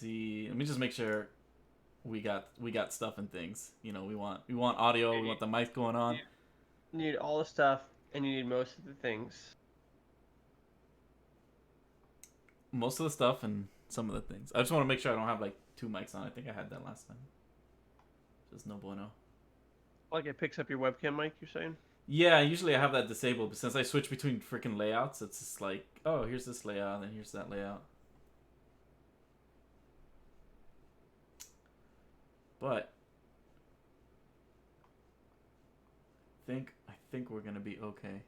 see. Let me just make sure we got stuff and things. You know, we want audio. We want the mic going on. You need all the stuff, and you need most of the things. Most of the stuff and some of the things. I just want to make sure I don't have like 2 mics on. I think I had that last time. Just no bueno. Like it picks up your webcam mic, you're saying? Yeah, usually I have that disabled, but since I switch between freaking layouts, it's just like, oh, here's this layout, and here's that layout. But I think we're gonna be okay.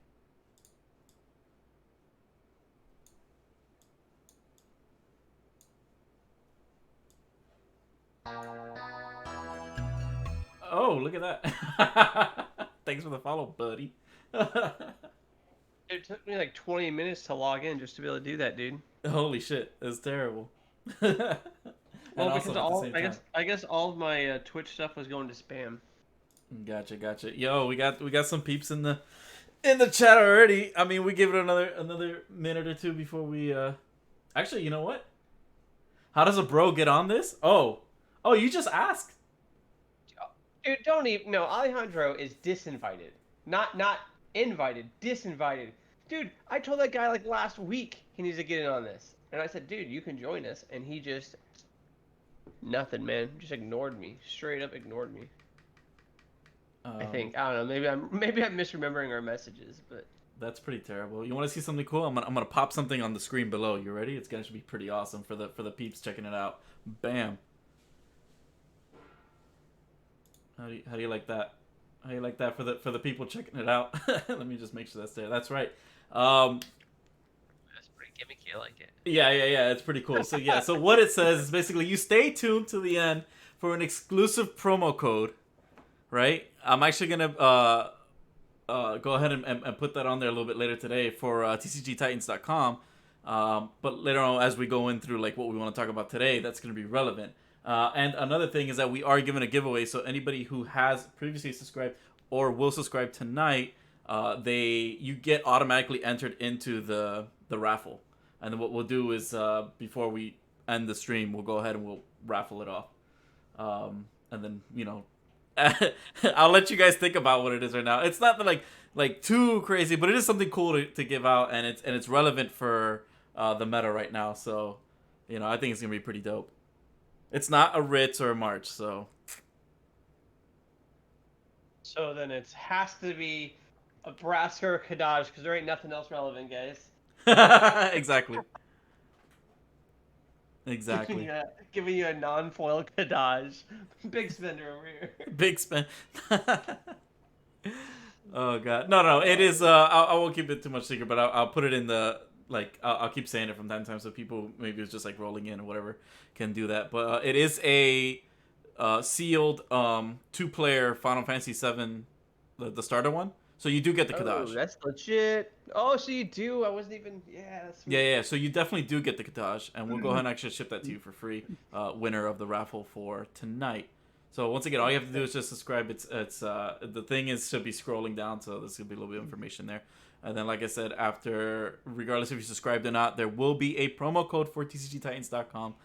Oh, look at that. Thanks for the follow, buddy. It took me like 20 minutes to log in just to be able to do that, dude. Holy shit, that's terrible. Well, because I guess all of my Twitch stuff was going to spam. Gotcha. Yo, we got some peeps in the chat already. I mean, we give it another minute or two before we Actually, you know what? How does a bro get on this? Oh, you just asked. Dude, don't even. No, Alejandro is disinvited. Not invited, disinvited. Dude, I told that guy like last week he needs to get in on this. And I said, dude, you can join us. And he just. Nothing, man. Just ignored me. Straight up ignored me. I think. I don't know. Maybe I'm misremembering our messages, but. That's pretty terrible. You want to see something cool? I'm gonna pop something on the screen below. You ready? It's gonna be pretty awesome for the peeps checking it out. Bam. How do you like that? How do you like that for the people checking it out? Let me just make sure that's there. That's right. That's pretty gimmicky. I like it. Yeah. It's pretty cool. So yeah. So what it says is basically you stay tuned to the end for an exclusive promo code. Right. I'm actually gonna go ahead and put that on there a little bit later today for tcgtitans.com. But later on, as we go in through like what we want to talk about today, that's going to be relevant. And another thing is that we are giving a giveaway. So anybody who has previously subscribed or will subscribe tonight, you get automatically entered into the raffle. And then what we'll do is before we end the stream, we'll go ahead and we'll raffle it off. And then I'll let you guys think about what it is right now. It's not like too crazy, but it is something cool to give out, and it's relevant for the meta right now. So, I think it's gonna be pretty dope. It's not a Ritz or a March, so. So then it has to be a Brasker or Kadaj because there ain't nothing else relevant, guys. Exactly. Exactly. Giving you a non-foil Kadaj. Big spender over here. Big spend. Oh god, no. It is. I won't keep it too much secret, but I'll put it in the I'll keep saying it from time to time so people maybe it's just like rolling in or whatever can do that. But it is a sealed 2-player Final Fantasy VII, the starter one. So you do get the Kadaj. Oh, that's legit. Oh, so you do. I wasn't even. Yeah. That's yeah. So you definitely do get the Kadaj, and we'll go ahead and actually ship that to you for free. Winner of the raffle for tonight. So once again, all you have to do is just subscribe. It's the thing should be scrolling down, so there's gonna be a little bit of information there. And then, like I said, after, regardless if you subscribed or not, there will be a promo code for tcgtitans.com,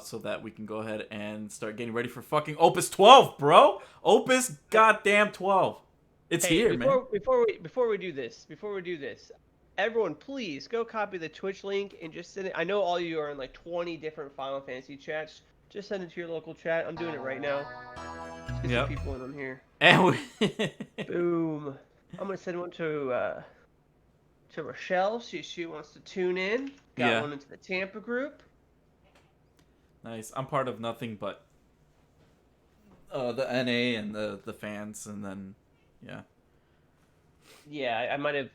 so that we can go ahead and start getting ready for fucking Opus 12, bro. Opus goddamn 12. It's here, man. Before we do this, everyone, please go copy the Twitch link and just send it. I know all you are in like 20 different Final Fantasy chats. Just send it to your local chat. I'm doing it right now. Just get some people in on here. And Boom. I'm gonna send one to Rochelle. She wants to tune in. Got one into the Tampa group. Nice. I'm part of nothing but the NA and the fans, and then. Yeah. Yeah, I might have.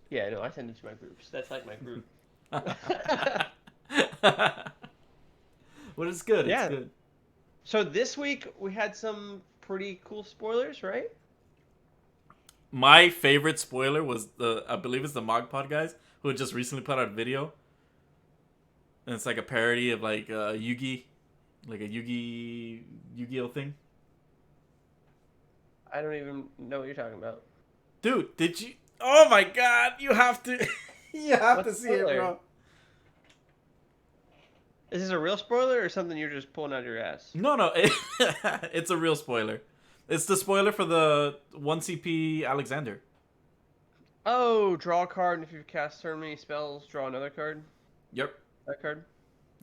Yeah, no, I send it to my groups. That's like my group. Well, it's good. Yeah. It's good. So this week we had some pretty cool spoilers, right? My favorite spoiler was I believe it's the Mogpod guys who had just recently put out a video. And it's like a parody of like Yugi, like a Yu-Gi-Oh thing. I don't even know what you're talking about. Dude, did you? Oh my god, you have to, you have to see it, bro. Is this a real spoiler or something you're just pulling out of your ass? No, no, it's a real spoiler. It's the spoiler for the 1 CP Alexander. Oh, draw a card, and if you've cast so many spells, draw another card. Yep, That card.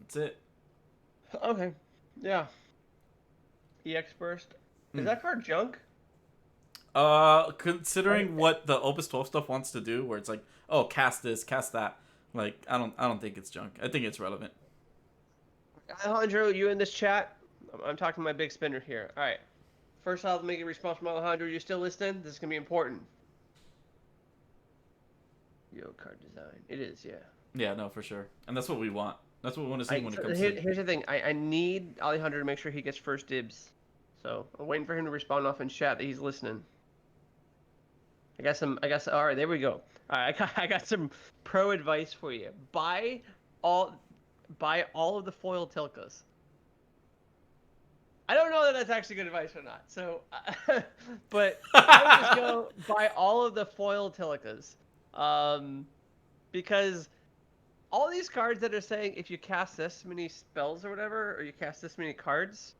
that's it. Okay. Yeah. EX burst. Is Mm. that card junk? Considering what the Opus 12 stuff wants to do, where it's like, oh, cast this, cast that. Like, I don't think it's junk. I think it's relevant. Alejandro, you in this chat? I'm talking to my big spinner here. All right. First, I'll make a response from Alejandro. You still listening? This is gonna be important. Yo, card design. It is, yeah. Yeah, no, for sure. And that's what we want. That's what we want to see when it comes to. Here's the thing. I need Alejandro to make sure he gets first dibs. So I'm waiting for him to respond off in chat that he's listening. I got some. All right, there we go. All right, I got some pro advice for you. All, buy all of the foil Tilkas. I don't know that that's actually good advice or not. So, but I would just go buy all of the foil Tilkas, because all these cards that are saying if you cast this many spells or whatever, or you cast this many cards,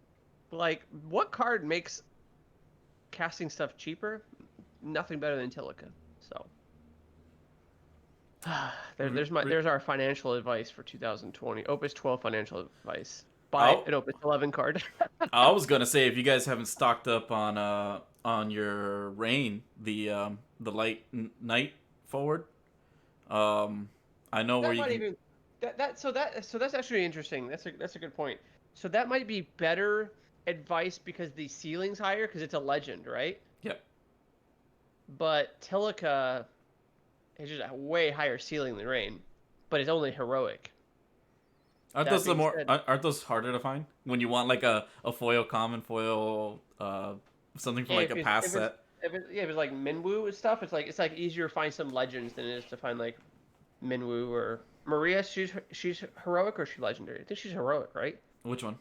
like what card makes casting stuff cheaper? Nothing better than Tilica. So there's our financial advice for 2020. Opus 12 financial advice. Buy an Opus 11 card. I was gonna say if you guys haven't stocked up on your rain, the light night forward, I know where you can... even so that's actually interesting. That's a good point. So that might be better advice because the ceiling's higher because it's a legend, right? Yep. But Tilica is just a way higher ceiling than Rain, but it's only heroic. Aren't those harder to find when you want like a foil common foil something for like a pass set? If it's like Minwoo and stuff, it's like easier to find some legends than it is to find like Minwoo or Maria. She's heroic or is she legendary? I think she's heroic, right? Which one?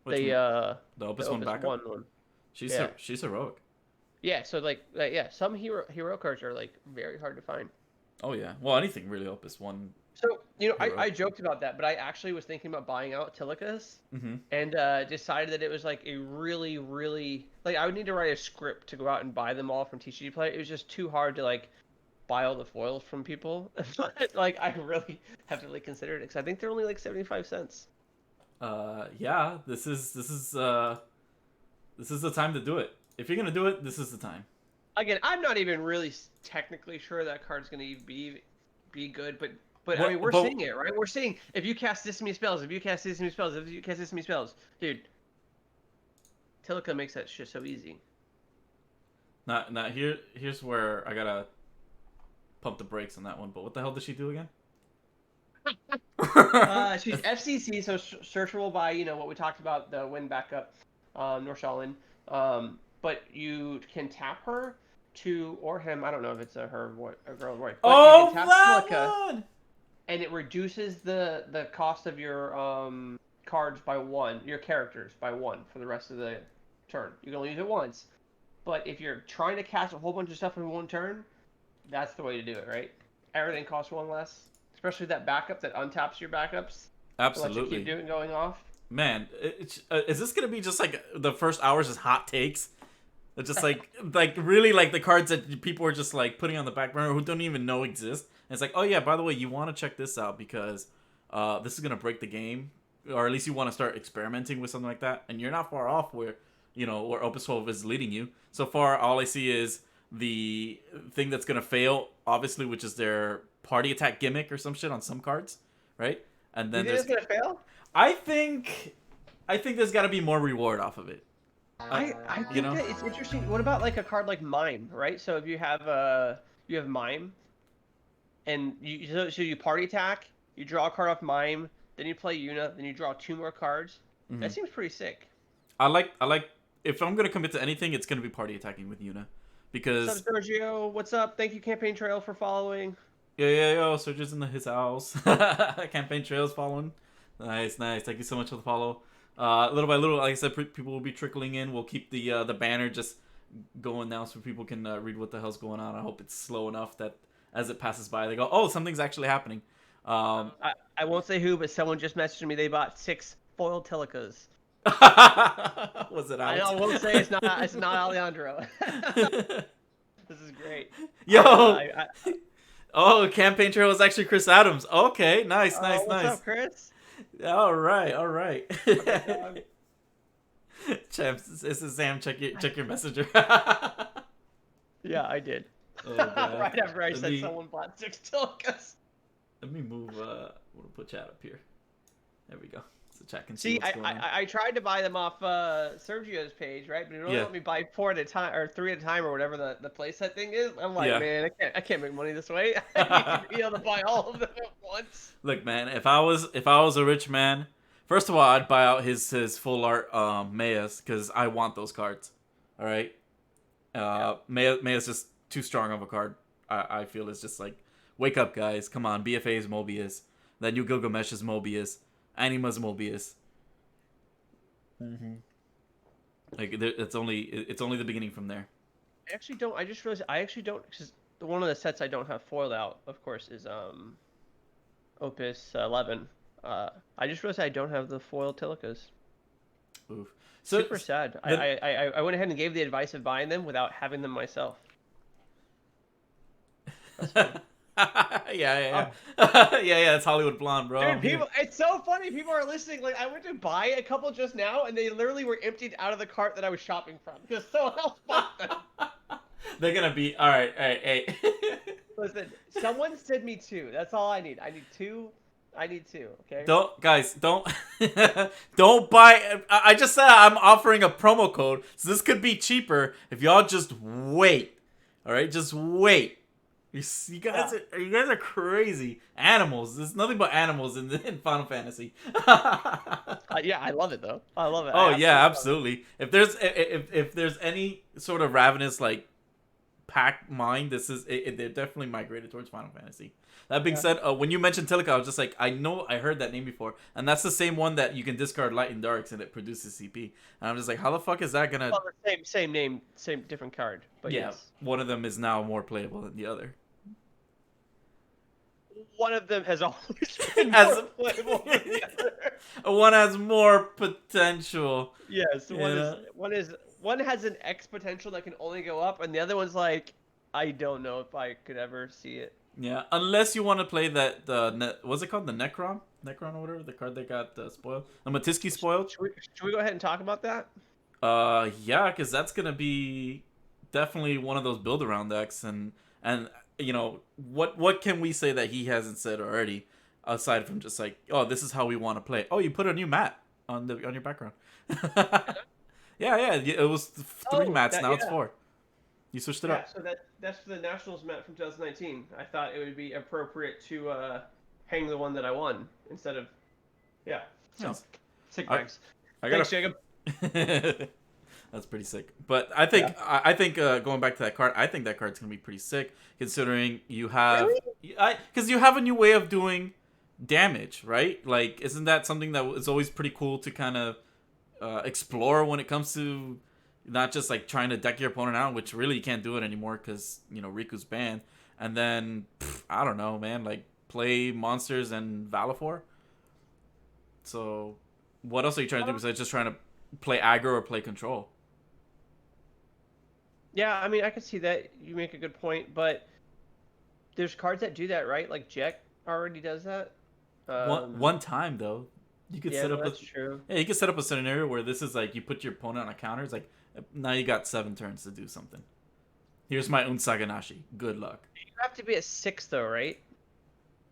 Which the Opus one backup. One. She's heroic. Yeah, so some hero cards are like very hard to find. Oh yeah, well anything really Opus one. So I joked about that, but I actually was thinking about buying out Tilicas, and decided that it was like a really, really like I would need to write a script to go out and buy them all from TCG Play. It was just too hard to like buy all the foils from people. Like I really have to like consider it because I think they're only like 75 cents. Yeah, this is the time to do it. If you're gonna do it, this is the time. Again, I'm not even really technically sure that card's gonna be good, but I mean, we're seeing it, right? We're seeing if you cast this many spells, if you cast this many spells, if you cast this many spells, dude. Tilica makes that shit so easy. Here's where I gotta pump the brakes on that one. But what the hell does she do again? She's FCC, so searchable by what we talked about, the win backup, Norshalin. But you can tap her or him. I don't know if it's a girl or boy. But you can tap one! And it reduces the cost of your cards by 1, your characters by 1 for the rest of the turn. You can only use it once. But if you're trying to cast a whole bunch of stuff in 1 turn, that's the way to do it, right? Everything costs 1 less. Especially that backup that untaps your backups. Absolutely. To let you keep doing going off. Man, is this gonna be just like the first hours is hot takes? It's just like really like the cards that people are just like putting on the back burner who don't even know exist. And it's like, oh yeah, by the way, you want to check this out because this is gonna break the game, or at least you want to start experimenting with something like that. And you're not far off where Opus 12 is leading you. So far, all I see is the thing that's gonna fail, obviously, which is their party attack gimmick or some shit on some cards, right? And then you think it's gonna fail? I think there's got to be more reward off of it. I think that it's interesting. What about like a card like Mime, right? So if you have Mime, and you party attack, you draw a card off Mime, then you play Yuna, then you draw 2 more cards. Mm-hmm. That seems pretty sick. I like if I'm gonna commit to anything, it's gonna be party attacking with Yuna, because. What's up, Sergio? What's up? Thank you, Campaign Trail, for following. Yo, Sergio's in his house. Campaign Trail's following. Nice. Thank you so much for the follow. Little by little, like I said, people will be trickling in. We'll keep the banner just going now so people can read what the hell's going on. I hope it's slow enough that as it passes by, they go, oh, something's actually happening. I won't say who, but someone just messaged me. They bought 6 foil Tilicas. Was it I Alex? will say it's not Alejandro. This is great. Yo. Oh, campaign trail was actually Chris Adams. Okay, nice, nice, What's nice. up, Chris? All right, all right. What's up, dog? Champs, this is Sam. Check your messenger. Yeah, I did. Oh god. Right after I Let said me someone bought 6 Tilicas. let me move. We'll put chat up here. There we go. So chat can see See, what's going on. I tried to buy them off Sergio's page, right? But it only Yeah. let me buy 4 at a time or 3 at a time or whatever the playset thing is. I'm like, Yeah. man, I can't make money this way. I need to be able to buy all of them at once. Look, man. If I was a rich man, first of all, I'd buy out his full art Mayas because I want those cards. All right. Maya's just too strong of a card. I feel it's just like, wake up, guys. Come on. BFA's Mobius. That new Gilgamesh is Mobius. Anima's Mobius. Like it's only the beginning from there. I actually don't. I just realized I actually don't. Cause one of the sets I don't have foiled out, of course, is Opus 11. I just realized I don't have the foil Tilicas. Oof. So Super sad. I went ahead and gave the advice of buying them without having them myself. That's funny. yeah. Yeah. It's Hollywood Blonde, bro. Dude, people, it's so funny. People are listening. Like, I went to buy a couple just now, and they literally were emptied out of the cart that I was shopping from because someone else bought them. They're gonna be all right. Hey. Listen, someone send me 2. That's all I need. I need 2. Okay. Don't don't buy. I just said I'm offering a promo code, so this could be cheaper if y'all just wait. All right, just wait. You guys are crazy animals. There's nothing but animals in Final Fantasy. Yeah, I love it though. I love it. Oh yeah, absolutely. If there's any sort of ravenous like pack mind, this is they're definitely migrated towards Final Fantasy. That being said, when you mentioned Tilica, I was just like, I know I heard that name before, and that's the same one that you can discard Light and Darks and it produces CP. And I'm just like, how the fuck is that gonna? Well, same name, same different card, but yeah, yes. one of them is now more playable than the other. One of them has always been more playable than the other. One has more potential. Yes, one has an X potential that can only go up, and the other one's like, I don't know if I could ever see it. Yeah, unless you want to play that what's it called, the Necron or whatever, the card that got spoiled, the Matiski spoiled. Should we go ahead and talk about that? Yeah, because that's gonna be definitely one of those build around decks, and you know what can we say that he hasn't said already, aside from just like, oh, this is how we want to play. Oh, you put a new mat on your background. yeah, it was 3 mats, now it's 4. You switched it up. So that's for the Nationals mat from 2019. I thought it would be appropriate to hang the one that I won instead of, yeah. So Nice. sick bags. Thanks, Jacob. That's pretty sick. But I think going back to that card, I think that card's gonna be pretty sick considering you have, because you have a new way of doing damage, right? Like, isn't that something that is always pretty cool to kind of explore when it comes to not just like trying to deck your opponent out, which really you can't do it anymore because Riku's banned, and then I don't know, man, like play monsters and Valifor. So what else are you trying to do besides just trying to play aggro or play control? Yeah, I mean, I can see that. You make a good point, but there's cards that do that, right? Like Jack already does that. One time though, you could set up. That's true. Yeah, you could set up a scenario where this is like you put your opponent on a counter. It's like, now you got 7 turns to do something. Here's my Unsaganashi. Good luck. You have to be at 6 though, right?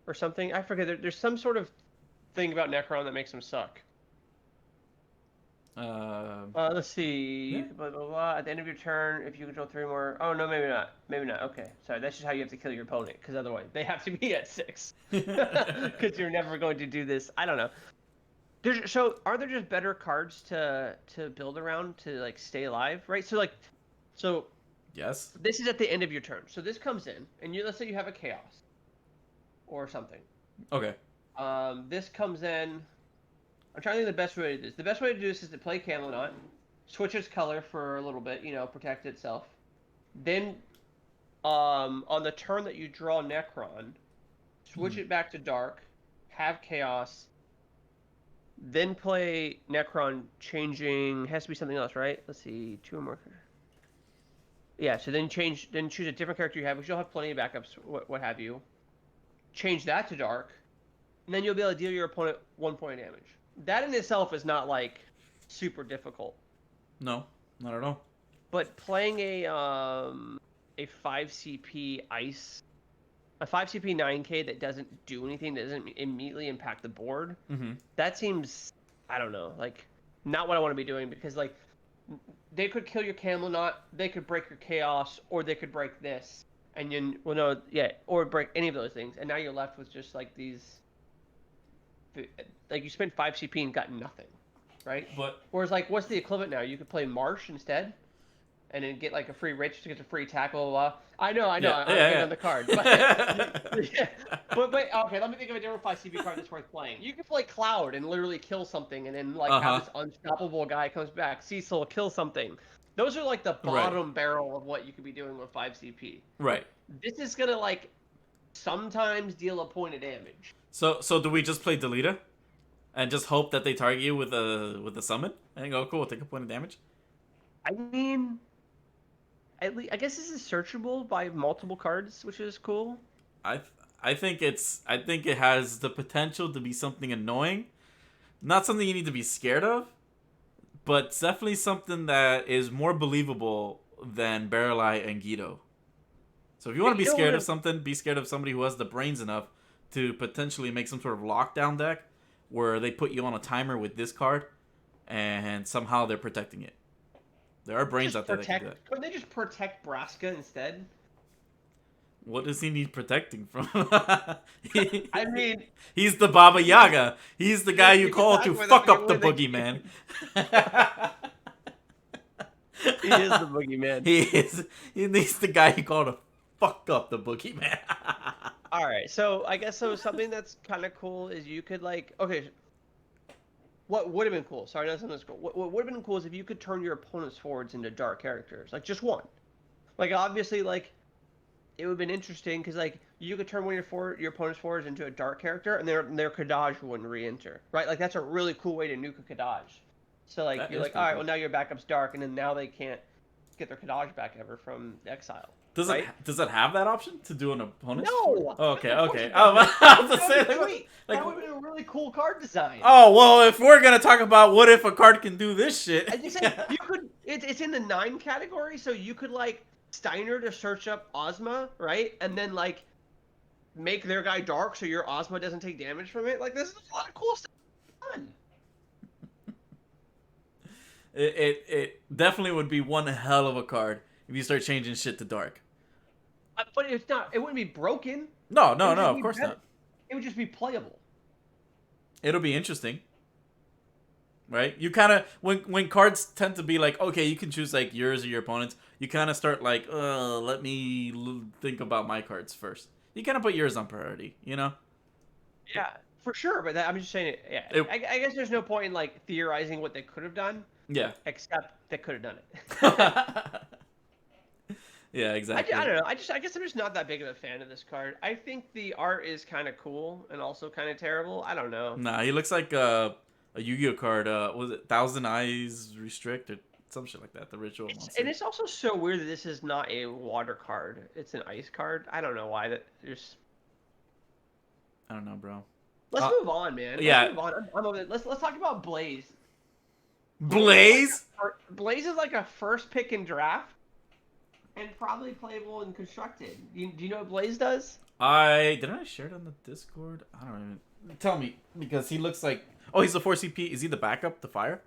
Or something. I forget. There's some sort of thing about Necron that makes him suck. Let's see. Yeah. Blah, blah, blah. At the end of your turn, if you control 3 more. Oh no, maybe not. Maybe not. Okay, sorry. That's just how you have to kill your opponent, because otherwise they have to be at 6. Because you're never going to do this. I don't know. So are there just better cards to build around to like stay alive, right? So Yes. this is at the end of your turn. So this comes in, and let's say you have a chaos or something. Okay. This comes in. I'm trying to think of the best way to do this. The best way to do this is to play Camelot, switch its color for a little bit, protect itself. Then, on the turn that you draw Necron, switch it back to dark, have chaos, then play Necron changing. Has to be something else, right? Let's see, 2 or more. Yeah, so then choose a different character you have, which you'll have plenty of backups, what have you. Change that to dark, and then you'll be able to deal your opponent 1 point of damage. That in itself is not like super difficult. No, not at all. But playing a 5 CP ice, a 5 CP 9K that doesn't do anything, that doesn't immediately impact the board, that seems, I don't know, like not what I want to be doing, because like they could kill your Camelot, they could break your Chaos, or they could break this, and you, well, no, yeah, or break any of those things, and now you're left with just like these, like you spent 5 CP and got nothing, right? But whereas like, what's the equivalent now? You could play Marsh instead, and then get like a free Rich to get a free tackle. Blah, blah. I know, I'm getting on the card, but, but okay, let me think of a different 5 CP card that's worth playing. You could play Cloud and literally kill something, and then like have this unstoppable guy comes back. Cecil kill something. Those are like the bottom barrel of what you could be doing with 5 CP. Right. This is gonna like sometimes deal a point of damage. So do we just play Deleta, and just hope that they target you with a summon and go, cool, take a point of damage? I mean, at least I guess this is searchable by multiple cards, which is cool. I think it has the potential to be something annoying, not something you need to be scared of, but it's definitely something that is more believable than Barreleye and Guido. So if you want to be scared of something, be scared of somebody who has the brains enough to potentially make some sort of lockdown deck where they put you on a timer with this card, and somehow they're protecting it. There are brains out there that can do that. Couldn't they just protect Braska instead? What does he need protecting from? I mean, he's the Baba Yaga. He's the guy you call to fuck up the boogeyman. He is the boogeyman. He's the guy you call to fuck up the boogeyman. All right, so I guess something that's kind of cool is you could like, okay, what would have been cool? Sorry, not something that's cool. What would have been cool is if you could turn your opponent's forwards into dark characters, like just one. Like obviously, like it would have been interesting because like you could turn one of your opponent's forwards into a dark character, and their Kadaj wouldn't re-enter, right? Like that's a really cool way to nuke a Kadaj. So like you're like, all right, well now your backup's dark, and then now they can't get their Kadaj back ever from exile. Does it have that option to do an opponent? No. Oh, okay. I was to say that would have been a really cool card design. Oh well, if we're gonna talk about what if a card can do this shit, I just said you could. It's in the 9 category, so you could like Steiner to search up Ozma, right, and then like make their guy dark so your Ozma doesn't take damage from it. Like this is a lot of cool stuff. Fun. It definitely would be one hell of a card if you start changing shit to dark. But it's not. It wouldn't be broken. No, of course not. It would just be playable. It'll be interesting, right? You kind of when cards tend to be like, okay, you can choose like yours or your opponent's. You kind of start like, let me think about my cards first. You kind of put yours on priority, you know? Yeah, for sure. But I'm just saying it. Yeah, I guess there's no point in like theorizing what they could have done. Yeah. Except they could have done it. Yeah, exactly. I don't know. I guess I'm just not that big of a fan of this card. I think the art is kind of cool and also kind of terrible. I don't know. Nah, he looks like a Yu-Gi-Oh card. Was it Thousand Eyes Restrict or some shit like that? The ritual monster. And it's also so weird that this is not a water card. It's an ice card. I don't know why that. Just. I don't know, bro. Let's move on, man. Let's move on. I'm over it. Let's talk about Blaze. Blaze? Blaze is like a first pick in draft. And probably playable and constructed. Do you know what Blaze does? Did I share it on the Discord? I don't even. Tell me, because he looks like. Oh, he's the 4 CP. Is he the backup, the fire?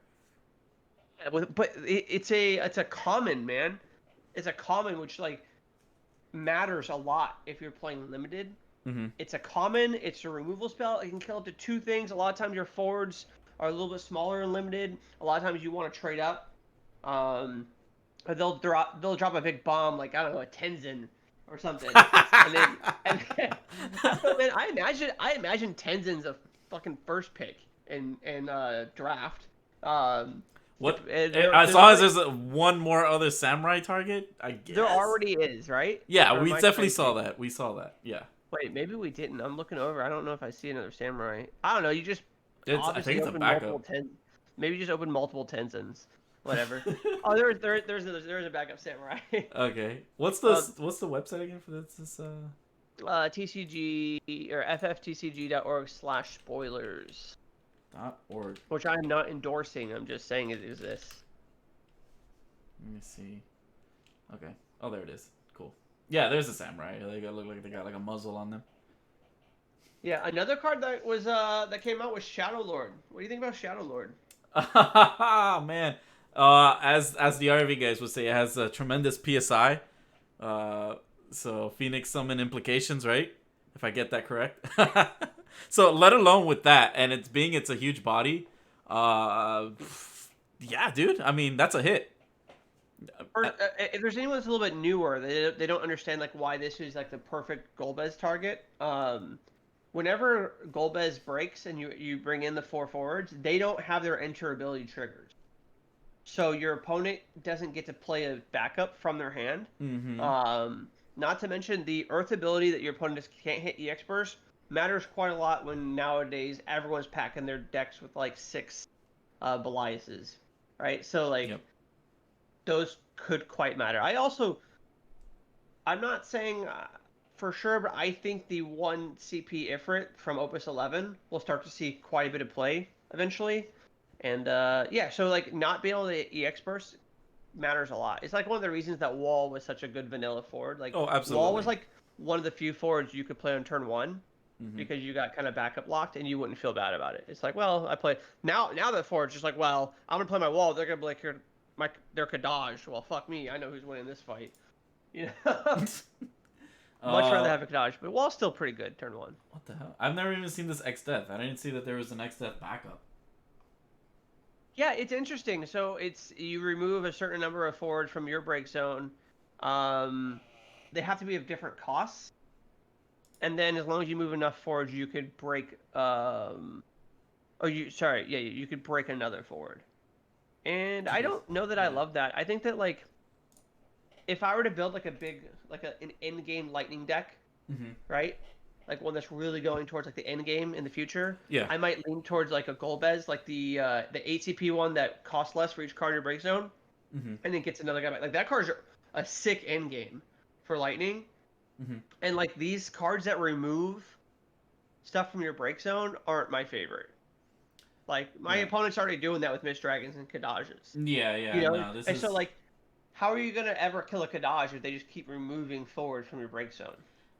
Yeah, but it's a common, man. It's a common, which like matters a lot if you're playing limited. Mm-hmm. It's a common. It's a removal spell. It can kill up to 2 things. A lot of times your forwards are a little bit smaller and limited. A lot of times you want to trade up. They'll drop a big bomb, like I don't know, a Tenzin or something, and then I imagine Tenzin's a fucking first pick in draft. What as long as there's one more other samurai target, I guess there already is, right? Yeah, we definitely saw that. We saw that. Yeah. Wait, maybe we didn't. I'm looking over. I don't know if I see another samurai. I don't know. You just I think obviously it's a opened multiple backup. ten. Maybe you just opened multiple Tenzins. Whatever. Oh, there's a backup samurai. Okay. um, What's the website again for this TCG or fftcg.org/spoilers, .org. which I'm not endorsing. I'm just saying it exists. Let me see. Okay. Oh, there it is. Cool. Yeah, there's a samurai. They look like they got like a muzzle on them. Yeah, another card that was that came out was Shadow Lord. What do you think about Shadow Lord? Man, as the RV guys would say, it has a tremendous PSI. Uh, so Phoenix Summon implications, right? If I get that correct. So let alone with that, and it's a huge body. Uh, yeah, dude. I mean, that's a hit. Or if there's anyone that's a little bit newer, they don't understand like why this is like the perfect Golbez target. Whenever Golbez breaks and you bring in the 4 forwards, they don't have their enter ability triggered. So your opponent doesn't get to play a backup from their hand. Mm-hmm. Not to mention the Earth ability that your opponent just can't hit EX burst matters quite a lot when nowadays everyone's packing their decks with like 6 Beliases, right? So like Yep. those could quite matter. I'm not saying for sure, but I think the 1 CP Ifrit from Opus 11 will start to see quite a bit of play eventually. And yeah, so like not being able to EX burst matters a lot. It's like one of the reasons that Wall was such a good vanilla forward. Like Oh, Wall was absolutely. like one of the few forwards you could play on turn 1 Mm-hmm. because you got kind of backup locked and you wouldn't feel bad about it. It's like, well, I play now that forward's just like, well, I'm gonna play my Wall. They're gonna be like, their Kadaj. Well, fuck me. I know who's winning this fight. You know. Much rather uh, have a Kadaj, but Wall's still pretty good turn 1. what the hell? I've never even seen this X Death. I didn't see that there was an X Death backup. Yeah, it's interesting. So it's you remove a certain number of forwards from your break zone. Um, they have to be of different costs, and then as long as you move enough forwards, you could break. You could break another forward. And I Jeez. don't know that I Yeah. love that. I think that like if I were to build like a big an end game lightning deck, Mm-hmm. right? Like one that's really going towards like the end game in the future. Yeah. I might lean towards like a Golbez, like the ATP one that costs less for each card in your break zone, Mm-hmm. and then gets another guy back. Like that card's a sick end game for Lightning. Mm-hmm. And like these cards that remove stuff from your break zone aren't my favorite. Like my Yeah. opponent's already doing that with Mist Dragons and Kadajas. Yeah. You Yeah. know? No, this And so is. like how are you gonna ever kill a Kadaj if they just keep removing forward from your break zone?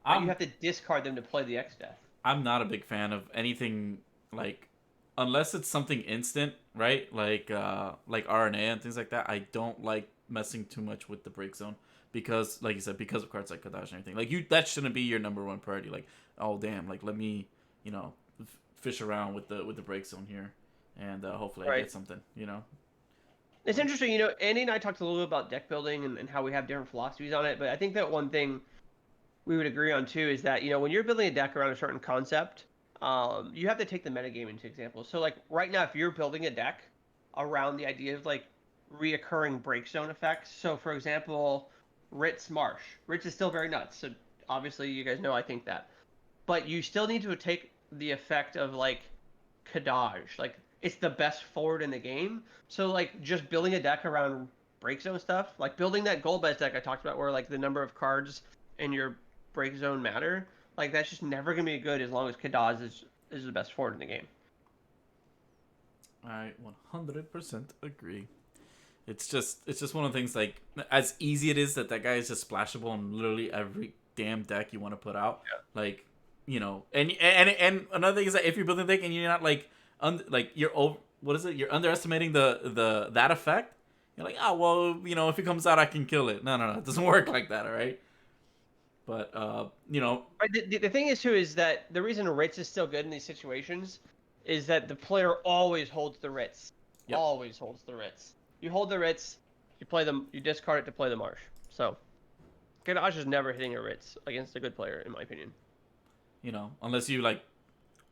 Right? You I'm have to discard them to play the X Death. I'm not a big fan of anything like unless it's something instant, right? Like RNA and things like that. I don't like messing too much with the break zone because like you said, because of cards like Kadash and everything. Like you that shouldn't be your number one priority. Like, oh damn, like let me, you know, fish around with the break zone here and hopefully I Right. get something, you know. It's interesting, Andy and I talked a little bit about deck building and how we have different philosophies on it, but I think that one thing we would agree on too is that, when you're building a deck around a certain concept, you have to take the metagame into example. So like right now, if you're building a deck around the idea of like reoccurring breakzone effects, so for example, Ritz Marsh. Ritz is still very nuts, so obviously you guys know I think that. But you still need to take the effect of like Kadaj. Like it's the best forward in the game. So like just building a deck around break zone stuff, like building that Golbez deck I talked about, where like the number of cards in your break zone matter. Like that's just never gonna be good as long as Kadaj is the best forward in the game. I 100% agree. It's just one of the things like as easy it is that guy is just splashable in literally every damn deck you want to put out. Like, and another thing is that if you're building a deck and you're not like like you're over what is it? You're underestimating the that effect. You're like, oh well, if it comes out I can kill it. No, it doesn't work like that, all right? But Right, the thing is too is that the reason Ritz is still good in these situations is that the player always holds the Ritz. yep. Always holds the Ritz. You hold the Ritz, you play them, you discard it to play the Marsh. So Kadaj is never hitting a Ritz against a good player, in my opinion. Unless you like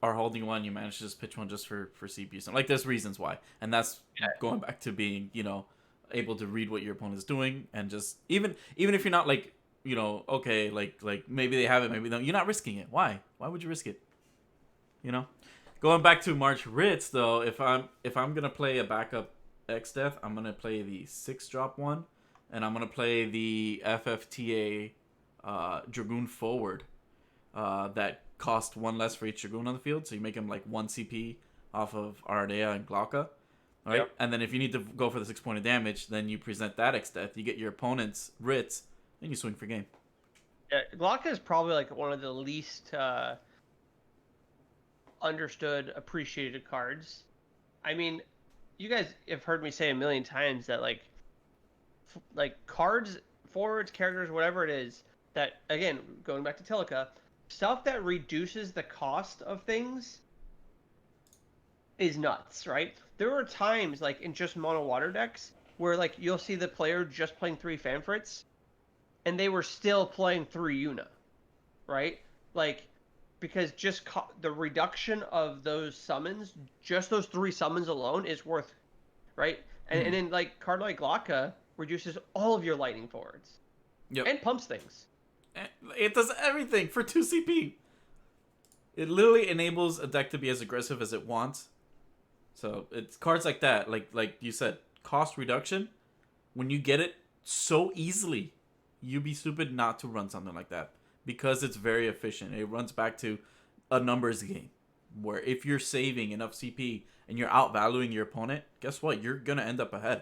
are holding one, you manage to just pitch one just for CP. So like there's reasons why, and that's Yeah. going back to being able to read what your opponent's doing and just even if you're not like okay, like maybe they have it, maybe no. You're not risking it. Why? Why would you risk it? You know. Going back to March Ritz though, if I'm gonna play a backup X Death, I'm gonna play the 6-drop one, and I'm gonna play the FFTA Dragoon Forward that cost one less for each Dragoon on the field, so you make him like 1 CP off of Ardea and Glauca. Right? Yep. And then if you need to go for the 6 point of damage, then you present that X Death, you get your opponent's Ritz, and you swing for game. Yeah, Glocka is probably like one of the least understood, appreciated cards. I mean, you guys have heard me say a million times that like cards, forwards, characters, whatever it is, that again, going back to Telica, stuff that reduces the cost of things is nuts, right? There are times like in just mono water decks where like you'll see the player just playing 3 Fanfrits and they were still playing 3 Yuna, right? Like because just the reduction of those summons, just those 3 summons alone is worth, right? And then like card like Glocka reduces all of your lightning forwards. Yep. And pumps things. It does everything for 2 CP. It literally enables a deck to be as aggressive as it wants. So it's cards like that, like you said, cost reduction. When you get it so easily, you'd be stupid not to run something like that because it's very efficient. It runs back to a numbers game where if you're saving enough CP and you're outvaluing your opponent, guess what? You're gonna end up ahead.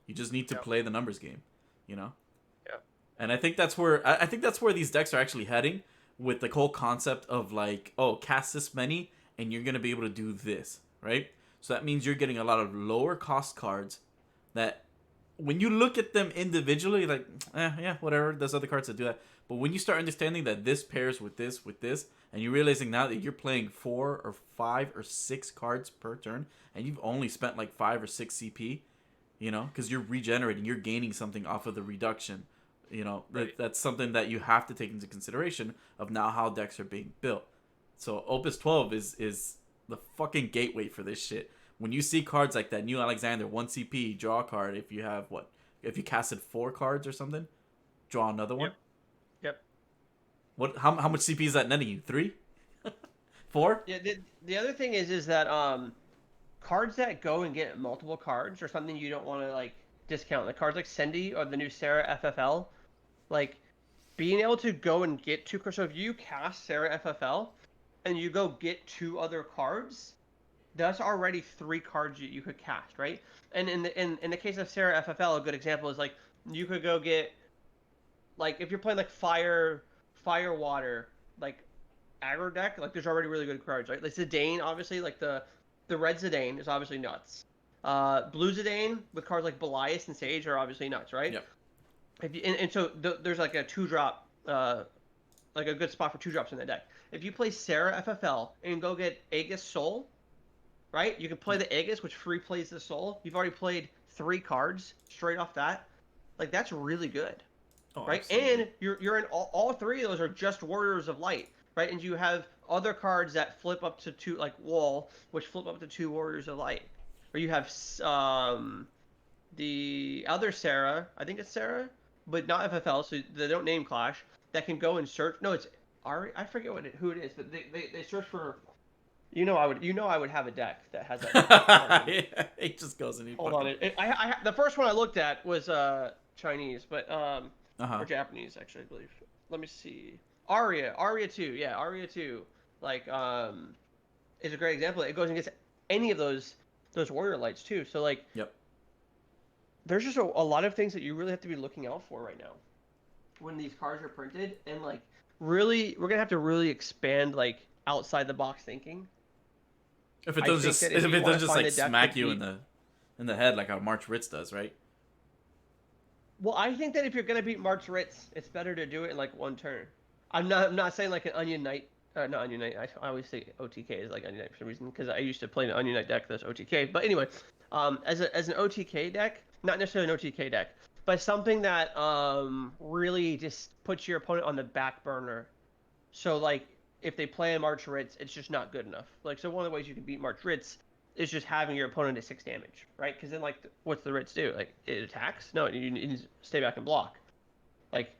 You just need to play the numbers game, you know. Yeah. And I think that's where these decks are actually heading with the whole concept of like, oh, cast this many and you're gonna be able to do this, right? So that means you're getting a lot of lower cost cards that when you look at them individually, like, yeah, whatever, there's other cards that do that. But when you start understanding that this pairs with this, and you're realizing now that you're playing 4 or 5 or 6 cards per turn, and you've only spent like 5 or 6 CP, you know, because you're regenerating, you're gaining something off of the reduction. You know, Right. that's something that you have to take into consideration of now how decks are being built. So Opus 12 is the fucking gateway for this shit. When you see cards like that, New Alexander, 1 CP, draw a card. If you have if you casted 4 cards or something, draw another one. Yep. What? How much CP is that netting you? 3, 4? Yeah. The other thing is that cards that go and get multiple cards or something you don't want to like discount. Like cards like Sendy or the new Sarah FFL, like being able to go and get 2 cards. So if you cast Sarah FFL and you go get 2 other cards, that's already 3 cards you could cast, right? And in the case of Sarah FFL, a good example is like you could go get, like if you're playing like fire water like aggro deck, like there's already really good cards, right? Like Zidane, obviously, like the red Zidane is obviously nuts. Blue Zidane with cards like Belias and Sage are obviously nuts, right? Yep. If you, and so there's like a 2-drop, like a good spot for 2-drops in the deck. If you play Sarah FFL and go get Aegis Soul, right? You can play the Aegis, which free plays the Soul. You've already played 3 cards straight off that. Like that's really good, right? Absolutely. And you're in all 3 of those are just Warriors of Light, right? And you have other cards that flip up to 2, like Wall, which flip up to 2 Warriors of Light. Or you have the other Sarah, I think it's Sarah, but not FFL, so they don't name clash. That can go and search. No, it's Ari. I forget who it is, but they search for. I would have a deck that has that. Yeah, it just goes and he Hold fucking... on, the first one I looked at was Chinese, but or Japanese actually, I believe. Let me see. Aria 2, yeah, Aria 2, like is a great example. It goes and gets any of those warrior lights too. So like, Yep. there's just a lot of things that you really have to be looking out for right now when these cards are printed, and like really, we're gonna have to really expand like outside the box thinking. If it doesn't just like smack you beat... in the head like how March Ritz does, right? Well, I think that if you're gonna beat March Ritz, it's better to do it in like 1 turn. I'm not saying like an Onion Knight. Not Onion Knight. I always say OTK is like Onion Knight for some reason because I used to play an Onion Knight deck that's OTK. But anyway, as an OTK deck, not necessarily an OTK deck, but something that really just puts your opponent on the back burner. So like if they play a March Ritz, it's just not good enough. Like so one of the ways you can beat March Ritz is just having your opponent at 6 damage, right? Because then like what's the Ritz do? Like it attacks? No, you need to stay back and block. Like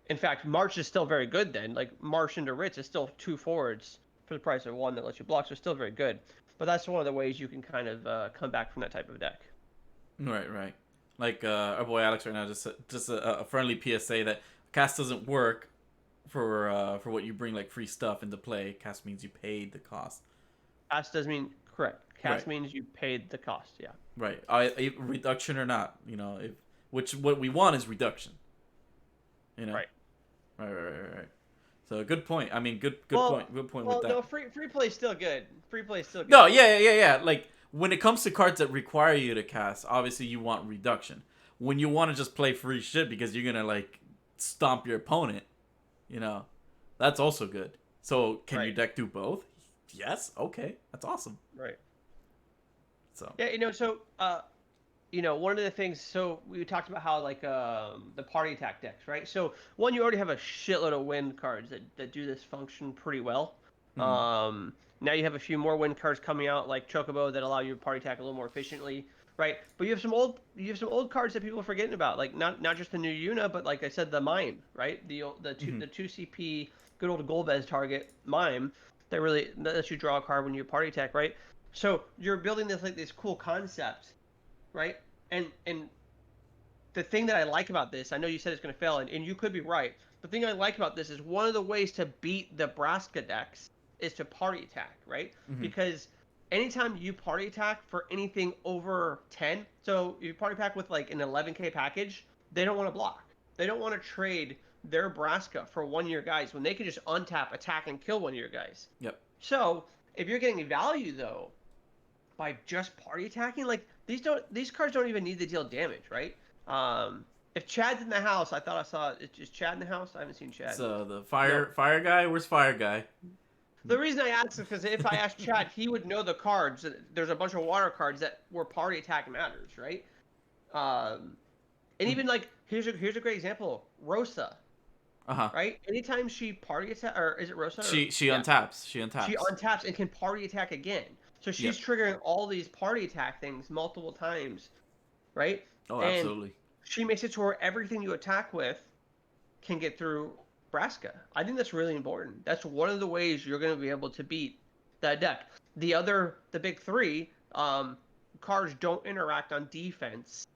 In fact, March is still very good then. Like March into Ritz is still 2 forwards for the price of 1 that lets you block, so it's still very good. But that's one of the ways you can kind of come back from that type of deck. Right, right. Like our boy Alex right now, just a friendly PSA that cast doesn't work for what you bring like free stuff into play. Cast means you paid the cost. Cast does mean correct. Cast Right, means you paid the cost. Yeah. right. Reduction or not, what we want is reduction. You know. Right. Right. So good point. I mean, good Well, point. Good point with well, that. no, free play is still good. Free play is still good. No, yeah. Like when it comes to cards that require you to cast, obviously you want reduction. When you want to just play free shit because you're gonna like stomp your opponent, you know, that's also good. So can your deck do both? Yes. Okay, that's awesome. Right. So Yeah, one of the things. So we talked about how like the party attack decks, right? So one, you already have a shitload of win cards that do this function pretty well. mhm. Now you have a few more win cards coming out, like Chocobo, that allow you to party attack a little more efficiently, right? But you have some old cards that people are forgetting about, like not just the new Yuna, but like I said, the Mime, right? The 2 CP good old Golbez target Mime that lets you draw a card when you party attack, right? So you're building this cool concept, right? And the thing that I like about this, I know you said it's going to fail, and you could be right. The thing I like about this is one of the ways to beat the Braska decks is to party attack, right? Because anytime you party attack for anything over 10, so you party attack with like an 11k package, they don't want to block. They don't want to trade their Braska for one of your guys when they can just untap, attack, and kill one of your guys. Yep. So if you're getting value though by just party attacking, like these cards don't even need to deal damage, right? If Chad's in the house, I thought I saw is Chad in the house? I haven't seen Chad. So the fire guy, where's fire guy? The reason I asked is because if I asked Chad, he would know the cards. There's a bunch of water cards that were party attack matters, right? And even like here's a great example, Rosa. Right? Anytime she party attack, or is it Rosa? She untaps. She untaps. She untaps and can party attack again. So she's triggering all these party attack things multiple times, right? Oh, and absolutely. She makes it to where everything you attack with can get through Braska. I think that's really important. That's one of the ways you're going to be able to beat that deck. The big three, cards don't interact on defense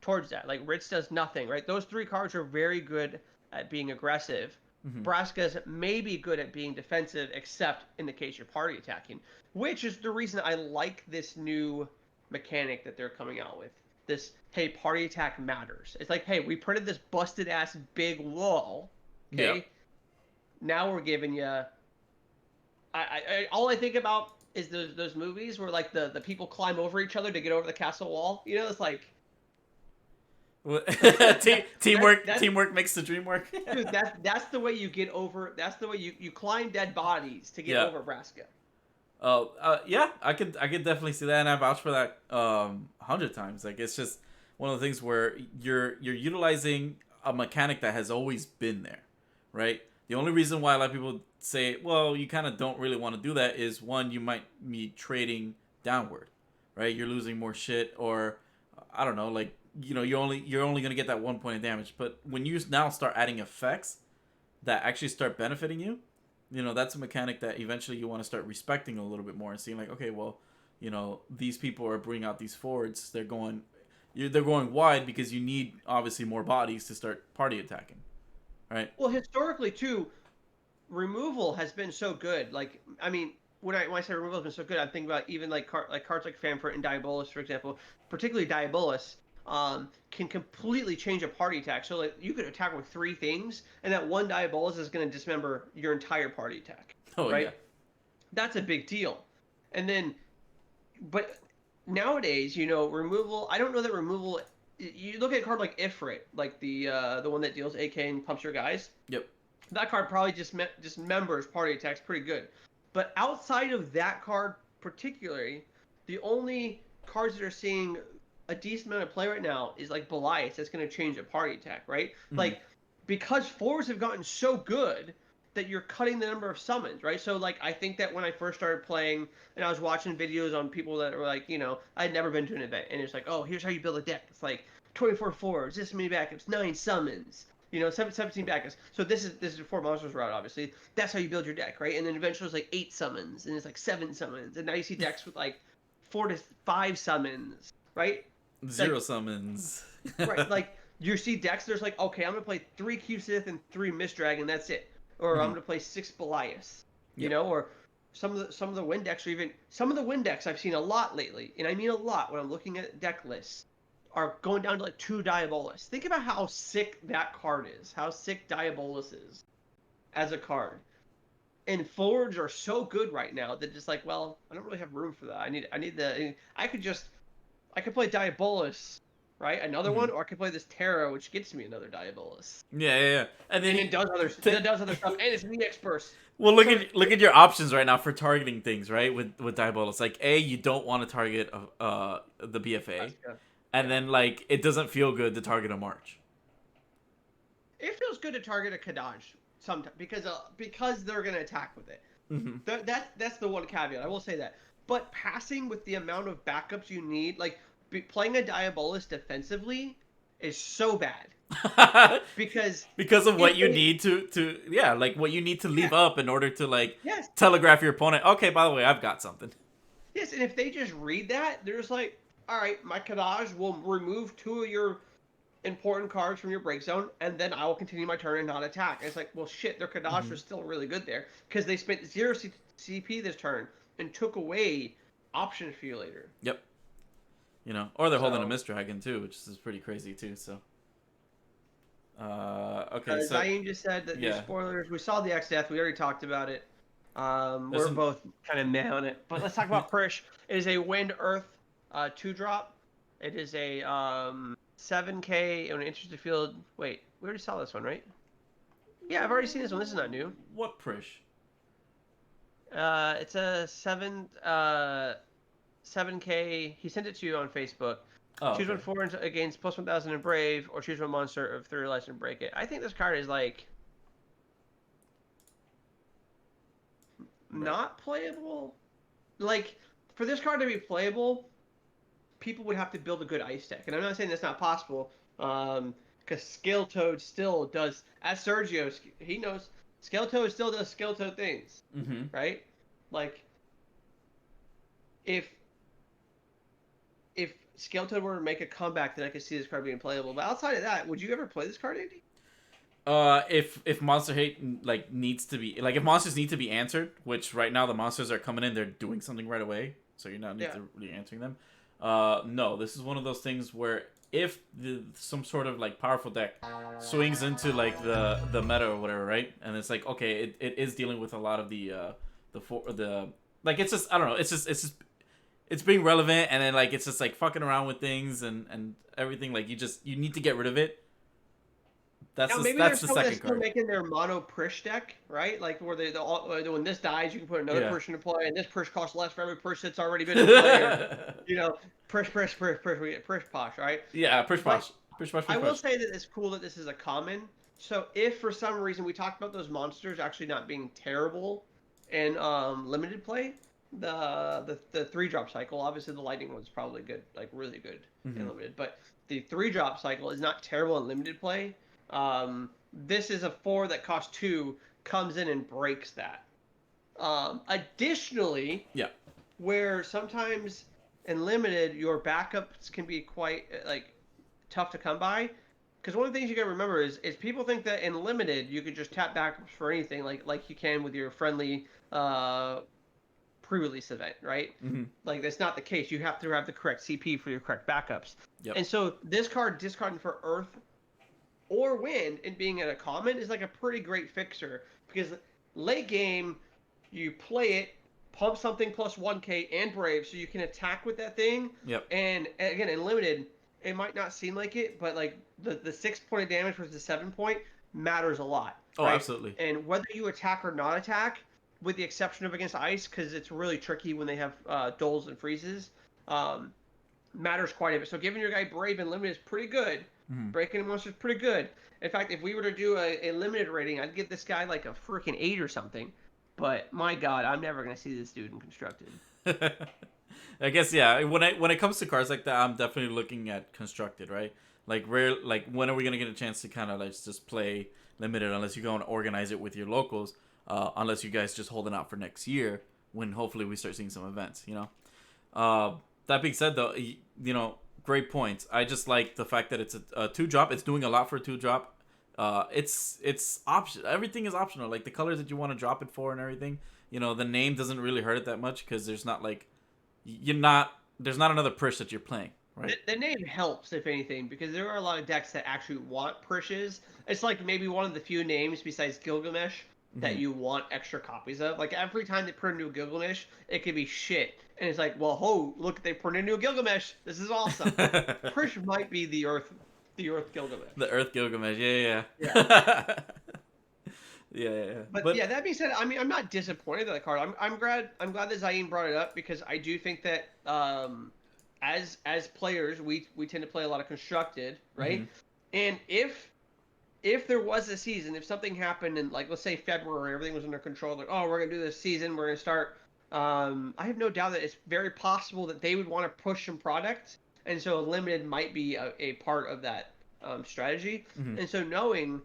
towards that. Like Ritz does nothing, right? Those 3 cards are very good at being aggressive. Braska's maybe good at being defensive, except in the case you're party attacking, which is the reason I like this new mechanic that they're coming out with. This, hey, party attack matters. It's like, hey, we printed this busted ass big wall. Okay. Yep. Now we're giving you. All I think about is those movies where like the people climb over each other to get over the castle wall. You know, it's like. Teamwork makes the dream work. Dude, that's the way you get over. That's the way you climb dead bodies to get over Braska. Yeah, I could definitely see that, and I vouch for that 100 times. Like it's just one of the things where you're utilizing a mechanic that has always been there, right? The only reason why a lot of people say, well, you kind of don't really want to do that is one, you might be trading downward, right? You're losing more shit, or I don't know, like you're only gonna get that 1 point of damage. But when you now start adding effects that actually start benefiting you. That's a mechanic that eventually you want to start respecting a little bit more and seeing like, okay, well, these people are bringing out these forwards. They're going wide because you need obviously more bodies to start party attacking, right? Well, historically too, removal has been so good. Like, I mean, when I say removal has been so good, I'm thinking about even like cards like Fanfurt and Diabolus, for example. Particularly Diabolus can completely change a party attack. So like you could attack with 3 things, and that one Diabolus is going to dismember your entire party attack. Oh right? Yeah. That's a big deal. And then, but nowadays, removal. I don't know that removal. You look at a card like Ifrit, like the one that deals AK and pumps your guys. Yep. That card probably just members party attacks pretty good. But outside of that card particularly, the only cards that are seeing a decent amount of play right now is like Belias that's going to change a party attack, right? Like, because forwards have gotten so good that you're cutting the number of summons, right? So, like, I think that when I first started playing and I was watching videos on people that were like, I had never been to an event, and it's like, oh, here's how you build a deck. It's like 24 forwards, this many backups, 9 summons, 17 backups. So this is a 4 monsters route, obviously. That's how you build your deck, right? And then eventually it's like 8 summons, and it's like 7 summons, and now you see decks with like 4 to 5 summons, right? Zero Like, summons. right, like you see decks. There's like, okay, I'm gonna play 3 Q-Sith and 3 Mistdragon, that's it. Or I'm gonna play 6 Belias, Yep. or some of the win decks, or even some of the win decks I've seen a lot lately, and I mean a lot when I'm looking at deck lists, are going down to like 2 Diabolus. Think about how sick that card is. How sick Diabolus is as a card. And forwards are so good right now that just like, well, I don't really have room for that. I could play Diabolus, right? Another one, or I could play this Terra, which gets me another Diabolus. Yeah. And then It does other stuff, and it's VX burst. well, look at your options right now for targeting things, right? With Diabolus, like you don't want to target the BFA, and then like it doesn't feel good to target a March. It feels good to target a Kadaj sometimes because they're gonna attack with it. That's the one caveat. I will say that. But passing with the amount of backups you need, like playing a Diabolus defensively, is so bad. because of what you need to like what you need to leave up in order to like yes. telegraph your opponent. Okay, by the way, I've got something. Yes, and if they just read that, they're just like, all right, my Kadaj will remove 2 of your important cards from your break zone, and then I will continue my turn and not attack. And it's like, well, shit, their Kadaj was still really good there because they spent 0 CP this turn and took away options for you later. Yep. Or they're holding a Mistdragon too, which is pretty crazy too. So. Okay. So Zayn just said that the spoilers. We saw the X Death. We already talked about it. We're both kind of meh on it, but let's talk about Prish. It is a Wind Earth 2-drop. It is a 7K on an interesting field. Wait, we already saw this one, right? Yeah, I've already seen this one. This is not new. What Prish? It's a 7K. He sent it to you on Facebook. Oh, choose one 4 against plus 1,000 in Brave, or choose one monster of 3 or less and break it. I think this card is like not playable. Like, for this card to be playable, people would have to build a good ice deck, and I'm not saying that's not possible. Because Scale Toad still does, as Sergio, he knows, Scale Toad still does Scale Toad things, right? Like, if Scale Toad were to make a comeback, then I could see this card being playable. But outside of that, would you ever play this card, Andy? If monster hate like needs to be like if monsters need to be answered, which right now the monsters are coming in, they're doing something right away, so you're not need to really answering them. No, this is one of those things where if some sort of like powerful deck swings into like the meta or whatever, right? And it's like, okay, it is dealing with a lot of the like, it's just, I don't know, it's being relevant, and then like it's just like fucking around with things and everything. Like you need to get rid of it. That's the second card. Making their mono Prish deck, right? Like where when this dies, you can put another person to play, and this Prish costs less for every Prish that's already been in play. Prish, we get Prish Posh, right? Yeah, Prish Posh. I will say that it's cool that this is a common. So if for some reason we talked about those monsters actually not being terrible in limited play, the 3-drop cycle, obviously the lightning one's probably good, like really good in limited, but the 3-drop cycle is not terrible in limited play. This is a 4 that costs 2, comes in and breaks that. Additionally, where sometimes in limited your backups can be quite like tough to come by, because one of the things you gotta remember is people think that in limited you can just tap backups for anything like you can with your friendly pre-release event, right? Like that's not the case. You have to have the correct CP for your correct backups. And so this card discarding for Earth or Wind and being in a common is like a pretty great fixer, because late game you play it, pump something plus 1K and Brave, so you can attack with that thing. And again, in limited, it might not seem like it, but like the 6 point of damage versus the 7 point matters a lot. Oh, right? Absolutely. And whether you attack or not attack, with the exception of against ice, because it's really tricky when they have doles and freezes, matters quite a bit. So giving your guy Brave and limited is pretty good. Breaking a monster is pretty good. In fact, if we were to do a limited rating, I'd give this guy like a freaking 8 or something. But my God, I'm never gonna see this dude in constructed. I guess when it comes to cards like that, I'm definitely looking at constructed, right? Like rare, like when are we gonna get a chance to kind of like just play limited unless you go and organize it with your locals, unless you guys just holding out for next year when hopefully we start seeing some events, you know. That being said, though, great points. I just like the fact that it's a two drop. It's doing a lot for a two drop. It's option. Everything is optional. Like the colors that you want to drop it for and everything. The name doesn't really hurt it that much because there's not like there's not another Prish that you're playing, right? The name helps, if anything, because there are a lot of decks that actually want Prishes. It's like maybe one of the few names besides Gilgamesh that you want extra copies of. Like every time they print a new Gilgamesh, it could be shit. And it's like, well, look, they printed a new Gilgamesh. This is awesome. Prish might be the Earth Gilgamesh. The Earth Gilgamesh, yeah. Yeah. Yeah. But yeah, that being said, I mean, I'm not disappointed in the card. I'm glad that Zayn brought it up because I do think that as players, we tend to play a lot of constructed, right? And if there was a season, if something happened in, like, let's say February, everything was under control, like, oh, we're going to do this season, we're going to start, I have no doubt that it's very possible that they would want to push some products, and so limited might be a part of that strategy. And so knowing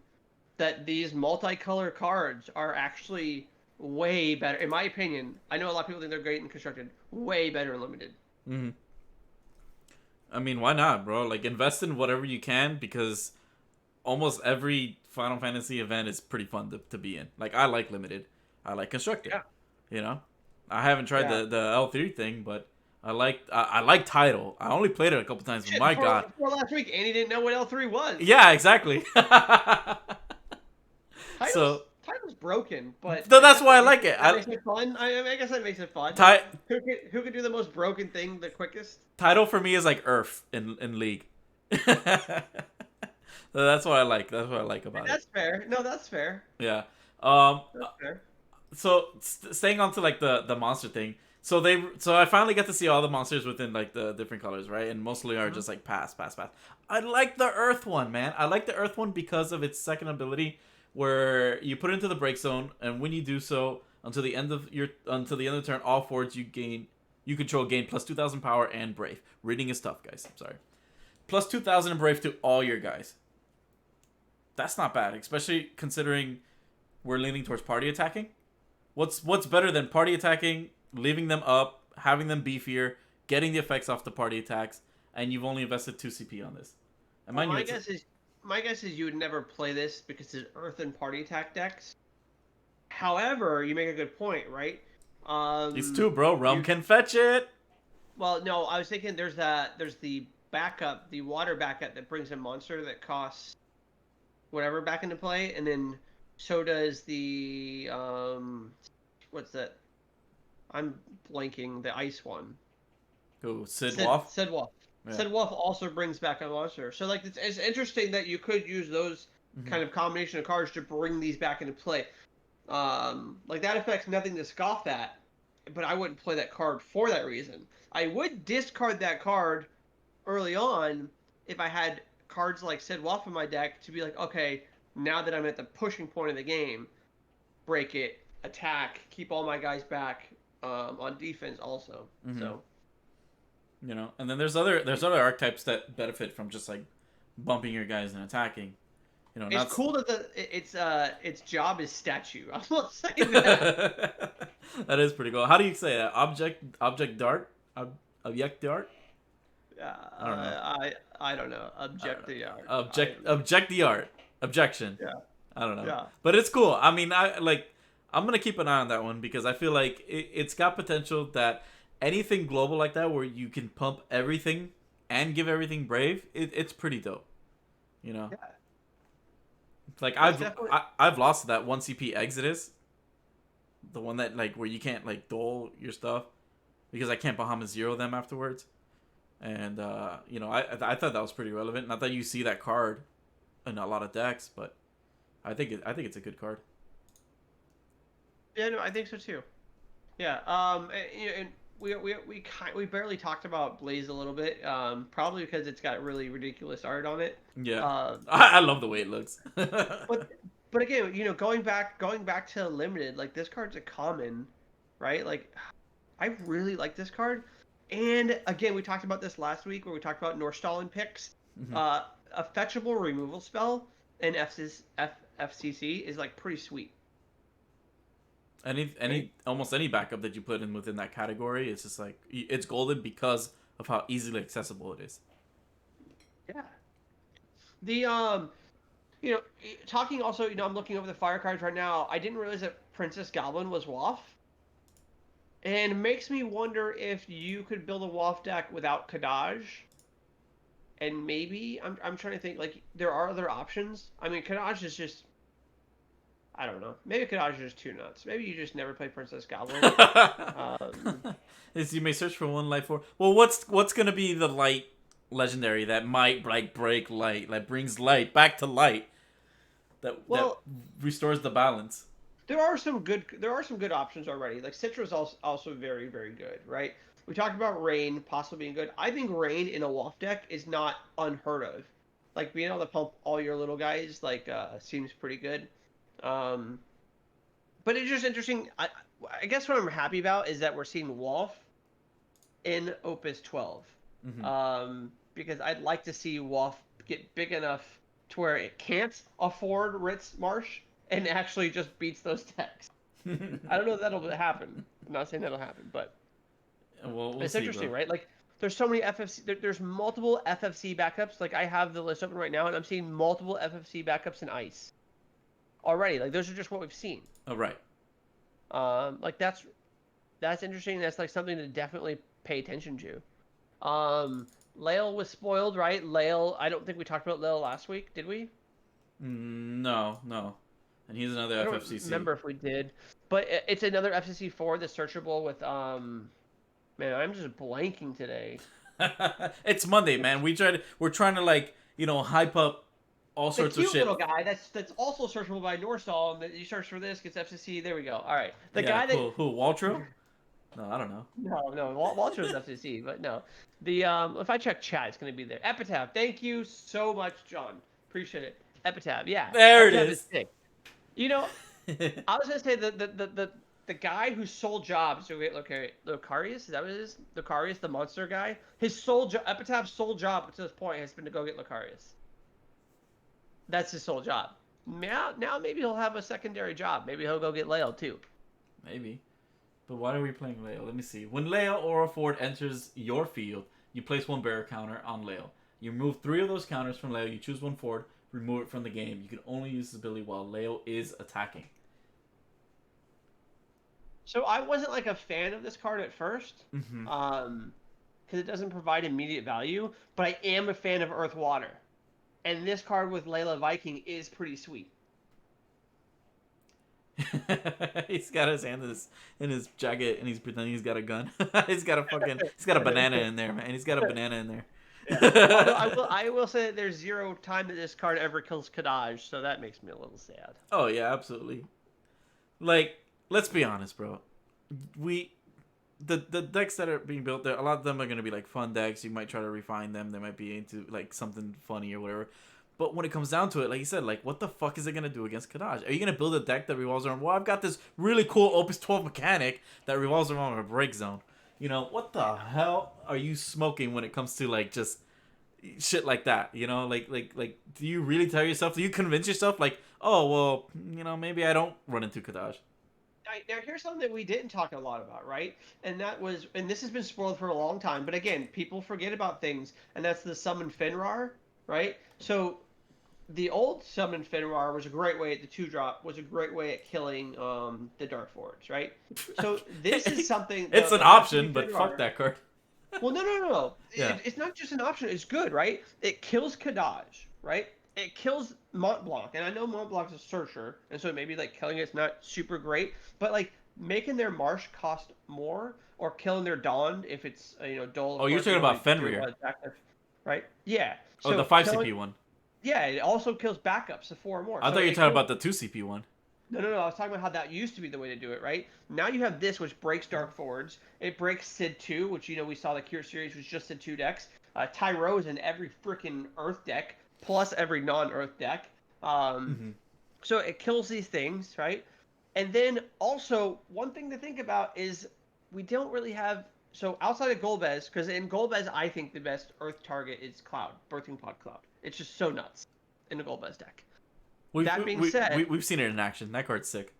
that these multicolor cards are actually way better, in my opinion, I know a lot of people think they're great in constructed, way better in limited. I mean, why not, bro? Like, invest in whatever you can because almost every Final Fantasy event is pretty fun to be in. Like, I like limited. I like constructed. Yeah. I haven't tried the L3 thing, but I like title. I only played it a couple times, but my god. Before last week, Andy didn't know what L3 was. Yeah, exactly. Title's broken, but that's why I like it. That makes it fun. I guess that makes it fun. Who could do the most broken thing the quickest? Title for me is like Earth in League. So that's what I like. That's what I like about it. That's fair. No, that's fair. Yeah. That's fair. So staying on to like the monster thing. So I finally get to see all the monsters within like the different colors, right? And mostly are just like pass. I like the Earth one, man. I like the Earth one because of its second ability, where you put it into the break zone, and when you do so, until the end of the turn, all forwards you control gain plus 2,000 power and brave. Reading is tough, guys. I'm sorry. Plus 2,000 in brave to all your guys. That's not bad, especially considering we're leaning towards party attacking. What's better than party attacking, leaving them up, having them beefier, getting the effects off the party attacks, and you've only invested 2 CP on this. And my guess is you would never play this because it's Earth and party attack decks. However, you make a good point, right? These two, bro. Realm can fetch it. Well, no, I was thinking there's the backup, the water backup that brings a monster that costs whatever back into play, and then so does the what's that? I'm blanking. The ice one. Who? Sidwolf? Sidwolf. Yeah. Sidwolf also brings back a monster. So like it's interesting that you could use those kind of combination of cards to bring these back into play. Like that affects nothing to scoff at, but I wouldn't play that card for that reason. I would discard that card early on if I had cards like Sidwolf in my deck to be like, okay, now that I'm at the pushing point of the game, break it, attack, keep all my guys back on defense also. So, and then there's other archetypes that benefit from just like bumping your guys and attacking. It's cool that its job is statue. I will say that. That is pretty cool. How do you say that? Object dart? Object dart? I don't know. Object the art. Object the art. Objection. Yeah. I don't know. Yeah. But it's cool. I mean, I'm gonna keep an eye on that one because I feel like it's got potential that anything global like that where you can pump everything and give everything brave, it's pretty dope. Yeah. Like I've lost that 1 CP Exodus, the one that like where you can't like dole your stuff because I can't Bahamas 0 them afterwards, and I thought that was pretty relevant. Not that you see that card in a lot of decks, but I think it's a good card. Yeah, no, I think so too. Yeah, and we barely talked about Blaze a little bit, probably because it's got really ridiculous art on it. Yeah, I love the way it looks. but again, going back to limited, like this card's a common, right? Like, I really like this card, and again, we talked about this last week where we talked about Northstalin picks. a fetchable removal spell in FCC is like pretty sweet. Any Right? almost any backup that you put in within that category, it's just like it's golden because of how easily accessible it is. Yeah. The talking also, I'm looking over the fire cards right now. I didn't realize that Princess Goblin was WAF, and it makes me wonder if you could build a WAF deck without Kadaj. And maybe I'm trying to think, like, there are other options. I mean, Kadaj is just, I don't know. Maybe Kadaj is just too nuts. Maybe you just never play Princess Goblin. Um, Is you may search for one light for. Well, what's gonna be the light legendary that might like break light, like brings light back to light, that well, restores the balance. there are some good options already. Like Citra is also very very good, right? We talked about Rain possibly being good. I think Rain in a WAF deck is not unheard of. Like being able to pump all your little guys seems pretty good. Um, but it's just interesting. I guess what I'm happy about is that we're seeing WAF in Opus 12. Mm-hmm. Because I'd like to see WAF get big enough to where it can't afford Ritz Marsh and actually just beats those decks. I don't know if that'll happen. I'm not saying that'll happen, but Well, we'll it's see, bro. interesting, right? Like, there's so many FFC. There's multiple FFC backups. Like, I have the list open right now, and I'm seeing multiple FFC backups in Ice already. Like, those are just what we've seen. Oh, right. Like that's interesting. That's like something to definitely pay attention to. Lael was spoiled, right? Lael, I don't think we talked about Lael last week, did we? No, no. And he's another I don't FFCC. remember if we did, but it's another FCC 4 that's searchable with Man, I'm just blanking today. It's Monday, man. We're trying to like hype up all The sorts of cute little shit. guy that's also searchable by Norstall, and that you search for this gets FCC. There we go. All right, the Yeah, guy that cool. Who? Waltro? No, I don't know. no, Walter's FCC, but no. The if I check chat, it's gonna be there. Epitaph, thank you so much, John. Appreciate it. Epitaph, yeah, There it Epitaph is is. sick. You know, I was gonna say the guy whose sole job is to get Lucarius. Is that what it is? Lucarius, the monster guy. His sole job, Epitaph's sole job to this point has been to go get Lucarius. That's his sole job. Now maybe he'll have a secondary job. Maybe he'll go get Lael too. Maybe. But why are we playing Leo? Let me see. When Leo or a Ford enters your field, you place one bearer counter on Leo. You remove 3 of those counters from Leo. You choose one Ford, remove it from the game. You can only use this ability while Leo is attacking. So I wasn't like a fan of this card at first, Mm-hmm. because it doesn't provide immediate value. But I am a fan of Earth Water, and this card with Layla Viking is pretty sweet. He's got his hand in his jacket and he's pretending he's got a gun. He's got a banana in there, man. He's got a banana in there. Yeah. Although I will say that there's zero time that this card ever kills Kadaj, so that makes me a little sad. Oh yeah, absolutely. Like, let's be honest, bro. We the decks that are being built there, a lot of them are gonna be like fun decks. You might try to refine them. They might be into like something funny or whatever. But when it comes down to it, like you said, like what the fuck is it gonna do against Kadaj? Are you gonna build a deck that revolves around? Well, I've got this really cool Opus 12 mechanic that revolves around a break zone. What the hell are you smoking when it comes to like just shit like that? Like do you really tell yourself? Do you convince yourself like, oh well, maybe I don't run into Kadaj? Now here's something that we didn't talk a lot about, right? And this has been spoiled for a long time, but again, people forget about things, and that's the summon Finrar, right? So the old summon Finrar was a great way at the 2-drop, was a great way at killing the Dark Forge, right? So this is something It's an the option, Rhapsody but fuck Finrar. that card. Well, no. Yeah. It's not just an option. It's good, right? It kills Kadaj, right? It kills Mont Blanc, and I know Mont Blanc's a searcher, and so maybe like killing it's not super great, but like making their marsh cost more, or killing their Dawn if it's Dole. Of Oh, you're course, talking about Fenrir. right? Yeah. Oh, the So 5 killing, CP one. yeah, it also kills backups of 4 or more. I So thought you were it talking kills about the 2 CP one. no. I was talking about how that used to be the way to do it, right? Now you have this, which breaks Dark Forwards. It breaks Sid 2, which, we saw the Cure series was just Sid 2 decks. Tyro is in every freaking Earth deck, plus every non-Earth deck. Mm-hmm. So it kills these things, right? And then also, one thing to think about is we don't really have So outside of Golbez, because in Golbez, I think the best Earth target is Cloud, Birthing Pod Cloud. It's just so nuts in the Golbez deck. We've That being said, we've seen it in action. That card's sick.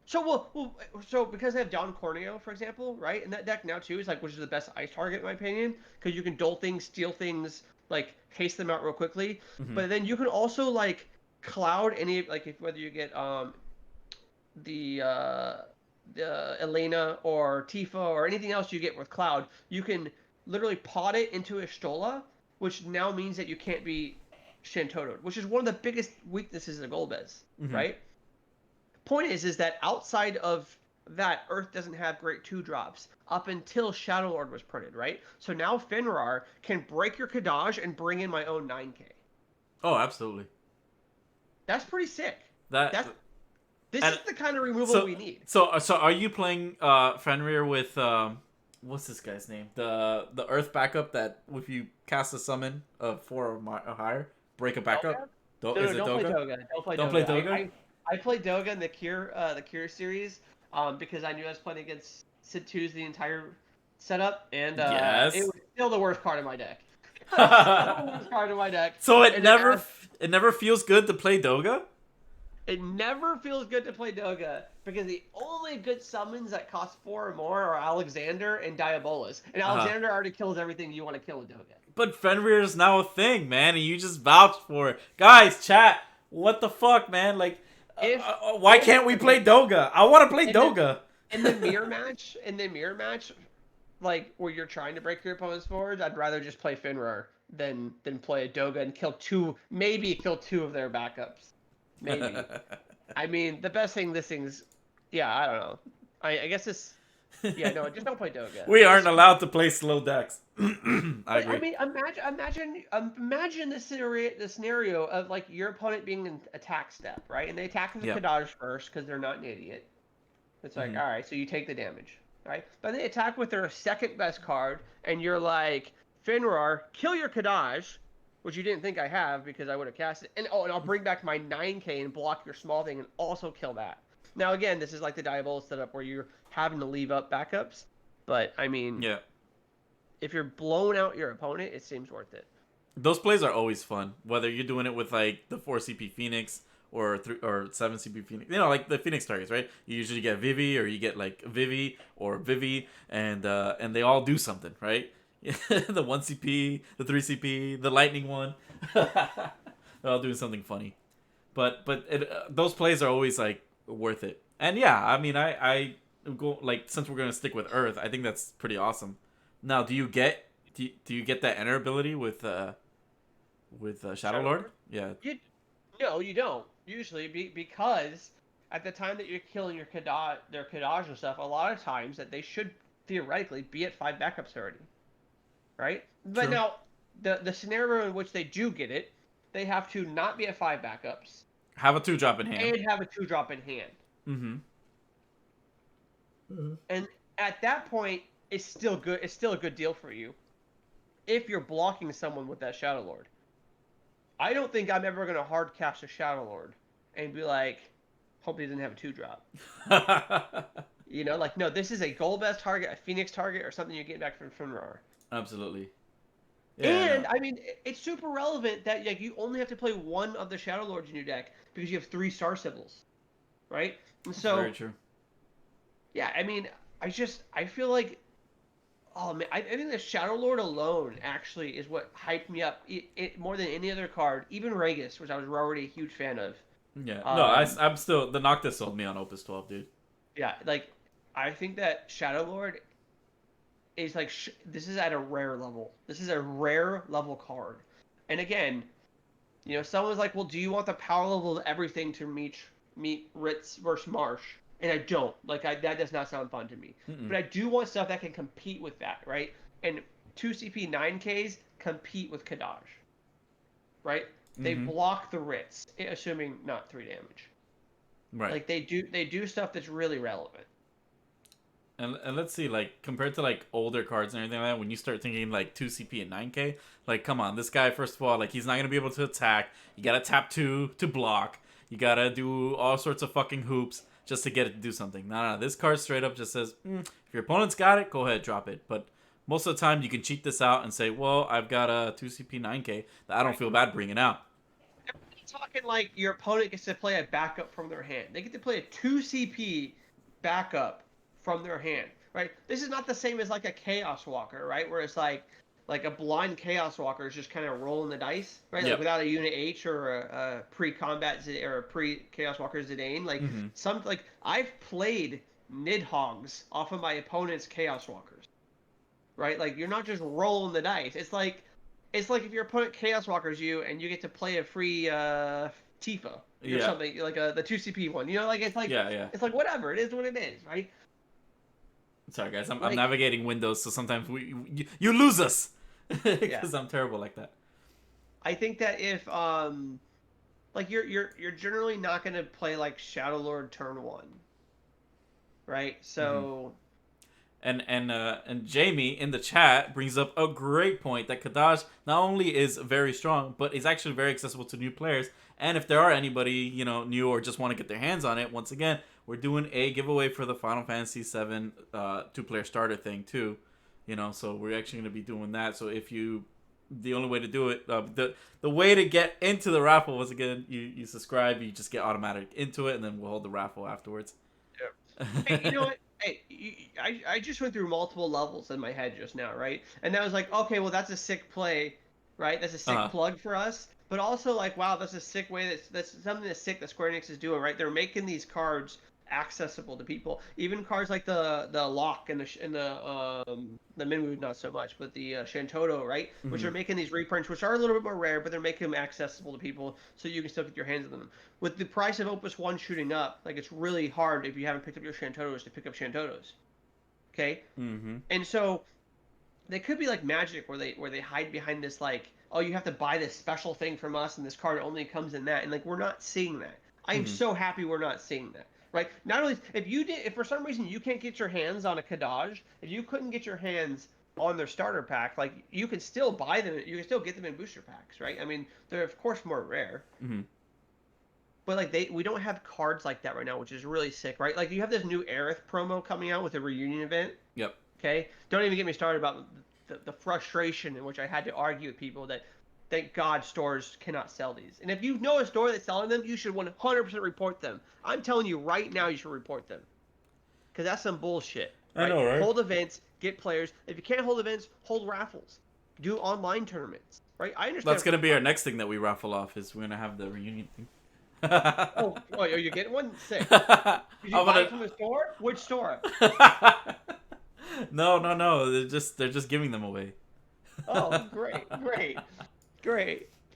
so so because they have Don Corneo, for example, right? In that deck now too is like which is the best ice target in my opinion, because you can dull things, steal things, like haste them out real quickly. Mm-hmm. But then you can also like cloud any like if whether you get the Elena or Tifa or anything else you get with cloud, you can literally pot it into a Stola, which now means that you can't be Shantoto'd, which is one of the biggest weaknesses of Golbez, right? Point is that outside of that, Earth doesn't have great 2-drops up until Shadow Lord was printed, right? So now Fenrir can break your Kadaj and bring in my own 9K. Oh, absolutely. That's pretty sick. This is the kind of removal we need. So are you playing Fenrir with what's this guy's name? The Earth backup that if you cast a summon of 4 or higher, break a backup? Don't play Doga. Don't play Doga? I played Doga in the Cure series because I knew I was playing against Sid 2's the entire setup, and it was still the worst card in my deck. So it never feels good to play Doga? It never feels good to play Doga because the only good summons that cost 4 or more are Alexander and Diabolus. And Alexander already kills everything you want to kill with Doga. But Fenrir is now a thing, man, and you just vouched for it. Guys, chat, what the fuck, man? Like, why can't we play Doga? I want to play Doga. In the mirror match, like where you're trying to break your opponent's forwards, I'd rather just play Fenrir than play a Doga and kill 2 of their backups. Maybe. I mean, the best thing this thing's, I don't know. I guess this, just don't play Doga. We aren't allowed to play slow decks. I agree. I mean, imagine the scenario of like your opponent being an attack step, right? And they attack with the Kadaj first because they're not an idiot. It's like, all right, so you take the damage, right? But they attack with their second best card, and you're like, Fenrir, kill your Kadaj, which you didn't think I have because I would have cast it. And I'll bring back my 9K and block your small thing and also kill that. Now, again, this is like the Diabolus setup where you're having to leave up backups. But, I mean, if you're blowing out your opponent, it seems worth it. Those plays are always fun, whether you're doing it with, like, the 4 CP Phoenix or 7 CP Phoenix. You know, like the Phoenix targets, right? You usually get Vivi or you get, like, Vivi or Vivi, and they all do something, right? The 1 CP, the 3 CP, the lightning one. They're all doing something funny. But those plays are always like worth it. And yeah, I mean I go like since we're gonna stick with Earth, I think that's pretty awesome. Now, do you get that enter ability with Shadow Lord? Yeah. No, you don't usually because at the time that you're killing their Kadaj and stuff, a lot of times that they should theoretically be at 5 backups already. Right? But True. now, the scenario in which they do get it, they have to not be at 5 backups. Have a 2-drop in hand. And have a 2-drop in hand. Mm-hmm. And at that point, it's still good. It's still a good deal for you if you're blocking someone with that Shadow Lord. I don't think I'm ever going to hard cast a Shadow Lord and be like, hope he doesn't have a 2-drop. You know, like, no, this is a Golbez target, a Phoenix target, or something you get back from Fenrir. Absolutely. Yeah, and I mean, it's super relevant that like you only have to play one of the Shadow Lords in your deck because you have 3 Star Sibyls, right? And so, very true. Yeah, I mean, I feel like, oh man, I think the Shadow Lord alone actually is what hyped me up more than any other card, even Regis, which I was already a huge fan of. Yeah, no, I'm still the Noctis sold me on Opus 12, dude. Yeah, like I think that Shadow Lord is like this is at a rare level. This is a rare level card. And again, you know, someone's like, "Well, do you want the power level of everything to meet Ritz versus Marsh?" And I don't. Like that does not sound fun to me. Mm-mm. But I do want stuff that can compete with that, right? And 2 CP 9Ks compete with Kadaj. Right? They block the Ritz, assuming not 3 damage. Right. Like they do stuff that's really relevant. And let's see, like, compared to, like, older cards and everything like that, when you start thinking, like, 2 CP and 9K, like, come on, this guy, first of all, like, he's not going to be able to attack. You got to tap 2 to block. You got to do all sorts of fucking hoops. just to get it to do something. No, this card straight up just says, if your opponent's got it, go ahead, drop it. But most of the time, you can cheat this out and say, well, I've got a 2CP 9K that I don't feel bad bringing out. Talking like your opponent gets to play a backup from their hand. They get to play a 2CP backup from their hand, right? This is not the same as like a Chaos Walker, right? Where it's like a blind Chaos Walker is just kind of rolling the dice, right? Yep. Like without a unit H or a pre-combat or a pre-Chaos Walker Zidane. Like I've played Nidhogg's off of my opponent's Chaos Walkers, right? Like you're not just rolling the dice. It's like if your opponent Chaos Walkers you and you get to play a free Tifa or something, like the 2CP one. You know, like it's like it's like whatever. It is what it is, right? Sorry guys, I'm navigating Windows, so sometimes you lose us because I'm terrible like that. I think that if like you're generally not gonna play like Shadow Lord turn 1, right? So. And Jamie in the chat brings up a great point that Kadash not only is very strong, but is actually very accessible to new players. And if there are anybody, new or just want to get their hands on it, once again, we're doing a giveaway for the Final Fantasy VII 2-player starter thing too. So we're actually going to be doing that. So the only way to do it, the way to get into the raffle was, again, you subscribe, you just get automatic into it, and then we'll hold the raffle afterwards. Yeah. Hey, you know what? Hey, I just went through multiple levels in my head just now, right? And I was like, okay, well, that's a sick play, right? That's a sick plug for us. But also, like, wow, that's a sick way. That's something that's sick that Square Enix is doing, right? They're making these cards accessible to people. Even cards like the Lock and the Minwu, not so much, but the Shantoto, right? Mm-hmm. Which are making these reprints, which are a little bit more rare, but they're making them accessible to people so you can still get your hands on them. With the price of Opus 1 shooting up, like, it's really hard if you haven't picked up your Shantotos to pick up Shantotos. Okay? Mm-hmm. And so they could be like Magic where they hide behind this, like, oh, you have to buy this special thing from us and this card only comes in that. And, like, we're not seeing that. I am so happy we're not seeing that. Right? Not only if for some reason you can't get your hands on a Kadaj, if you couldn't get your hands on their starter pack, like, you can still buy them, you can still get them in booster packs, right? I mean, they're of course more rare. Mm-hmm. But like we don't have cards like that right now, which is really sick, right? Like you have this new Aerith promo coming out with a reunion event. Yep. Okay? Don't even get me started about the frustration in which I had to argue with people that thank God stores cannot sell these. And if you know a store that's selling them, you should 100% report them. I'm telling you right now, you should report them. Because that's some bullshit. Right? I know, right? Hold events, get players. If you can't hold events, hold raffles. Do online tournaments. Right? I understand. That's going to be our next thing that we raffle off, is we're going to have the reunion thing. oh, are you getting one? Sick. Did you buy it from the store? Which store? No. They're just giving them away. Oh, great.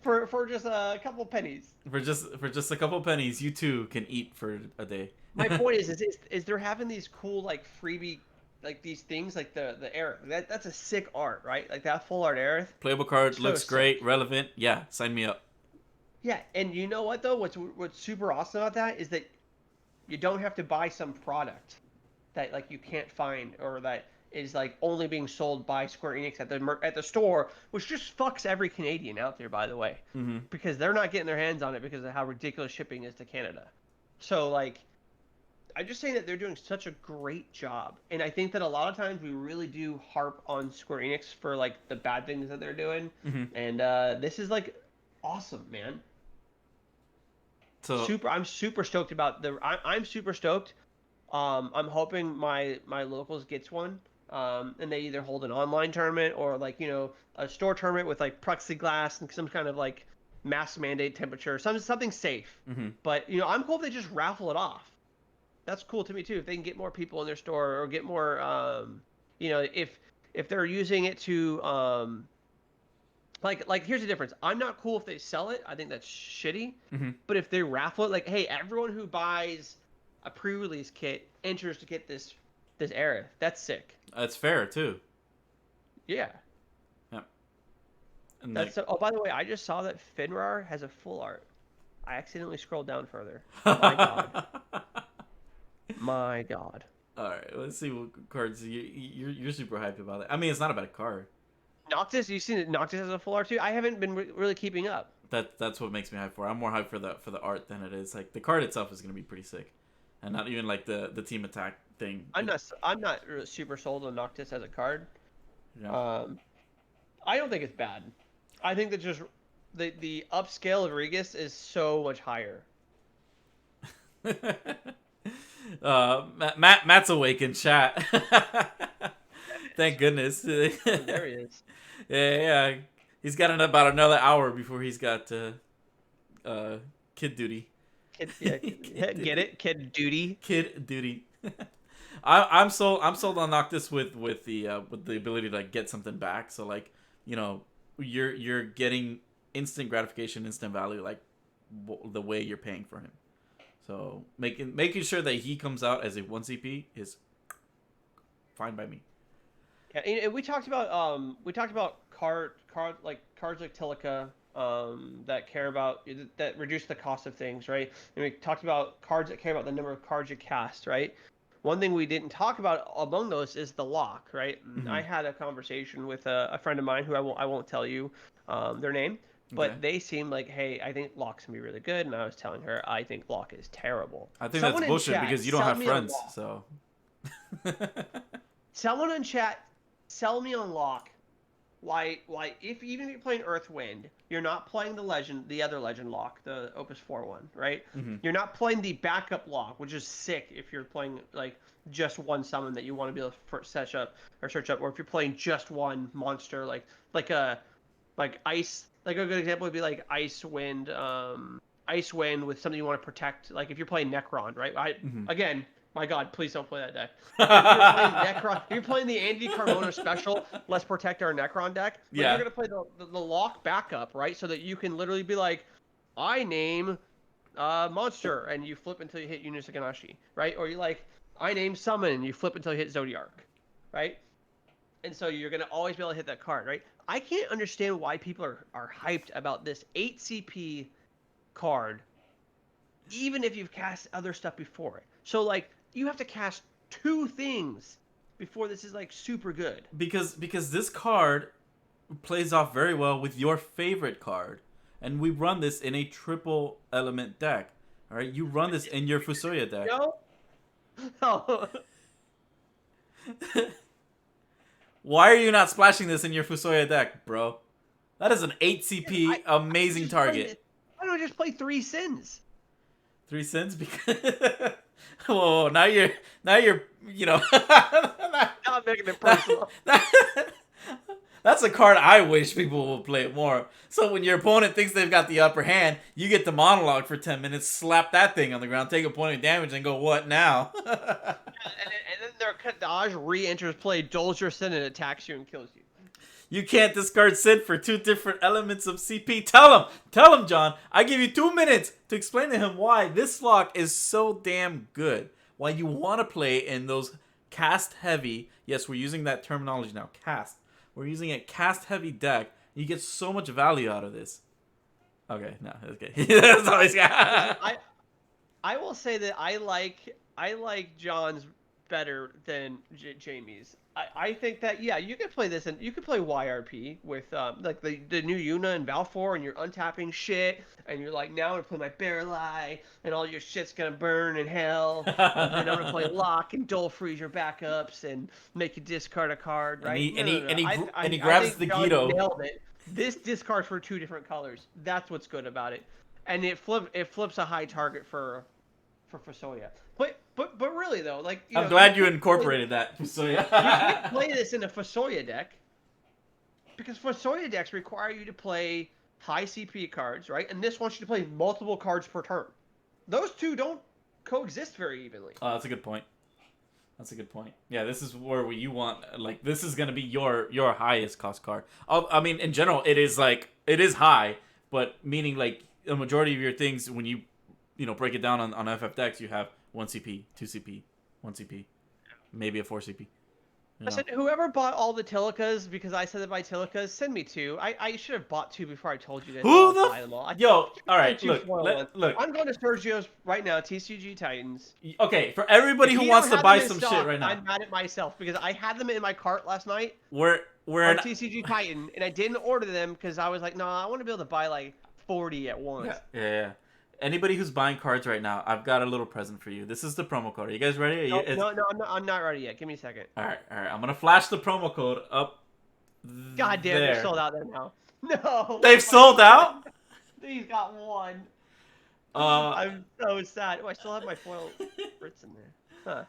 For just a couple pennies. For just a couple pennies, you too can eat for a day. My point is they're having these cool, like, freebie, like, these things, like the Aerith. That's a sick art, right? Like that full art Aerith. Playable card, looks great, relevant. Yeah, sign me up. Yeah, and you know what though? What's super awesome about that is that you don't have to buy some product that, like, you can't find, or that is, like, only being sold by Square Enix at the store, which just fucks every Canadian out there, by the way, because they're not getting their hands on it because of how ridiculous shipping is to Canada. So, like, I'm just saying that they're doing such a great job, and I think that a lot of times we really do harp on Square Enix for, like, the bad things that they're doing, and this is, like, awesome, man. So I'm super stoked about I'm super stoked. I'm hoping my locals gets one. And they either hold an online tournament or, like, a store tournament with, like, plexiglass and some kind of, like, mask mandate temperature, something safe. But I'm cool if they just raffle it off. That's cool to me too. If they can get more people in their store, or get more, if they're using it to, like here's the difference. I'm not cool if they sell it. I think that's shitty. But if they raffle it, like, hey, everyone who buys a pre-release kit enters to get this Aerith. That's sick. That's fair too. Yeah. Yep. And oh, by the way, I just saw that Finrar has a full art. I accidentally scrolled down further. My God. My God. All right, let's see what cards you're super hyped about it. I mean, it's not a bad card. Noctis, you seen that Noctis has a full art too? I haven't been really keeping up. That's what makes me hyped for it. I'm more hyped for the art than it is. Like, the card itself is gonna be pretty sick. and not even like the team attack thing. I'm not super sold on Noctis as a card. Yeah. I don't think it's bad. I think that just the upscale of Regis is so much higher. Matt's awake in chat. Thank goodness. There he is. Yeah. He's got about another hour before he's got kid duty. Get it? Kid duty. Kid duty. I'm sold on Noctis with the ability to like get something back. So like, you know, you're getting instant gratification, instant value, like the way you're paying for him. So making sure that he comes out as a 1 CP is fine by me. Yeah, and we talked about cards like Tilica that reduce the cost of things, right? And we talked about cards that care about the number of cards you cast, right? One thing we didn't talk about among those is the lock, right? Mm-hmm. I had a conversation with a friend of mine who I won't tell you their name, but they seemed like, hey, I think lock's gonna be really good, and I was telling her I think lock is terrible. I think that's bullshit because you don't have friends, so. Someone in chat, sell me on lock. Why? Even if you're playing Earthwind, you're not playing the other legend lock, the Opus 4 one, right? Mm-hmm. You're not playing the backup lock, which is sick if you're playing like just one summon that you want to be able to search up, or if you're playing just one monster, like ice. Like a good example would be like Ice Wind with something you want to protect. Like if you're playing Necron, right? Again. My God, please don't play that deck. If you're playing the Andy Carmona special, let's protect our Necron deck. But you're going to play the lock backup, right? So that you can literally be like, I name monster, and you flip until you hit Yuna Sakanashi, right? Or you like, I name summon, and you flip until you hit Zodiark, right? And so you're going to always be able to hit that card, right? I can't understand why people are hyped about this 8 CP card, even if you've cast other stuff before it. So, like, you have to cast 2 things before this is like super good. Because this card plays off very well with your favorite card, and we run this in a triple element deck. All right, you run this in your Fusoya deck. No. Why are you not splashing this in your Fusoya deck, bro? That is an 8 CP amazing target. Why don't I just play 3 Sins? 3 Sins because. Whoa! Now you're you know. Not making it personal. That's a card I wish people would play more. So when your opponent thinks they've got the upper hand, you get the monologue for 10 minutes, slap that thing on the ground, take a point of damage, and go, what now? and then their Kadaj re-enters play, dulls your sin, and attacks you and kills you. You can't discard Sid for 2 different elements of CP. Tell him, John. I give you 2 minutes to explain to him why this lock is so damn good. Why you want to play in those cast heavy. Yes, we're using that terminology now. Cast. We're using a cast heavy deck. You get so much value out of this. Okay, no, okay. That's always. I will say that I like John's better than Jamie's. I think that you could play this, and you could play YRP with like the new Yuna and Valfor, and you're untapping shit, and you're like, now I'm gonna play my Barreleye, and all your shit's gonna burn in hell, and then I'm gonna play Lock and Dole Freeze your backups and make you discard a card, right? And he grabs the Guido. Nailed it. This discards for 2 different colors. That's what's good about it, and it flips a high target for Fusoya. But really though, like I'm glad you incorporated that Fusoya. You can't play this in a Fusoya deck because Fusoya decks require you to play high CP cards, right? And this wants you to play multiple cards per turn. Those 2 don't coexist very evenly. Oh, that's a good point. Yeah, this is where you want, like, this is gonna be your highest cost card. I mean, in general, it is high, but meaning like the majority of your things when you break it down on FF decks, you have 1 CP, 2 CP, 1 CP, maybe a 4 CP. Listen, whoever bought all the Tilicas because I said to buy Tilicas, send me 2. I should have bought 2 before I told you guys. Who the buy them all. Yo, all right, look. I'm going to Sergio's right now, TCG Titans. Okay, for everybody who wants to buy some shit right now. I'm mad at myself because I had them in my cart last night. We're on TCG Titan, and I didn't order them because I was like, no, I want to be able to buy like 40 at once. Yeah. Anybody who's buying cards right now, I've got a little present for you. This is the promo code. Are you guys ready? No, no, I'm not ready yet. Give me a second. All right, all right. I'm gonna flash the promo code up God damn, they're there. sold out there now. No. They've sold out. He's got one. Uh, I'm so sad. Oh, I still have my foil Brits in there. Huh.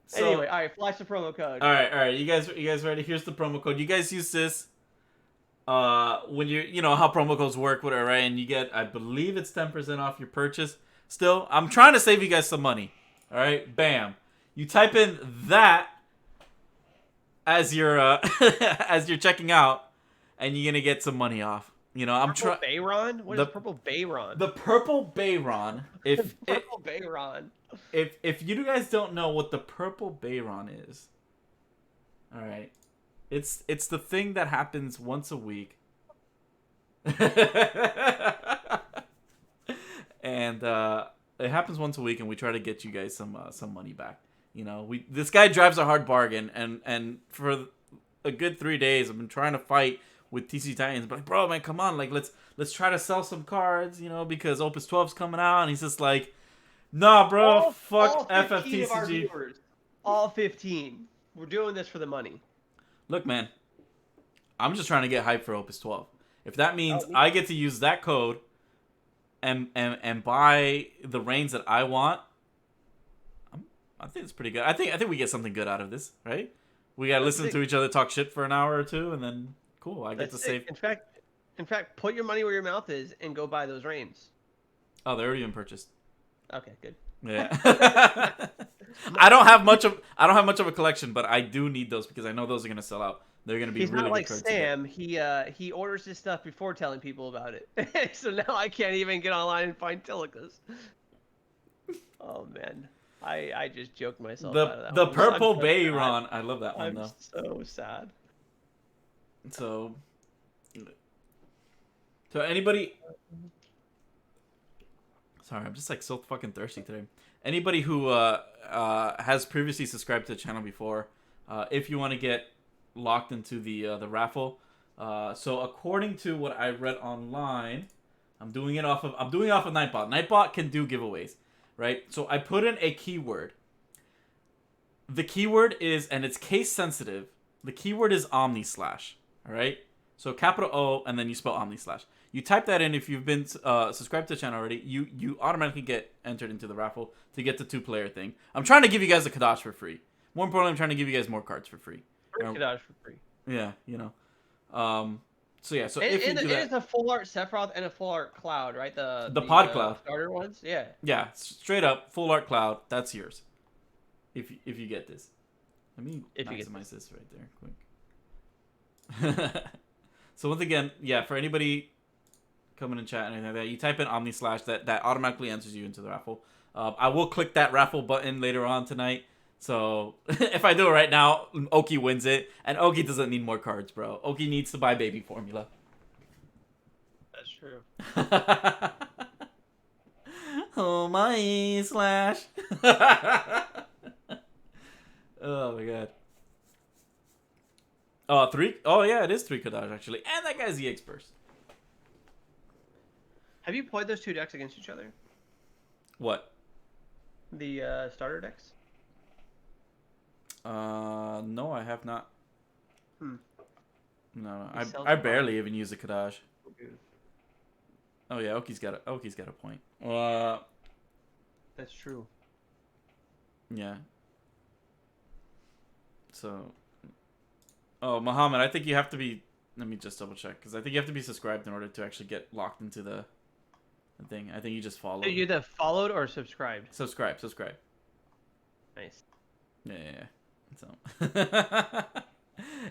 so, Anyway, all right, flash the promo code. all right. You guys ready? Here's the promo code. You guys use this. When you know how promo codes work, whatever, right? And you get, I believe it's 10% off your purchase. Still, I'm trying to save you guys some money. All right, bam. You type in that as you're as you're checking out, and you're gonna get some money off. You know, I'm trying. Bayron? What is purple Bayron? The purple Bayron. Purple Bayron. If you guys don't know what the purple Bayron is, all right, it's the thing that happens once a week, and it happens once a week, and we try to get you guys some money back. You know, this guy drives a hard bargain, and for a good 3 days, I've been trying to fight with TC Titans, but like, bro, man, come on, like let's try to sell some cards, you know, because Opus 12's coming out, and he's just like, nah, bro, fuck all 15 of our FFTCG. viewers, all 15. We're doing this for the money. Look, man, I'm just trying to get hype for Opus 12. If that means I get to use that code and buy the reigns that I want, I think it's pretty good. I think we get something good out of this, right? We gotta listen to each other talk shit for an hour or two, and then cool, I get to save. In fact, put your money where your mouth is and go buy those reigns. Oh, they're already been purchased. Okay, good. Yeah. I don't have much of a collection, but I do need those because I know those are gonna sell out. They're gonna be He's really not like good cards Sam. He orders his stuff before telling people about it. So now I can't even get online and find Telecas. Oh man. I just joked myself out of that the one. purple So Bayron. I love that one I'm though. so sad. So anybody. Sorry, I'm just like so fucking thirsty today. Anybody who has previously subscribed to the channel before, if you want to get locked into the raffle, so according to what I read online, I'm doing it off of Nightbot. Nightbot can do giveaways, right? So I put in a keyword. The keyword is, and it's case sensitive. The keyword is Omnislash. All right. So capital O and then you spell Omnislash. You type that in if you've been subscribed to the channel already. You automatically get entered into the raffle to get the 2-player thing. I'm trying to give you guys a Kadash for free. More importantly, I'm trying to give you guys more cards for free. Kadash for free. Yeah, you know. So yeah. So And, if you and do it that, is a full art Sephiroth and a full art Cloud, right? The Pod Cloud starter ones. Yeah. Yeah, straight up full art Cloud. That's yours. If you get this, let me maximize this right there, quick. So once again, yeah, for anybody coming in chat and anything like that, you type in Omnislash, that automatically enters you into the raffle. I will click that raffle button later on tonight. So if I do it right now, Oki wins it, and Oki doesn't need more cards, bro. Oki needs to buy baby formula. That's true. Oh my slash. Oh my god. Oh, 3? Oh yeah, it is 3 Kadash actually. And that guy's EX Burst. Have you played those two decks against each other? What? The starter decks? No, I have not. No. He sells I them barely even use a Kadash. Oh yeah, Oki's got a point. That's true. Yeah. So, Muhammad, I think you have to be. Let me just double check because I think you have to be subscribed in order to actually get locked into the thing. I think you just followed. So you either followed or subscribed. Subscribe. Nice. Yeah. So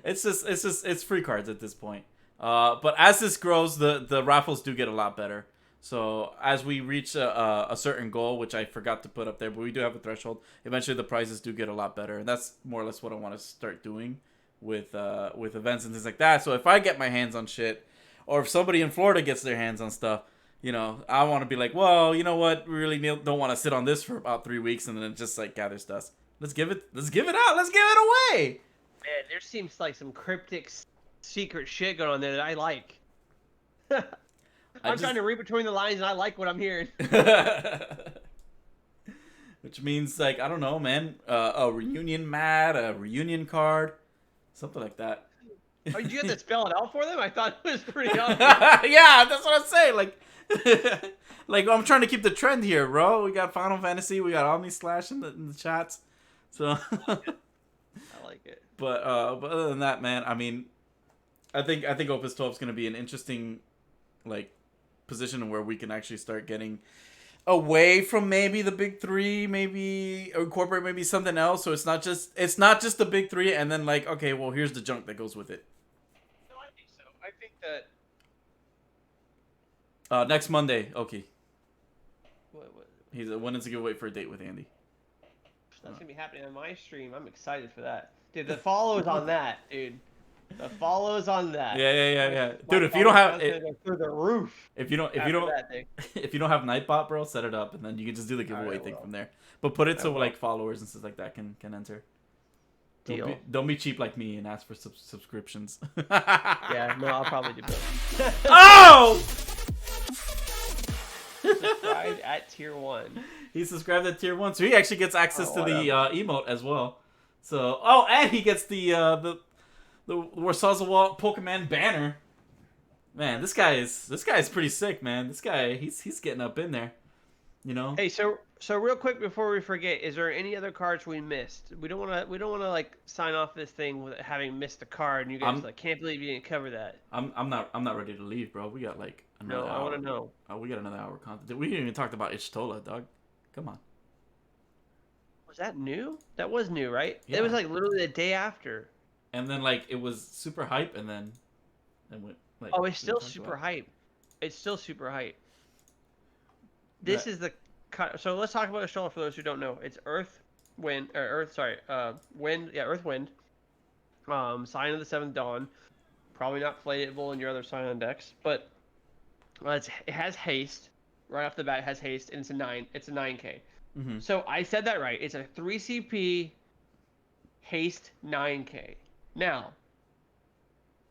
it's free cards at this point. But as this grows, the raffles do get a lot better. So as we reach a certain goal, which I forgot to put up there, but we do have a threshold. Eventually, the prizes do get a lot better, and that's more or less what I want to start doing with events and things like that. So if I get my hands on shit, or if somebody in Florida gets their hands on stuff, you know, I want to be like, well, you know what? We really don't want to sit on this for about 3 weeks and then it just like gathers dust. Let's give it out. Let's give it away. Man, there seems like some cryptic secret shit going on there that I like. I'm trying to read between the lines, and I like what I'm hearing. Which means, like, I don't know, man. A reunion mat, a reunion card, something like that. Oh, did you have to spell it out for them? I thought it was pretty obvious. Yeah, that's what I'm saying. Like, like I'm trying to keep the trend here, bro. We got Final Fantasy, we got Omni Slash in the chats. So, I like it. but other than that, man, I mean, I think Opus 12 is going to be an interesting, like, position where we can actually start getting away from maybe the big three, maybe incorporate maybe something else. So it's not just the big three, and then like, okay, well, here's the junk that goes with it. No, I think so. I think that. Next Monday, okay. What, He's wanting to give away for a date with Andy. that's gonna be happening on my stream. I'm excited for that, dude. The follows on that, dude. The follows on that. Yeah. Dude, if you don't have go through the roof. if you don't if you don't have Nightbot, bro, set it up, and then you can just do the giveaway thing from there. But put it so like followers and stuff like that can enter. Deal. Don't be cheap like me and ask for subscriptions. Yeah, no, I'll probably do both. Oh! Subscribe at tier 1. He subscribed at tier 1, so he actually gets access to the emote as well. So, and he gets the Warsaw Pokemon banner. Man, this guy is pretty sick, man. This guy, he's getting up in there. You know. Hey, so real quick before we forget, is there any other cards we missed? We don't want to like sign off this thing with having missed a card, and you guys like can't believe you didn't cover that. I'm not ready to leave, bro. We got like another hour. I want to know. We got another hour of content. We didn't even talk about Ishtola, dog. Come on. Was that new? That was new, right? Yeah. It was like literally the day after. And then like it was super hype, and then went like. Oh, it's still super hype. It's still super hype. This is the so let's talk about Ashtola for those who don't know. It's Wind. Yeah, Earth, Wind. Sign of the Seventh Dawn. Probably not playable in your other Scion decks, but it has haste. Right off the bat, it has haste, and it's a 9. It's a 9K. Mm-hmm. So I said that right. It's a 3 CP haste 9K. Now,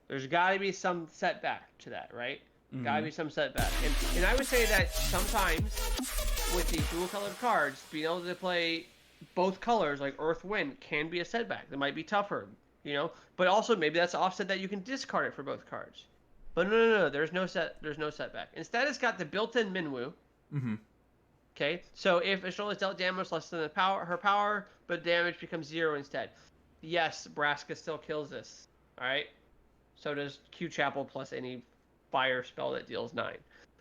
there's got to be some setback to that, right? Mm-hmm. Got to be some setback. And I would say that sometimes with these dual-colored cards, being able to play both colors, like Earth, Wind, can be a setback. That might be tougher, you know? But also, maybe that's offset that you can discard it for both cards. But no. There's no setback. Instead, it's got the built-in Minwu. Mm-hmm. Okay, so if Ashtola is dealt damage less than her power, but damage becomes 0 instead. Yes, Braska still kills this. All right. So does Q Chapel plus any fire spell that deals 9.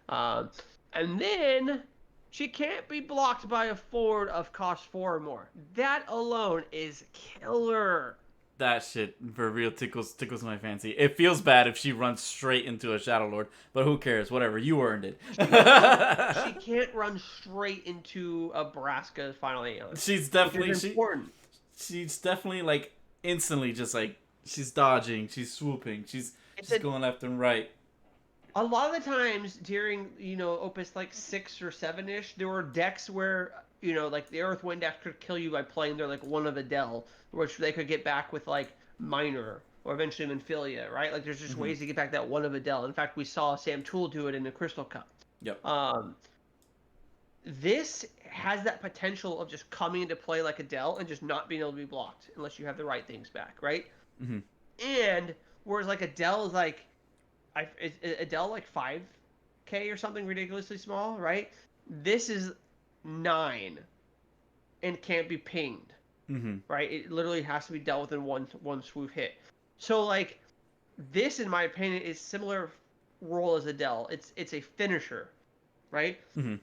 And then she can't be blocked by a forward of cost 4 or more. That alone is killer. That shit for real tickles my fancy. It feels bad if she runs straight into a Shadow Lord, but who cares? Whatever, you earned it. She can't run straight into a Braska's final Aeon. She's definitely important. She's definitely like instantly just like she's dodging, she's swooping, she's going left and right. A lot of the times during Opus like 6 or 7-ish, there were decks where like the Earth Wind deck could kill you by playing their like one of Adele, which they could get back with like Minor or eventually Minfilia, right? Like there's just ways to get back that one of Adele. In fact, we saw Sam Toole do it in the Crystal Cup. Yep. This has that potential of just coming into play like Adele and just not being able to be blocked unless you have the right things back, right? Mm-hmm. And whereas like Adele is like, Adele like 5K or something ridiculously small, right? This is 9 and can't be pinged. Mm-hmm. Right? It literally has to be dealt with in one swoop hit. So like this, in my opinion, is similar role as Adele. It's a finisher, right? Mm-hmm.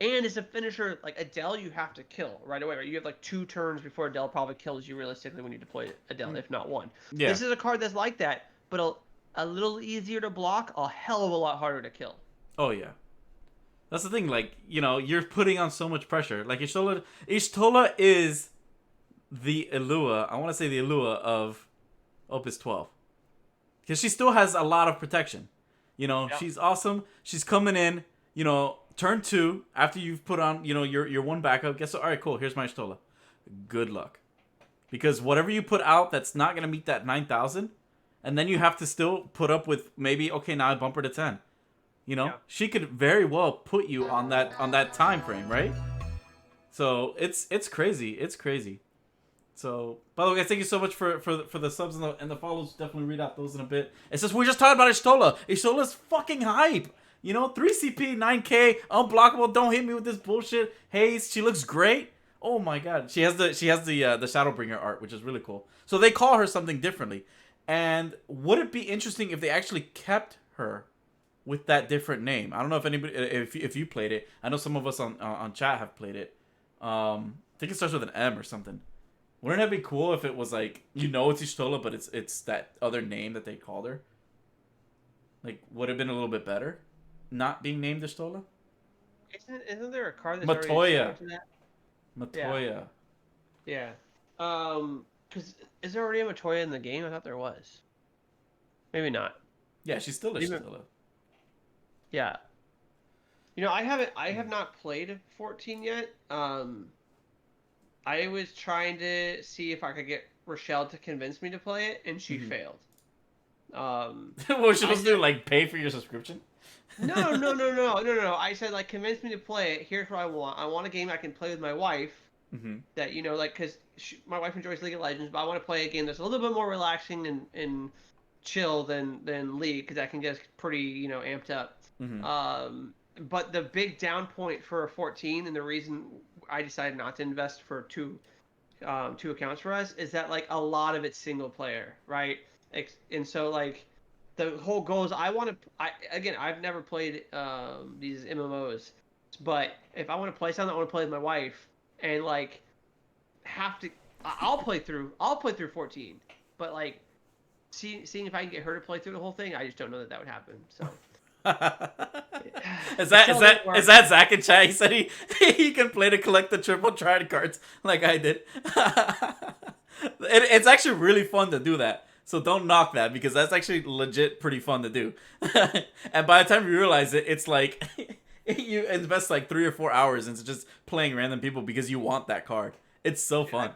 And it's a finisher like Adele. You have to kill right away. Right? You have like 2 turns before Adele probably kills you realistically when you deploy Adele, if not 1. Yeah. This is a card that's like that, but a little easier to block, a hell of a lot harder to kill. Oh yeah. That's the thing, like, you're putting on so much pressure. Like, Ishtola is the Elua, I want to say the Elua of Opus 12. Because she still has a lot of protection. Yep. She's awesome. She's coming in, turn 2, after you've put on, your one backup. Guess what? All right, cool. Here's my Ishtola. Good luck. Because whatever you put out that's not going to meet that 9,000, and then you have to still put up with maybe, okay, now I bump her to 10. You know, Yeah. she could very well put you on that time frame, right? So it's crazy. It's crazy. So, by the way, guys, thank you so much for the subs and the follows. Definitely read out those in a bit. It's just we're just talking about Ishtola. Ishtola's fucking hype. You know, 3 CP, 9K, unblockable. Don't hit me with this bullshit. Haze, she looks great. Oh my god, she has the Shadowbringer art, which is really cool. So they call her something differently. And would it be interesting if they actually kept her with that different name? I don't know if anybody, if you played it. I know some of us on chat have played it. I think it starts with an M or something. Wouldn't that be cool if it was like, you know, it's Ishtola, but it's that other name that they called her? Like, would have been a little bit better, not being named Ishtola. Isn't there a card that's already Matoya. assigned to that? Matoya. Yeah. Because is there already a Matoya in the game? I thought there was. Maybe not. Yeah, she's still Even- Ishtola. Yeah. You know, I have not played 14 yet. I was trying to see if I could get Rochelle to convince me to play it, and she failed. What was she supposed to do? Like, pay for your subscription? No. I said, like, convince me to play it. Here's what I want. I want a game I can play with my wife. Mm-hmm. That, you know, like, because my wife enjoys League of Legends, but I want to play a game that's a little bit more relaxing and chill than League, because that can get us pretty, you know, amped up. Mm-hmm. But the big down point for 14, and the reason I decided not to invest for two accounts for us, is that, like, a lot of it's single player, right? And so, like, the whole goal is I've never played these MMOs, but if I want to play something, I want to play with my wife, and, like, I'll play through 14, but, like, seeing if I can get her to play through the whole thing, I just don't know that would happen. So. Is that Zach in chat? He said he can play to collect the triple triad cards like I did. It's actually really fun to do that. So don't knock that, because that's actually legit pretty fun to do. And by the time you realize it, it's like you invest like 3 or 4 hours into just playing random people because you want that card. It's so fun.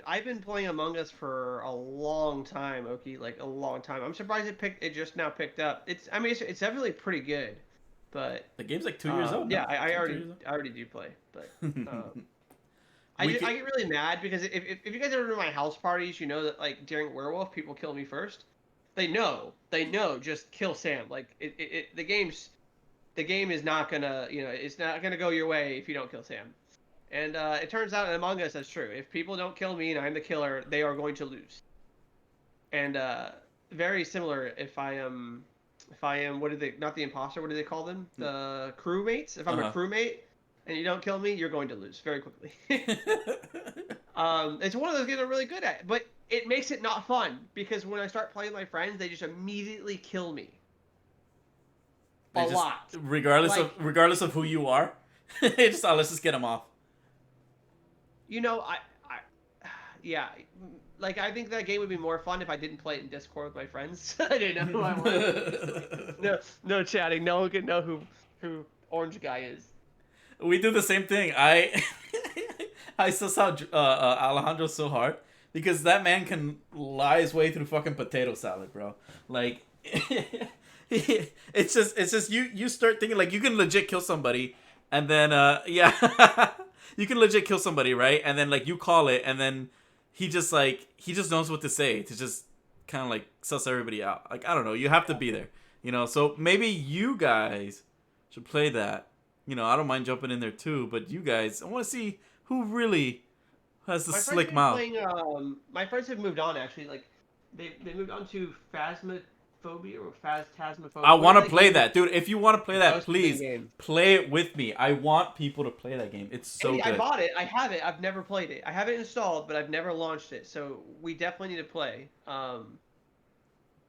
I've been playing Among Us for a long time, Oki, like a long time. I'm surprised it just now picked up. It's definitely pretty good, but the game's like 2 years old. Yeah, now. I already do play, but I get really mad because if you guys ever been to my house parties, you know that, like, during Werewolf, people kill me first. They know, just kill Sam. Like, the game is not gonna, you know, it's not gonna go your way if you don't kill Sam. And it turns out in Among Us that's true. If people don't kill me and I'm the killer, they are going to lose. And very similar if I am not the imposter, what do they call them? The crewmates. If I'm a crewmate and you don't kill me, you're going to lose very quickly. It's one of those games I'm really good at, but it makes it not fun because when I start playing with my friends, they just immediately kill me. Lot. Regardless of who you are. Let's just get them off. You know, yeah, like, I think that game would be more fun if I didn't play it in Discord with my friends. I didn't know who I was. No chatting. No one can know who Orange Guy is. We do the same thing. I suss out Alejandro so hard because that man can lie his way through fucking potato salad, bro. Like, it's just you start thinking, like, you can legit kill somebody, and then yeah. You can legit kill somebody, right? And then, like, you call it, and then he just knows what to say to just kind of, like, suss everybody out. Like, I don't know. You have to be there, you know? So maybe you guys should play that. You know, I don't mind jumping in there too, but you guys, I want to see who really has the slick mouth. My friends have moved on, actually. Like, they moved on to Phasmophobia or Phantasmophobia. I want to play that. Dude, if you want to play that, please play it with me. I want people to play that game. It's so good. I bought it. I have it. I've never played it. I have it installed, but I've never launched it. So we definitely need to play.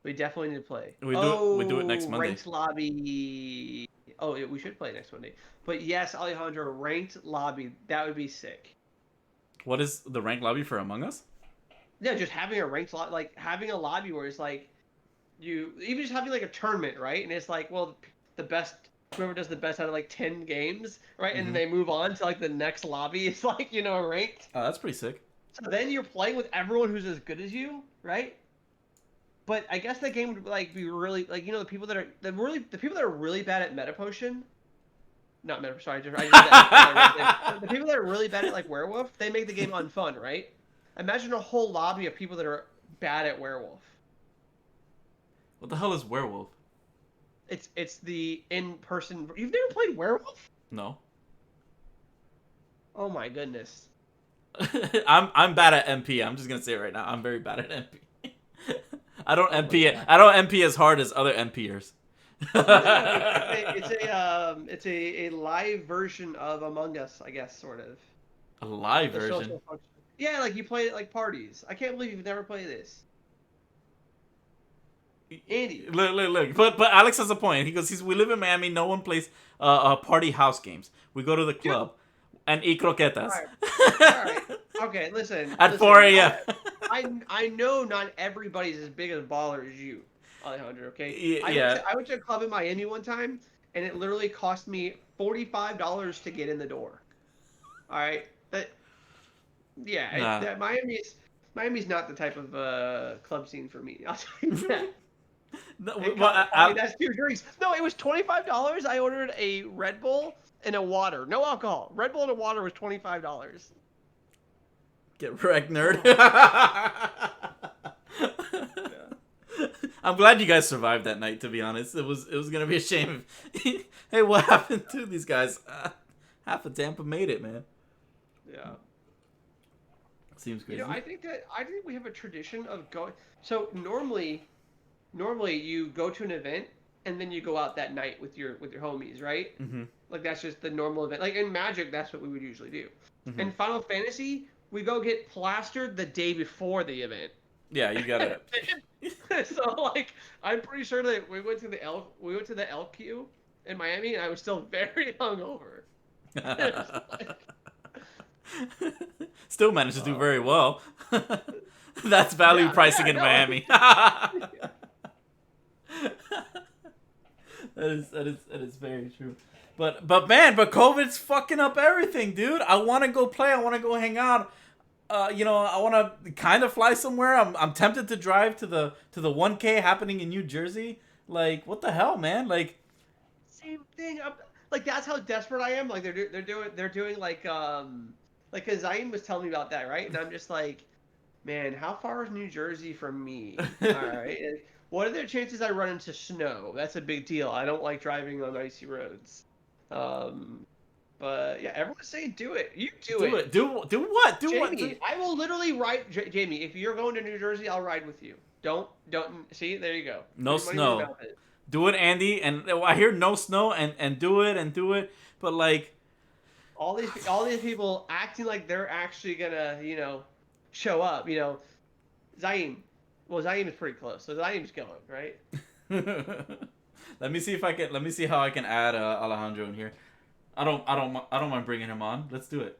We definitely need to play. We do it next Monday. Ranked lobby. Oh, yeah, we should play next Monday. But yes, Alejandro, ranked lobby. That would be sick. What is the ranked lobby for Among Us? Yeah, just having a ranked lobby, like having a lobby where it's like even just having like a tournament, right? And it's like, well, whoever does the best out of like 10 games, right? And then they move on to like the next lobby. It's like, you know, ranked. Oh, that's pretty sick. So then you're playing with everyone who's as good as you, right? But I guess that game would like be really like the people that are the people that are really bad at Meta Potion. Not Meta. Sorry, I just that. The people that are really bad at like Werewolf, they make the game unfun, right? Imagine a whole lobby of people that are bad at Werewolf. What the hell is Werewolf? It's the in-person. You've never played Werewolf? No. Oh my goodness. I'm bad at MP. I'm just gonna say it right now. I'm very bad at MP. I don't Oh MP. I don't MP as hard as other MPers. It's a live version of Among Us, I guess, sort of. A live The version. social function. Yeah, like you play it like parties. I can't believe you've never played this. Andy. Look. But Alex has a point. He goes, we live in Miami. No one plays party house games. We go to the club and eat croquetas. All right. Okay, listen. At 4 a.m. I know not everybody's as big a baller as you, Alejandro. Okay. Yeah. I went to a club in Miami one time, and it literally cost me $45 to get in the door. All right. Miami's not the type of club scene for me. I'll tell you that. No, that's 2 drinks. No, it was $25. I ordered a Red Bull and a water. No alcohol. Red Bull and a water was $25. Get wrecked, nerd. I'm glad you guys survived that night, to be honest. It was gonna be a shame if hey, what happened to these guys? Half of Tampa made it, man. Yeah. Seems crazy. I think we have a tradition of going. So normally you go to an event and then you go out that night with your homies, right? Mm-hmm. Like that's just the normal event. Like in Magic, that's what we would usually do. Mm-hmm. In Final Fantasy, we go get plastered the day before the event. Yeah, you got it. So like, I'm pretty sure that we went to the LQ in Miami, and I was still very hungover. Still managed to do very well. That's value pricing in Miami. That is very true. But COVID's fucking up everything, dude. I want to go play. I want to go hang out. I want to kind of fly somewhere. I'm tempted to drive to the 1K happening in New Jersey. Like, what the hell, man? Like, same thing. Like that's how desperate I am. Like they're doing like because Zayn was telling me about that, right? And I'm just like, man, how far is New Jersey from me? All right. And what are the chances I run into snow? That's a big deal. I don't like driving on icy roads. But yeah, everyone's saying do it. You do it. Do what? Do Jamie, what? I will literally ride. Jamie, if you're going to New Jersey, I'll ride with you. Don't see. There you go. No snow. Do it, Andy. And I hear no snow and do it. But like, all these people acting like they're actually gonna show up. Zayn. Well, Zayn is pretty close, so Zayn's going right. Let me see how I can add Alejandro in here. I don't mind bringing him on. Let's do it.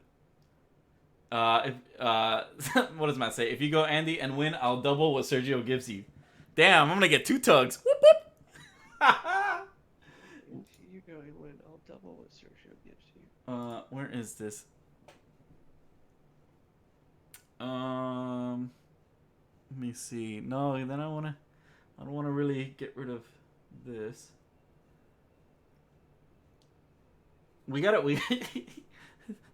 What does Matt say? If you go Andy and win, I'll double what Sergio gives you. Damn, I'm gonna get 2 tugs. Whoop whoop. If you go and win, I'll double what Sergio gives you. Where is this? Let me see. No, then I don't wanna really get rid of this.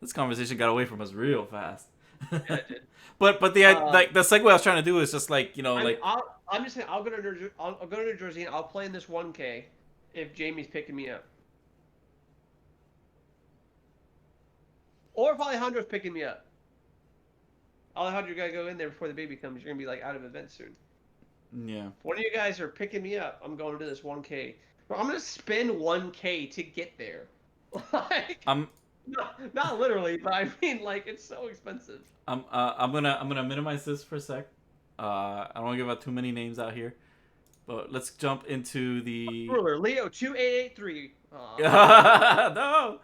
This conversation got away from us real fast. Yeah, it did. but the segue I was trying to do is just like I'm just saying I'll go to New Jersey and I'll play in this 1K if Jamie's picking me up, or if Alejandro's picking me up. Alejandro, you gotta go in there before the baby comes. You're gonna be like out of events soon. Yeah. If one of you guys are picking me up, I'm going to this 1K. Bro, I'm gonna spend 1K to get there. Like, not literally, but I mean, like, it's so expensive. I'm gonna minimize this for a sec. I don't want to give out too many names out here, but let's jump into the Ruler Leo 2883. No.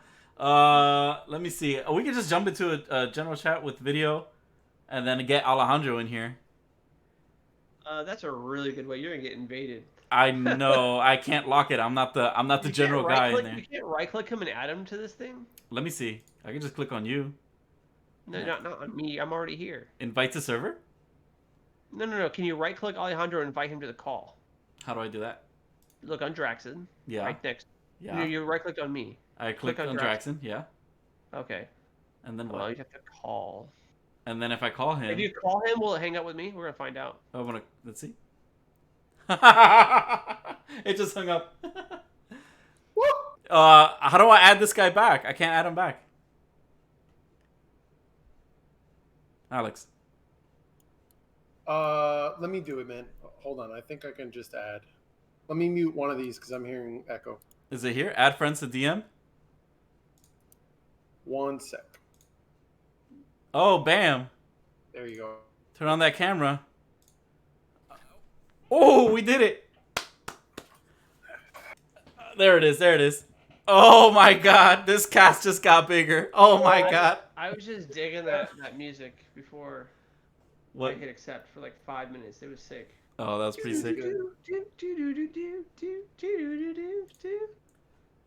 Let me see. We can just jump into a general chat with video, and then get Alejandro in here. That's a really good way. You're gonna get invaded. I know. I can't lock it. I'm not the general guy in there. You can't right-click him and add him to this thing? Let me see. I can just click on you. No, not on me. I'm already here. Invite to server? No. Can you right click Alejandro and invite him to the call? How do I do that? Look on Draxon, Yeah. right next. Yeah. You right clicked on me. I Click clicked on on Draxon. Jackson. Yeah. Okay. And then Well, what? you have to call. And then if I call If him, you call him, will it hang up with me? We're gonna find out. I want to. Let's see. It just hung up. How do I add this guy back? I can't add him back. Alex. Let me do it, man. Hold on. I think I can just add. Let me mute one of these because I'm hearing echo. Is it here? Add friends to DM? One sec. Oh, bam. There you go. Turn on that camera. Oh, we did it. There it is. There it is. Oh my god. This cast just got bigger. Oh my god. I was just digging that music before What? I hit accept for like 5 minutes. It was sick. Oh, that was pretty sick.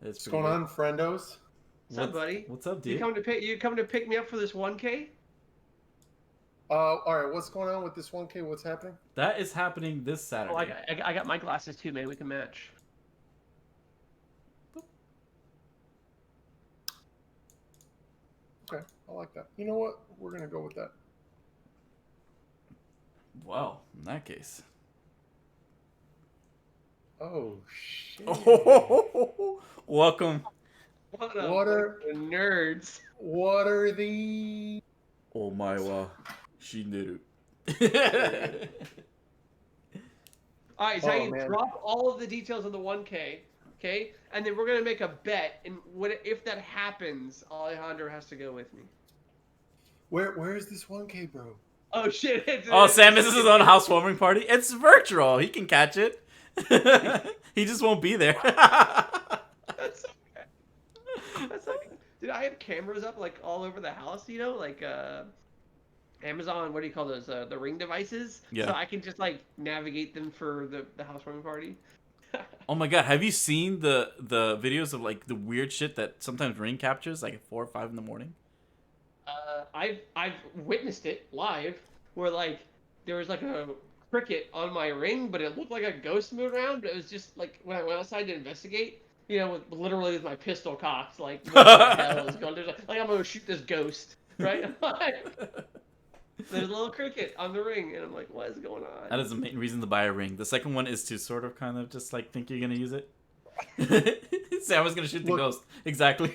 That's What's going on, friendos? What's up, buddy? What's up, You dude? coming to pick me up for this 1K? All right. What's going on with this 1K? What's happening? That is happening this Oh, Saturday. I got my glasses too, man. We can match. Okay, I like that. You know what? We're gonna go with that. Well, in that case. Oh shit! Oh, welcome. What are the nerds? What are the? Oh my wow. She did it. All right, so Oh, you man. drop all of the details of the 1K, okay? And then we're gonna make a bet, and if that happens, Alejandro has to go with me. Where is this 1K, bro? Oh shit! Oh, Sam, this is his own housewarming party. It's virtual. He can catch it. He just won't be there. That's so bad. That's like, dude, I have cameras up like all over the house, you know, like Amazon. What do you call those? The Ring devices. Yeah. So I can just like navigate them for the housewarming party. Oh my god, have you seen the videos of like the weird shit that sometimes Ring captures like at 4 or 5 in the morning? I've witnessed it live, where like there was like a cricket on my Ring, but it looked like a ghost moved around. But it was just like when I went outside to investigate, you know, literally with my pistol cocked, like what the hell is going? Like I'm gonna shoot this ghost, right? There's a little cricket on the Ring, and I'm like, what is going on? That is the main reason to buy a Ring. The second one is to sort of kind of just like think you're gonna use it. Sam was gonna shoot the ghost. Exactly.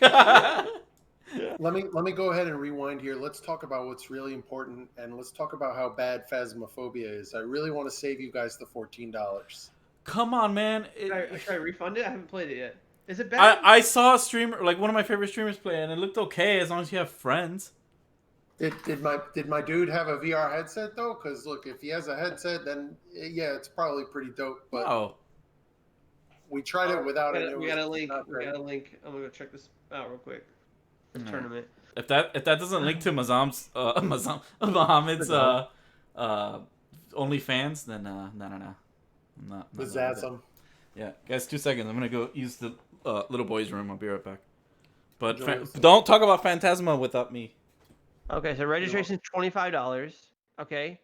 Let me go ahead and rewind here. Let's talk about what's really important, and let's talk about how bad Phasmophobia is. I really want to save you guys the $14. Come on, man. Should I refund it? I haven't played it yet. Is it bad? I saw a streamer, like one of my favorite streamers play, and it looked okay as long as you have friends. Did my dude have a VR headset though? Because look, if he has a headset, then yeah, it's probably pretty dope. But Oh. we tried it without it. We got a link. We got a link. I'm gonna go check this out real quick. The tournament. If that doesn't link to Muhammad's OnlyFans, then no. I'm not Bizazum. Yeah, guys, 2 seconds. I'm gonna go use the little boy's room. I'll be right back. But Enjoy don't talk about Phantasma without me. Okay, so registration is $25. Okay.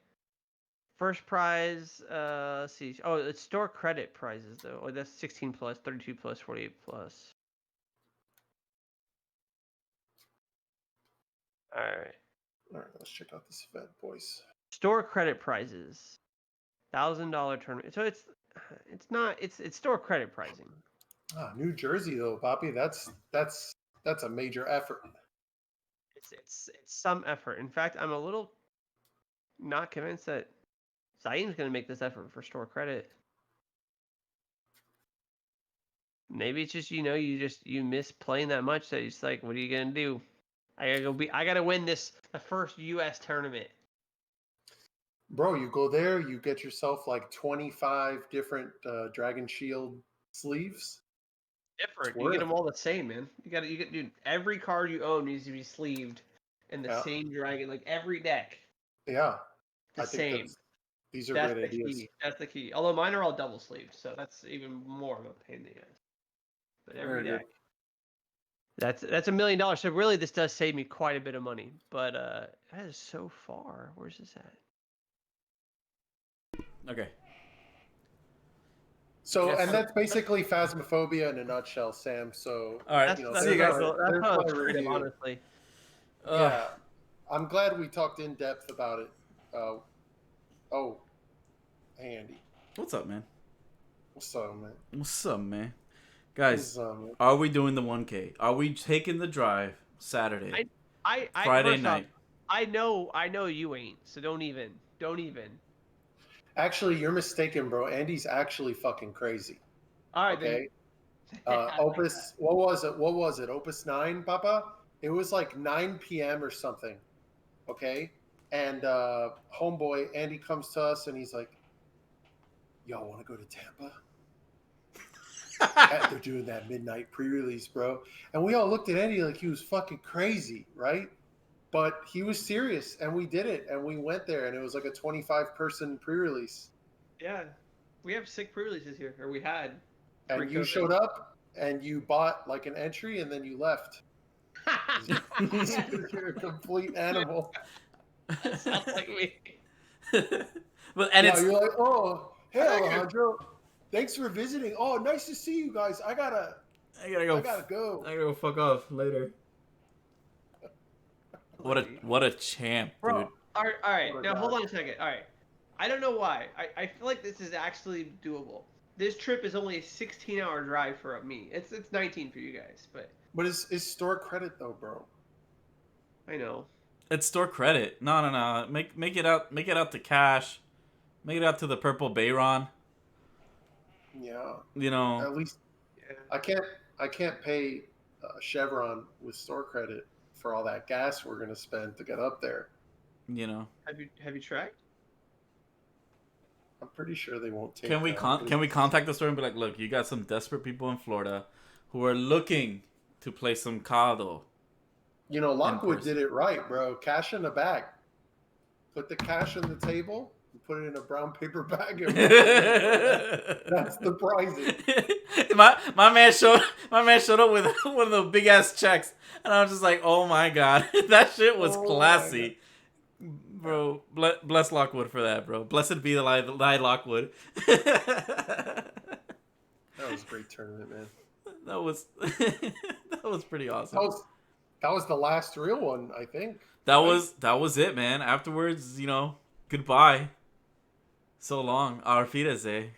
First prize, let's see. Oh, it's store credit prizes though. Oh, that's 16 plus, 32 plus, 48 plus. All right. All right, let's check out this event, boys. Store credit prizes, $1,000 tournament. So it's store credit pricing. Ah, New Jersey though, Poppy. That's a major effort. It's some effort. In fact, I'm a little not convinced that Zayn's gonna make this effort for store credit. Maybe it's just you miss playing that much that it's like, what are you gonna do? I gotta win the first US tournament. Bro, you go there, you get yourself like 25 different Dragon Shield sleeves. Different. You get them all the same, man. Dude, every card you own needs to be sleeved in the same dragon, like every deck. Yeah. The same. These are great ideas. Key. That's the key. Although mine are all double sleeved, so that's even more of a pain in the ass. But every deck. That's $1 million. So really, this does save me quite a bit of money. But that is so far. Where's this at? Okay. So, Yes. and that's basically Phasmophobia in a nutshell, Sam. So, All right. That's you know, See you guys. that's how my it's treated, review. honestly. Yeah, I'm glad we talked in depth about it. Oh, hey Andy, What's up, man? what's up, man? What's up, man? Guys, What's up, man? are we doing the 1K? Are we taking the drive Saturday, I Friday first off, night? I know you ain't. So don't even. Actually, you're mistaken, bro. Andy's actually fucking crazy. All right, Okay. then. Opus, what was it? What was it? Opus 9, Papa? It was like 9 p.m. or something. Okay. And homeboy, Andy comes to us and he's like, y'all want to go to Tampa? And they're doing that midnight pre-release, bro. And we all looked at Andy like he was fucking crazy, right? But he was serious, and we did it, and we went there, and it was like a 25-person pre-release. Yeah, we have sick pre-releases here, or we had. And you showed up, and you bought like an entry, and then you left. You're a complete animal. That sounds like me. But and it's you're like, oh, hey Alejandro, thanks for visiting. Oh, nice to see you guys. I gotta go. I gotta go fuck off later. What a champ, Bro, dude. all right. Now hold on a second. All right, I don't know why. I feel like this is actually doable. This trip is only a 16-hour drive for me. It's 19 for you guys, but it's store credit though, bro. I know. It's store credit. No. Make it out to cash. Make it out to the purple Bayron. Yeah. You know. At least I can't pay Chevron with store credit for all that gas we're gonna spend to get up there. You know. Have you tracked? I'm pretty sure they won't take. Can we contact the store and be like, look, you got some desperate people in Florida who are looking to play some COD. You know, Lockwood did it right, bro. Cash in the bag. Put the cash on the table and put it in a brown paper bag. And that's the prizing. my man showed up with one of those big ass checks, and I was just like, oh my god, that shit was classy. Bro, bless Lockwood for that, bro. Blessed be the lie Lockwood. That was a great tournament, man. That was pretty awesome. That was the last real one, I think. That was it, man. Afterwards, you know, goodbye. So long. Auf Wiedersehen.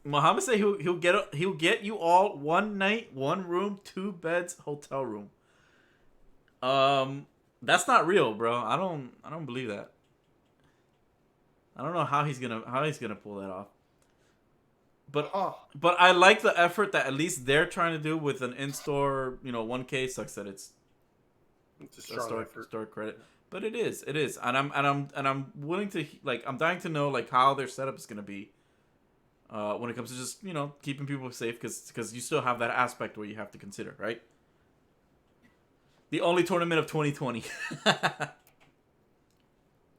Muhammad said he'll get you all one night, one room, 2 beds, hotel room. That's not real, bro. I don't believe that. I don't know how he's gonna pull that off. But I like the effort that at least they're trying to do with an in-store, you know, 1K. Sucks that it's a strong store credit, but it is, and I'm willing to I'm dying to know like how their setup is gonna be. When it comes to just, you know, keeping people safe, because you still have that aspect where you have to consider, right? The only tournament of 2020.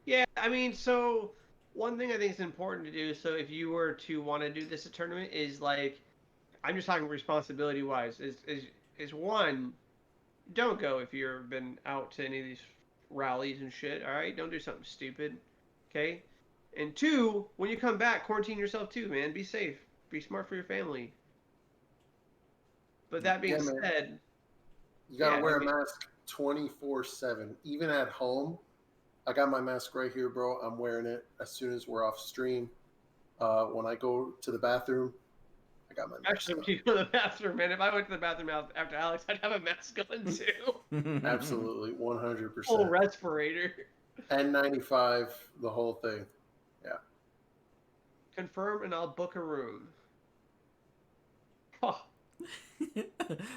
Yeah, I mean, so one thing I think is important to do, so if you were to want to do this tournament, is like, I'm just talking responsibility wise, is one, don't go if you've been out to any of these rallies and shit. All right, don't do something stupid. Okay. And 2, when you come back, quarantine yourself too, man. Be safe. Be smart for your family. But that being said, you gotta wear a mask 24/7, even at home. I got my mask right here, bro. I'm wearing it as soon as we're off stream. When I go to the bathroom, I got my mask. Actually, you go to the bathroom, man. If I went to the bathroom after Alex, I'd have a mask on too. Absolutely, 100%. Full respirator. N95, the whole thing. Yeah. Confirm, and I'll book a room. Oh.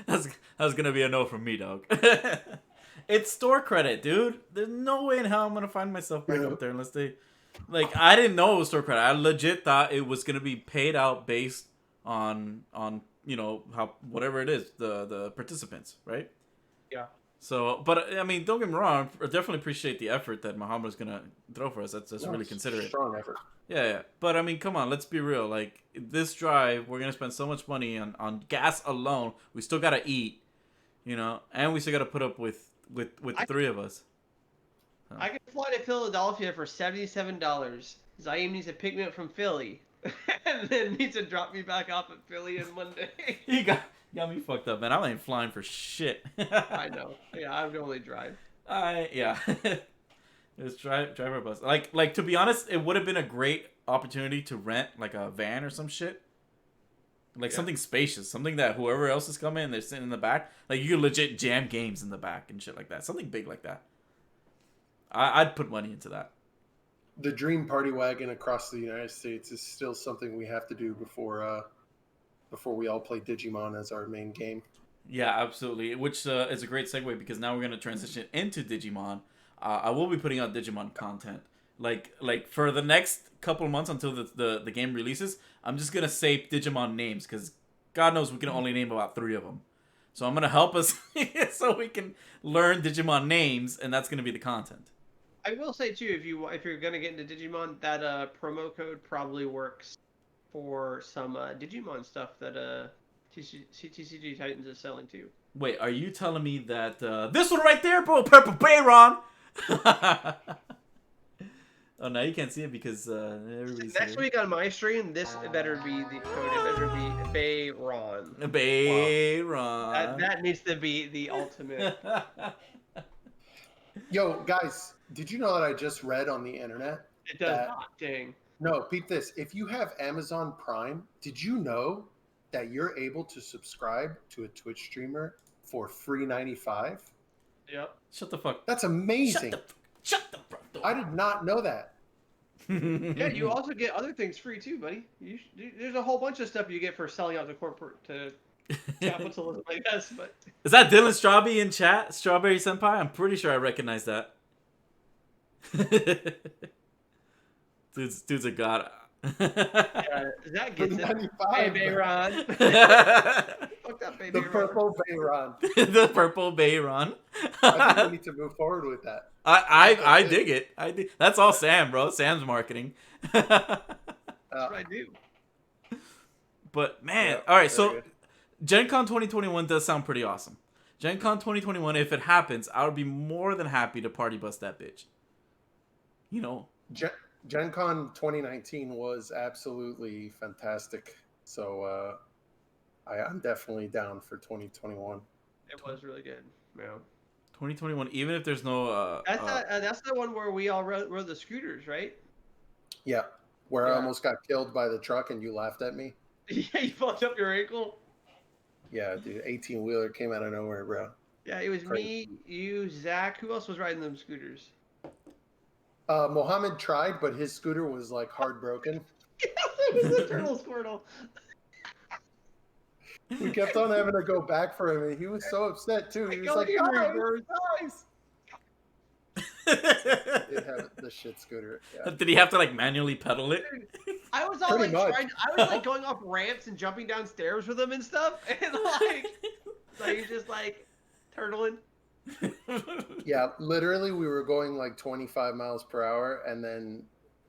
That's gonna be a no from me, dog. It's store credit, dude. There's no way in hell I'm gonna find myself back up there unless they, like, I didn't know it was store credit. I legit thought it was gonna be paid out based on you know, how whatever it is, the participants, right? Yeah. So, but I mean, don't get me wrong. I definitely appreciate the effort that Muhammad is gonna throw for us. That's really considerate. Strong effort. Yeah. But I mean, come on, let's be real. Like, this drive, we're gonna spend so much money on gas alone. We still gotta eat, you know, and we still gotta put up with the 3 of us. I can fly to Philadelphia for $77. Zaim needs to pick me up from Philly, and then needs to drop me back off at Philly on Monday. You got me fucked up, man. I ain't flying for shit. I know. Yeah, I would only drive. Yeah. Just drive our bus. Like to be honest, it would have been a great opportunity to rent like a van or some shit. Like something spacious, something that whoever else is coming and they're sitting in the back, like you could legit jam games in the back and shit like that. Something big like that. I'd put money into that. The dream party wagon across the United States is still something we have to do before we all play Digimon as our main game. Yeah, absolutely. Which is a great segue because now we're gonna transition into Digimon. I will be putting out Digimon content. Like for the next couple of months until the game releases, I'm just gonna say Digimon names because God knows we can only name about 3 of them. So I'm gonna help us so we can learn Digimon names, and that's gonna be the content. I will say too, if you're gonna get into Digimon, that promo code probably works for some Digimon stuff that TCG Titans is selling too. Wait, are you telling me that this one right there, bro, Purple Bayron? Oh, now you can't see it because everybody's Next here. week on my stream, this better be the code. It better be Bayron. Bayron. That needs to be the ultimate. Yo, guys, did you know that I just read on the internet? It does not. Dang. No, peep this. If you have Amazon Prime, did you know that you're able to subscribe to a Twitch streamer for free $95? Yep. Shut the fuck. That's amazing. Shut the front door. I did not know that. Yeah, you also get other things free too, buddy. There's a whole bunch of stuff you get for selling out to capitalism, I guess. But is that Dylan Strawberry in chat? Strawberry Senpai? I'm pretty sure I recognize that. Dude's a god. that gets it. Hey, Bayron. Fuck that, baby. The purple Bayron. The purple Bayron. I think we need to move forward with that. I dig it. That's all Sam, bro. Sam's marketing. That's what I do. But man, Yeah, all right. So good. Gen Con 2021 does sound pretty awesome. Gen Con 2021, if it happens, I would be more than happy to party bust that bitch. You know. Gen Con 2019 was absolutely fantastic. So I'm definitely down for 2021. It was really good. Yeah. 2021, even if there's no. That's the one where we all rode the scooters, right? Yeah, where I Yeah. almost got killed by the truck and you laughed at me. Yeah, you fucked up your ankle. Yeah, dude, 18-wheeler came out of nowhere, bro. Yeah, it was Crazy. me, you, Zach. Who else was riding them scooters? Mohammed tried, but his scooter was like hard broken. It was the turtle squirtle. We kept on having to go back for him, and he was so upset too. He was like, "Guys, It had the shit scooter. Yeah. Did he have to like manually pedal it? I was all Pretty like much. I was like going up ramps and jumping down stairs with him and stuff, and like so he's just like turtling. Yeah, literally, we were going like 25 miles per hour, and then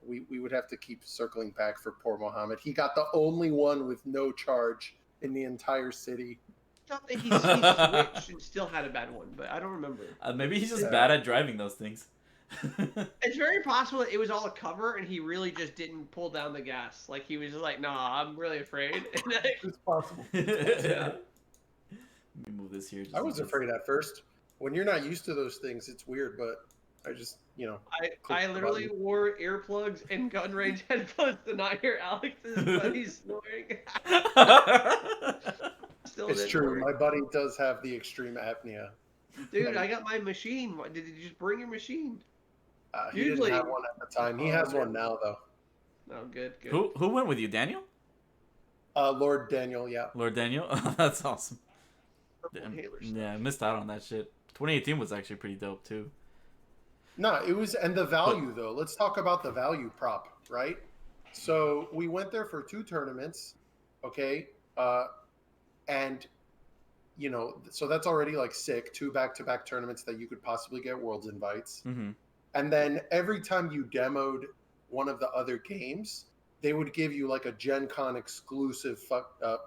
we would have to keep circling back for poor Mohammed. He got the only one with no charge in the entire city. I thought that he switched and still had a bad one, but I don't remember. Maybe he's just Yeah. bad at driving those things. It's very possible that it was all a cover and he really just didn't pull down the gas. Like he was just like, "Nah, I'm really afraid." And It's possible. Let me move this here. I was afraid at first. When you're not used to those things, it's weird, but I just, I literally wore earplugs and gun range headphones to not hear Alex's buddy snoring. Still It's didn't true. work. My buddy does have the extreme apnea. Dude, I got my machine. Did you just bring your machine? He Usually- didn't have one at the time. He has one now, though. Oh, good. Who went with you, Daniel? Lord Daniel, yeah. Lord Daniel? That's awesome. Purple Damn. Halo stuff. Yeah, I missed out on that shit. 2018 was actually pretty dope too. No, it was, and the value, though. Let's talk about the value prop, right? So we went there for 2 tournaments, okay? And, so that's already like sick. 2 back-to-back tournaments that you could possibly get Worlds invites. Mm-hmm. And then every time you demoed one of the other games, they would give you like a Gen Con exclusive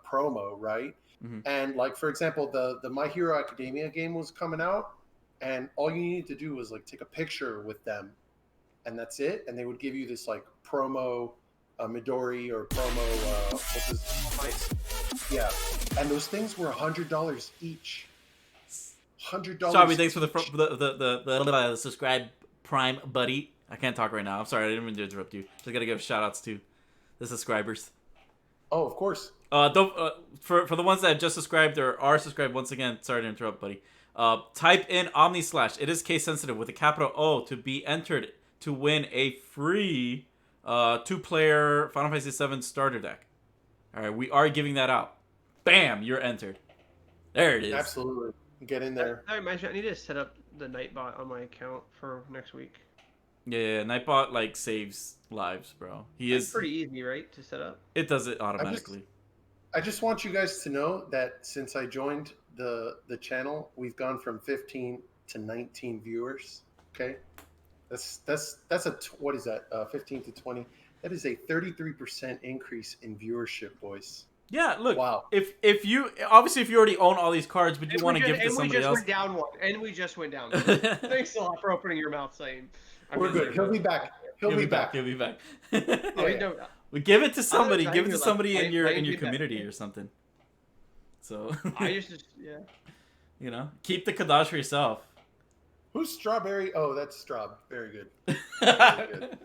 promo, right? Mhm. And like, for example, the My Hero Academia game was coming out, and all you needed to do was like take a picture with them, and that's it. And they would give you this like promo Midori or promo what's his, yeah. And those things were $100 each. $100. Sorry, thanks for the subscribe Prime buddy. I can't talk right now. I'm sorry, I didn't mean to interrupt you. Just gotta give shout outs to the subscribers. Oh, of course. Don't for the ones that just subscribed or are subscribed, once again, sorry to interrupt, buddy. Type in Omni Slash. It is case sensitive with a capital O to be entered to win a free 2-player Final Fantasy VII starter deck. All right, we are giving that out. Bam, you're entered. There it is. Absolutely. Get in there. That reminds me, I need to set up the Nightbot on my account for next week. Yeah, Nightbot like saves lives, bro. It's pretty easy, right, to set up? It does it automatically. I just want you guys to know that since I joined the channel, we've gone from 15 to 19 viewers. Okay, that's what is that? 15 to 20. That is a 33% increase in viewership, boys. Yeah, look. Wow. If you obviously if you already own all these cards, but you want to give it to somebody else. We just went down one. Thanks a lot for opening your mouth, saying. We're good. He'll be back. He'll be back. He'll be back. We give it to somebody. Give it to somebody in your community or something. So. I used to, yeah. You know, keep the Kadash for yourself. Who's Strawberry? Oh, that's Straub. Very good. Very good.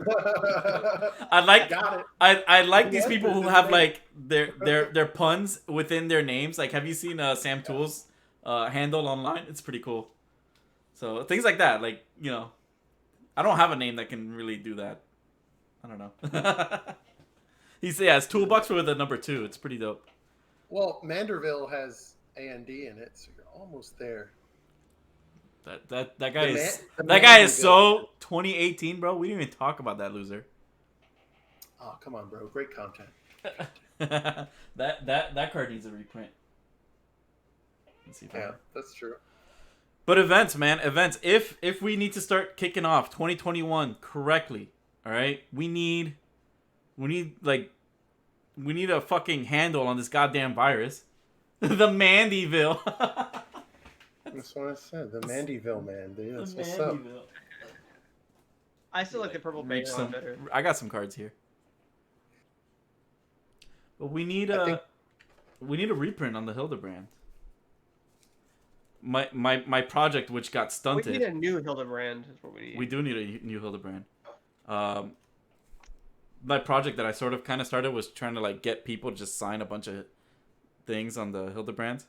I like these people who have like their puns within their names. Like, have you seen Sam Tool's handle online? It's pretty cool. So things like that, like, you know, I don't have a name that can really do that. I don't know. It's Toolbox with a number 2. It's pretty dope. Well, Manderville has AND in it, so you're almost there. That guy is so 2018, bro. We didn't even talk about that loser. Oh, come on, bro. Great content. that card needs a reprint. Let's see if that's true. But events, man, events. If we need to start kicking off 2021 correctly, all right, we need a fucking handle on this goddamn virus. The Mandyville. That's what I said. The Mandyville man, dude. That's what's up. I still like the purple paint better. I got some cards here. But we need a reprint on the Hildebrand. My project, which got stunted. We need a new Hildebrand. Is what we need. We do need a new Hildebrand. My project that I sort of kind of started was trying to like get people to just sign a bunch of things on the Hildebrand.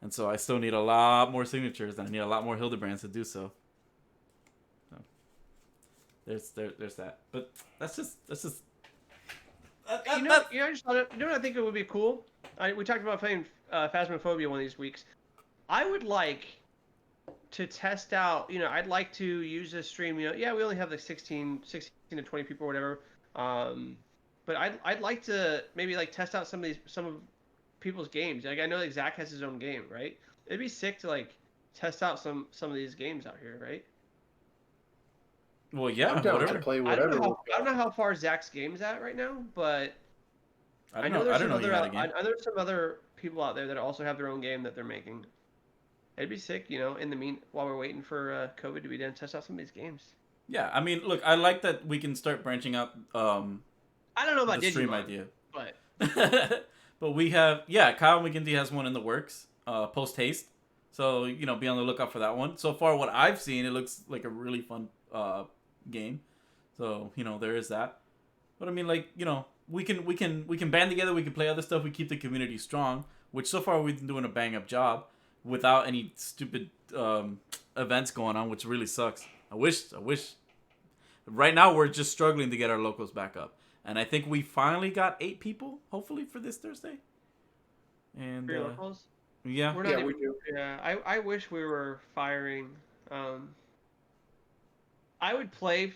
And so I still need a lot more signatures, and I need a lot more Hildebrands to do so. There's that. But that's just. You know what I think it would be cool? We talked about playing Phasmophobia one of these weeks. I would like to test out. You know, I'd like to use this stream. You know, yeah, we only have like 16 to 20 people or whatever. But I'd like to maybe like test out some of people's games. Like, I know like Zach has his own game, right? It'd be sick to like test out some of these games out here, right? Well, yeah, I'm down to play whatever. I don't know how far Zach's game's at right now, but I know there's some other people out there that also have their own game that they're making. It'd be sick, you know, while we're waiting for COVID to be done, test out some of these games. Yeah, I mean, look, I like that we can start branching out. I don't know about the stream Digimon, idea, but but we have Kyle McGinty has one in the works, post haste. So you know, be on the lookout for that one. So far, what I've seen, it looks like a really fun game. So you know, there is that. But I mean, like, you know, we can band together. We can play other stuff. We keep the community strong, which so far we've been doing a bang up job without any stupid events going on, which really sucks. I wish. Right now, we're just struggling to get our locals back up. And I think we finally got 8 people, hopefully, for this Thursday. And locals? Yeah, we do. Yeah, I wish we were firing. I would play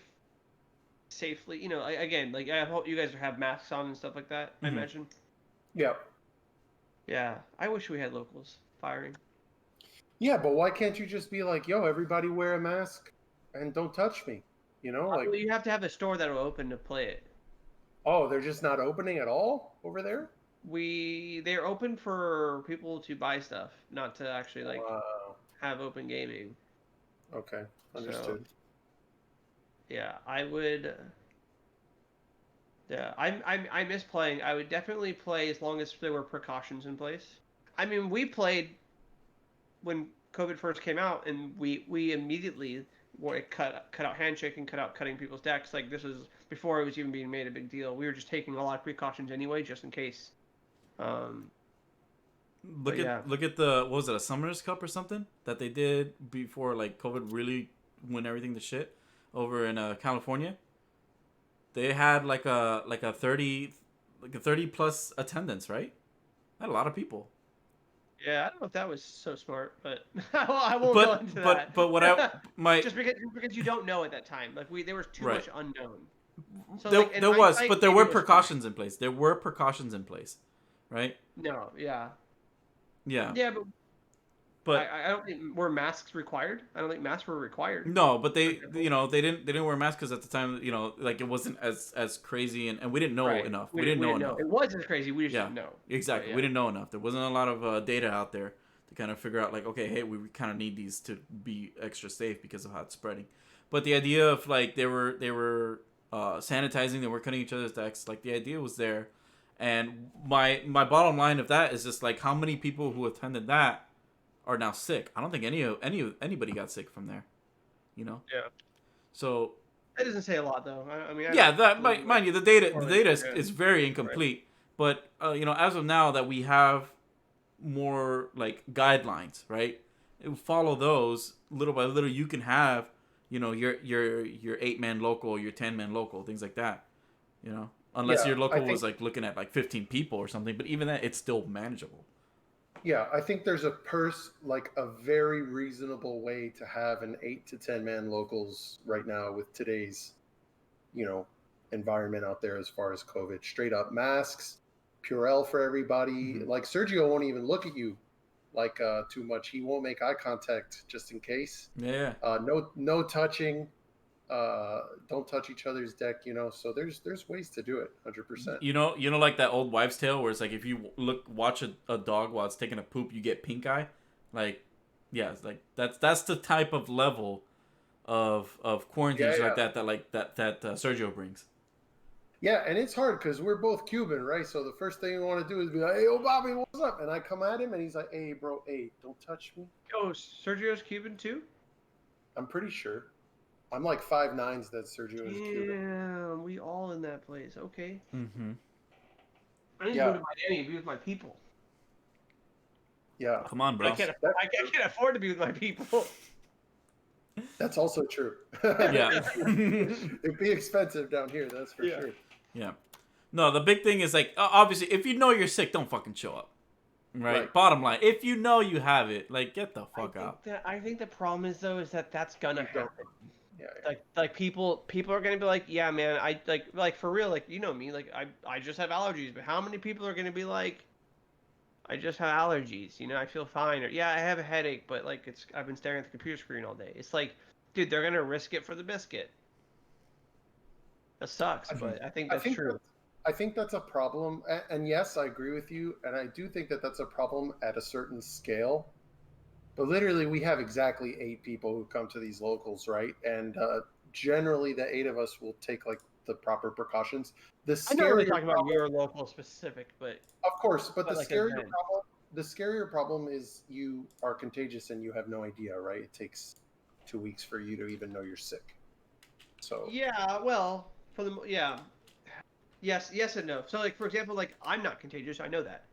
safely. You know, again, like, I hope you guys have masks on and stuff like that, I imagine. Yeah. Yeah, I wish we had locals firing. Yeah, but why can't you just be like, yo, everybody wear a mask and don't touch me? You know, like, well, you have to have a store that'll open to play it. Oh, they're just not opening at all over there? They're open for people to buy stuff, not to actually like Wow. have open gaming. Okay, So, understood. yeah, I would. Yeah, I miss playing. I would definitely play as long as there were precautions in place. I mean, we played when COVID first came out, and we immediately were cut out handshaking, cut out cutting people's decks. Like this was before it was even being made a big deal. We were just taking a lot of precautions anyway, just in case. Um, but yeah, Look at the what was it, a Summoners Cup or something that they did before like COVID really went everything to shit over in California. They had like a 30 plus attendance, right? Had a lot of people. yeah. I don't know if that was so smart, but I won't go into that. But what I my Just because you don't know at that time, like there was too right much unknown. So like in there was, hindsight, but there maybe were it was fine. precautions in place. There were precautions in place, right? No, yeah, Yeah, yeah, but but I don't think were masks required. I don't think masks were required. no, but For they example, they didn't wear masks because at the time like it wasn't as crazy and we didn't know right? enough. We didn't We know didn't know. enough. It wasn't crazy. We just Yeah, didn't know. But exactly. yeah, We didn't know enough. There wasn't a lot of data out there to kind of figure out like, okay, hey, we kind of need these to be extra safe because of how it's spreading. But the idea of like they were sanitizing, they were cutting each other's decks. Like the idea was there, and my bottom line of that is just like how many people who attended that are now sick. I don't think anybody got sick from there. You know, yeah. so That doesn't say a lot though. I mean, I yeah, don't that believe mind you, the correlate. data Yeah, is very right. incomplete. But you know, as of now that we have more like guidelines, right? Follow those little by little. You can have, you know, your 8-man local, your 10-man local, things like that. You know, unless Yeah, your I local was think like looking at like 15 people or something. But even that, it's still manageable. yeah, I think there's like a very reasonable way to have an 8 to 10 man locals right now with today's, you know, environment out there as far as COVID. Straight up masks, Purell for everybody. Mm-hmm. Like Sergio won't even look at you like too much. He won't make eye contact just in case. Yeah. No touching. Don't touch each other's deck. You know, so there's ways to do it. 100%. You know, like that old wives' tale where it's like if you watch a dog while it's taking a poop, you get pink eye. Like, yeah, it's like that's the type of level of quarantine Yeah, shit like yeah. that Sergio brings. Yeah, and it's hard because we're both Cuban, right? So the first thing you want to do is be like, "Hey, oh Bobby, what's up?" And I come at him, and he's like, "Hey, bro, hey, don't touch me." Oh, Sergio's Cuban too. I'm pretty sure. I'm like 5'9" that Sergio is Cuban. Damn, we all in that place. Okay, Mm-hmm. I need to go Yeah, to Miami and be with my people. yeah. Come on, I bro. can't. That, I can't afford to be with my people. that's also true. Yeah. It'd be expensive down here, that's for Yeah. sure. Yeah. No, the big thing is like obviously if you know you're sick, don't fucking show up. Right? Right. Bottom line, if you know you have it, like get the I fuck think out. that I think the problem is though is that that's gonna You don't. happen. Yeah, Like people are gonna be like, yeah, man, I like for real, like you know me, like I just have allergies, but how many people are gonna be like, I just have allergies, you know, I feel fine, or yeah, I have a headache, but like I've been staring at the computer screen all day. It's like, dude, they're gonna risk it for the biscuit. That sucks, yeah. but I think I that's think true. I think that's a problem, and yes, I agree with you, and I do think that that's a problem at a certain scale. But literally, we have exactly 8 people who come to these locals, right? And generally, the 8 of us will take like the proper precautions. The I'm not really scarier talking about problem, your local specific, of course, but but like event. the scarier problem is you are contagious and you have no idea, right? It takes 2 weeks for you to even know you're sick. So Yeah, well, yeah, yes and no. So like for example, like I'm not contagious, I know that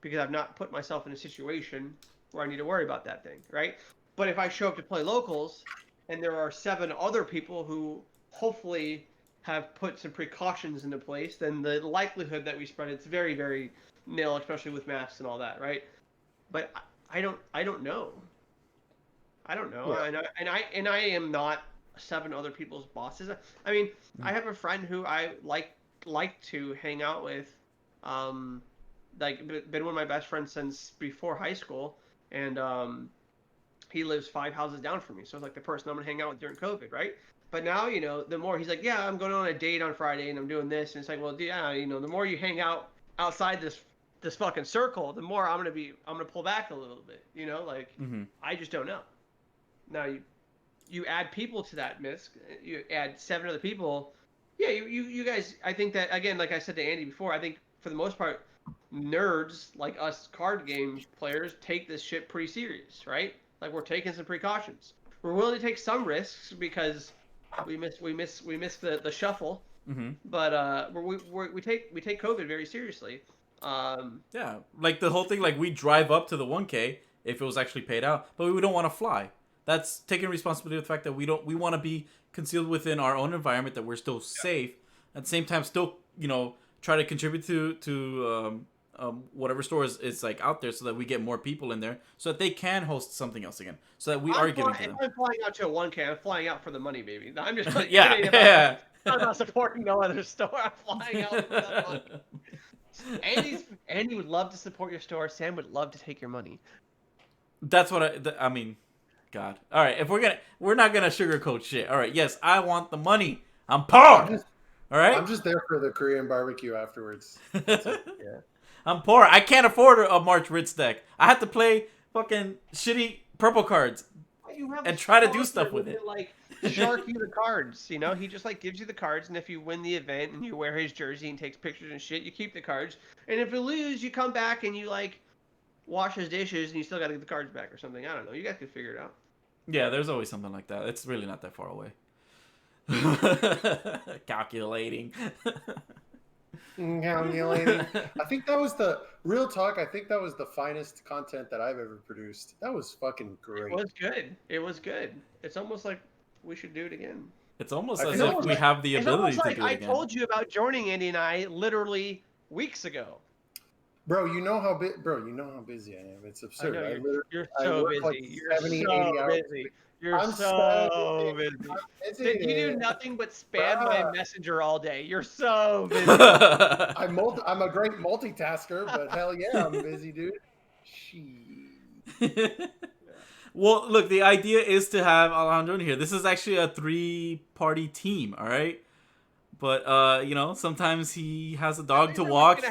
because I've not put myself in a situation where I need to worry about that thing, right? But if I show up to play locals and there are 7 other people who hopefully have put some precautions into place, then the likelihood that we spread it's very, very nil, especially with masks and all that, right? But I don't know. I don't know. yeah, And I am not 7 other people's bosses. I mean, I have a friend who I like to hang out with, um, like been one of my best friends since before high school, and he lives 5 houses down from me. So it's like the person I'm gonna hang out with during COVID, right? But now, you know, the more he's like, yeah, I'm going on a date on Friday and I'm doing this, and it's like, well, yeah, you know, the more you hang out outside this fucking circle, the more I'm gonna pull back a little bit, you know, like Mm-hmm. I just don't know. Now you add people to that misc, you add 7 other people. Yeah, you guys. I think that again, like I said to Andy before, I think for the most part, nerds like us card game players take this shit pretty serious, right? Like we're taking some precautions. We're willing to take some risks because we miss the shuffle, Mm-hmm. but we take COVID very seriously. Yeah, like the whole thing, like we drive up to the 1K if it was actually paid out, but we don't want to fly. That's taking responsibility of the fact that we want to be concealed within our own environment, that we're still safe. At the same time, still, try to contribute to whatever store is like out there, so that we get more people in there, so that they can host something else again, so that we are giving to them. If I'm flying out to a 1K, I'm flying out for the money, baby. I'm just like, Yeah, kidding yeah. I'm not supporting no other store. I'm flying out for that money. Andy would love to support your store. Sam would love to take your money. That's what I mean. God. All right, if we're not gonna sugarcoat shit. All right, yes, I want the money. I'm poor. All right. I'm just there for the Korean barbecue afterwards. That's it. Yeah. I'm poor. I can't afford a March Ritz deck. I have to play fucking shitty purple cards and try to do stuff with it. Like shark you the cards, he just like gives you the cards, and if you win the event and you wear his jersey and takes pictures and shit, you keep the cards, and if you lose, you come back and you like wash his dishes and you still got to get the cards back or something. I don't know. You guys can figure it out. Yeah, there's always something like that. It's really not that far away. Calculating. Calculating. I think that was the real talk. I think that was the finest content that I've ever produced. That was fucking great. It was good. It's almost like we should do it again. It's almost as if we have the ability to do it again. I told you about joining Andy and I literally weeks ago. Bro, you know how busy I am. It's absurd. You're so busy. Like You're 70, so 80 hours. busy. You're so busy. You do nothing but spam my messenger all day. You're so busy. I'm a great multitasker, but hell yeah, I'm busy, dude. Shit. Well, look, the idea is to have Alejandro in here. This is actually a 3-party team, all right? But, sometimes he has a dog to walk.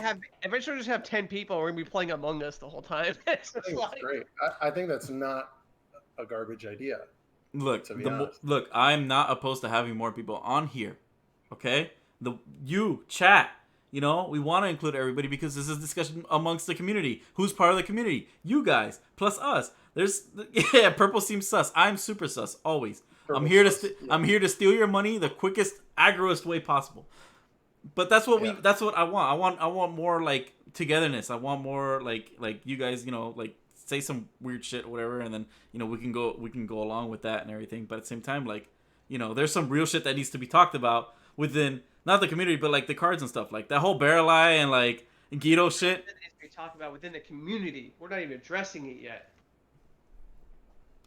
Eventually, just have 10 people. We're going to be playing Among Us the whole time. I think that's great. I think that's not a garbage idea. Look, look, I'm not opposed to having more people on here, okay? Chat, we want to include everybody because this is discussion amongst the community. Who's part of the community? You guys, plus us. Purple seems sus. I'm super sus, always. I'm here to steal your money the quickest, aggroest way possible. But that's what that's what I want. I want more like togetherness. I want more like you guys, like say some weird shit or whatever, and then we can go along with that and everything. But at the same time, like there's some real shit that needs to be talked about within not the community, but like the cards and stuff, like that whole barrel eye and like Guido shit. That needs to be talked about within the community. We're not even addressing it yet.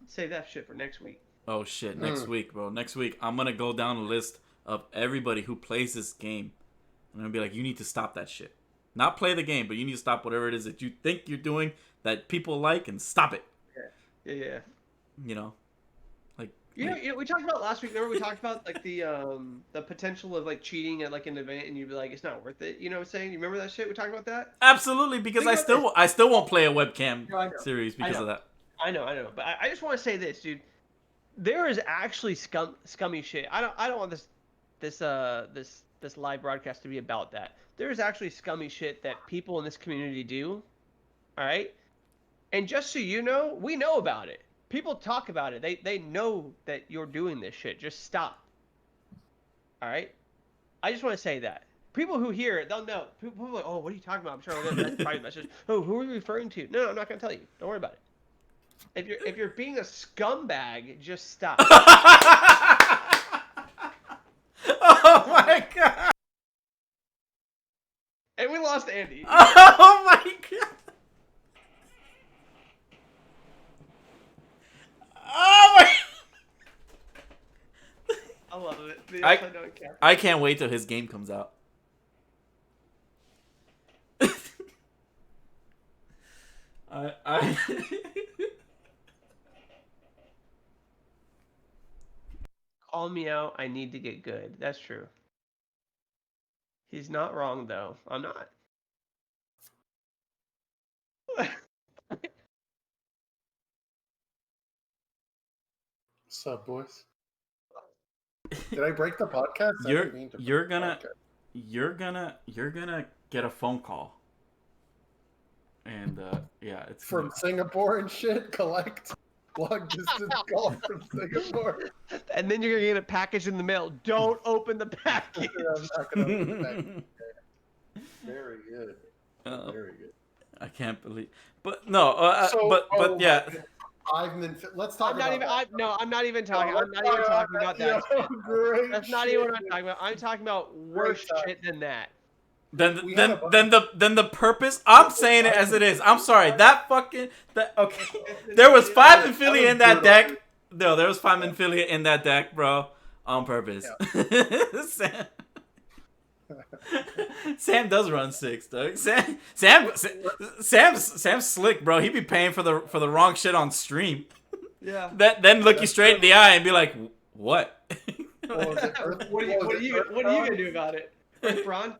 Save that shit for next week. Oh shit, next week, bro. Next week, I'm gonna go down a list of everybody who plays this game. I'm gonna be like, you need to stop that shit. Not play the game, but you need to stop whatever it is that you think you're doing that people like, and stop it. Yeah. We talked about last week. Remember we talked about like the potential of like cheating at like an event, and you'd be like, it's not worth it. You know what I'm saying? You remember that shit? We talked about that. Absolutely, because I still won't play a webcam series because of that. I know, but I just want to say this, dude. There is actually scummy shit. I don't want this live broadcast to be about that. There is actually scummy shit that people in this community do. All right, and just so you know, we know about it. People talk about it. They know that you're doing this shit. Just stop. All right, I just want to say that. People who hear it, they'll know. People are like, oh, what are you talking about? I'm sure I'll get a private message. Oh, who are you referring to? No, I'm not gonna tell you. Don't worry about it. If you're being a scumbag, just stop. Oh my god! And we lost Andy. Oh my god! Oh my! I love it. I can't wait till his game comes out. I Call me out. I need to get good. That's true. He's not wrong though. I'm not. What's up, boys? Did I break the podcast? I You're didn't mean to break you're the gonna podcast. you're gonna get a phone call, and yeah, it's From gonna... Singapore and shit. Collect long distance call from Singapore. And then you're gonna get a package in the mail. Don't open the package. I'm not gonna open that. Very good. Very good. I can't believe, but no, but yeah. Let's talk I'm not about even. that. I'm not even talking. No, I'm not even talking about that. Yo, shit. great That's not shit, even what I'm dude. talking about. I'm talking about worse Great shit than that. Then We had then the purpose. I'm saying it as it is. I'm sorry. Okay. There was 5 Infilia in that deck. No, there was 5 Infilia in that deck, bro. On purpose. Sam does run 6, Doug. Sam's slick, bro. He be paying for the wrong shit on stream. Yeah. Then look you straight in the eye and be like, what? What are you gonna do about it, Braun?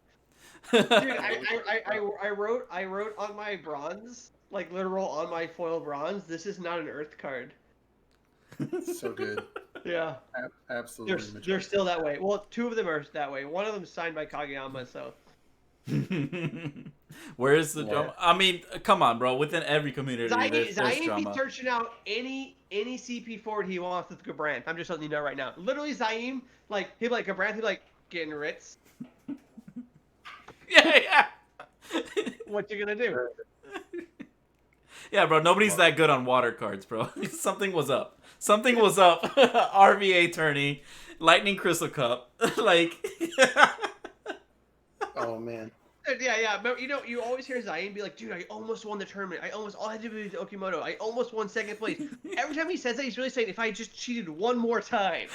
Dude, I wrote on my bronze, like literal on my foil bronze. This is not an Earth card. So good. Yeah. Absolutely. They're still that way. Well, 2 of them are that way. One of them is signed by Kageyama, so. Where is the drama? I mean, come on, bro. Within every community, there's Zayn drama. be searching out any CP forward he wants with Gabranth. I'm just letting you know right now. Literally, Zayn, like, he'd be like, Gabranth, he'd be like, getting Ritz. Yeah. What you gonna do? Yeah, bro. Nobody's that good on water cards, bro. Something was up. Something was up. RVA tourney, Lightning Crystal Cup, like. Oh man. Yeah. But you always hear Zayn be like, dude, I almost won the tournament. All I had to do was Okimoto. I almost won 2nd place. Every time he says that, he's really saying, if I just cheated one more time.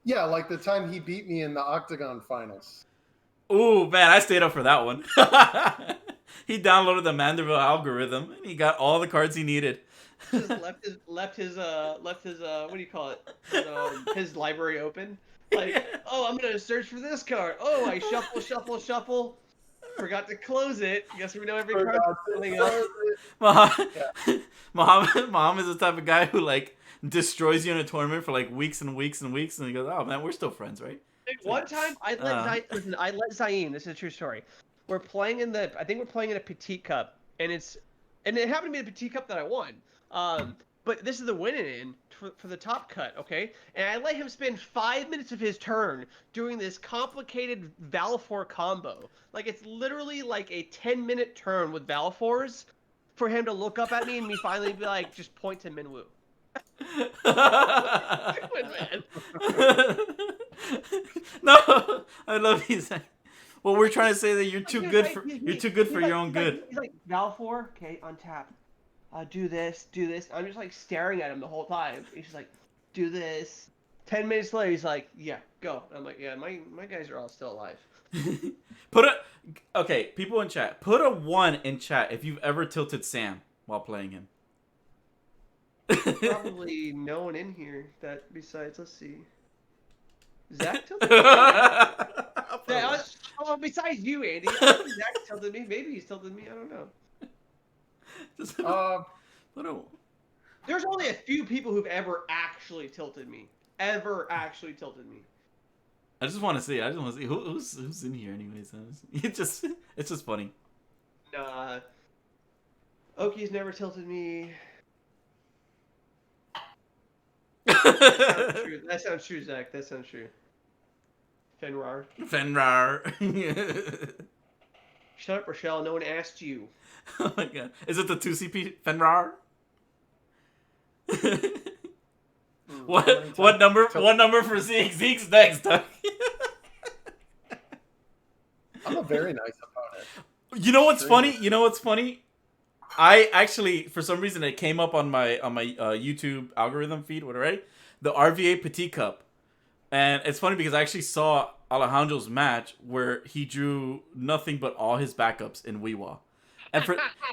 Yeah, like the time he beat me in the Octagon finals. Ooh, man, I stayed up for that one. He downloaded the Mandeville algorithm and he got all the cards he needed. Just left his what do you call it? His library open. Like, oh, I'm gonna search for this card. Oh, I shuffle. Forgot to close it. Guess we know every card coming up. Muhammad is the type of guy who like destroys you in a tournament for like weeks and weeks and weeks, and he goes, "Oh man, we're still friends, right?" One time, I let Zayn. This is a true story. I think we're playing in a petite cup, and it happened to be the petite cup that I won. But this is the winning in for the top cut, okay? And I let him spend 5 minutes of his turn doing this complicated Valfor combo. Like, it's literally like a 10-minute turn with Valfors for him to look up at me and me finally be like, just point to Minwoo. Man. No, I love you. Well, we're trying to say that you're too good for your own good. He's like, Valfor, okay, untap. Do this. I'm just like staring at him the whole time. He's just like, do this. 10 minutes later, he's like, yeah, go. I'm like, yeah, my guys are all still alive. Okay, people in chat, put a 1 in chat if you've ever tilted Sam while playing him. Probably no one in here that besides, let's see. Zach tilted me? Besides you, Andy. I think Zach tilted me. Maybe he's tilted me. I don't know. There's only a few people who've ever actually tilted me. I just want to see. Who's in here, anyways. It's just funny. Nah. Oki's never tilted me. That sounds true, Zach. That sounds true. Fenrar. Shut up, Rochelle. No one asked you. Oh my god. Is it the 2CP Fenrar? What number for Zeke? Zeke's next, Doug. I'm a very nice opponent. You know what's funny? I actually, for some reason, it came up on my YouTube algorithm feed, right? The RVA Petit Cup. And it's funny because I actually saw Alejandro's match where he drew nothing but all his backups in Weewa.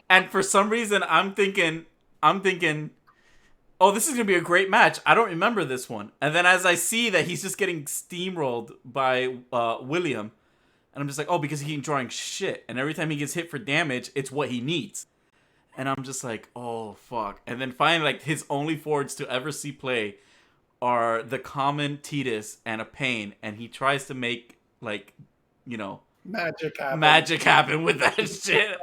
And for some reason I'm thinking, oh, this is gonna be a great match. I don't remember this one. And then as I see that he's just getting steamrolled by William, and I'm just like, oh, because he ain't drawing shit. And every time he gets hit for damage, it's what he needs. And I'm just like, oh fuck. And then finally, like his only forwards to ever see play are the common Titus and a Pain, and he tries to make like, you know, Magic happen. magic happen with that shit.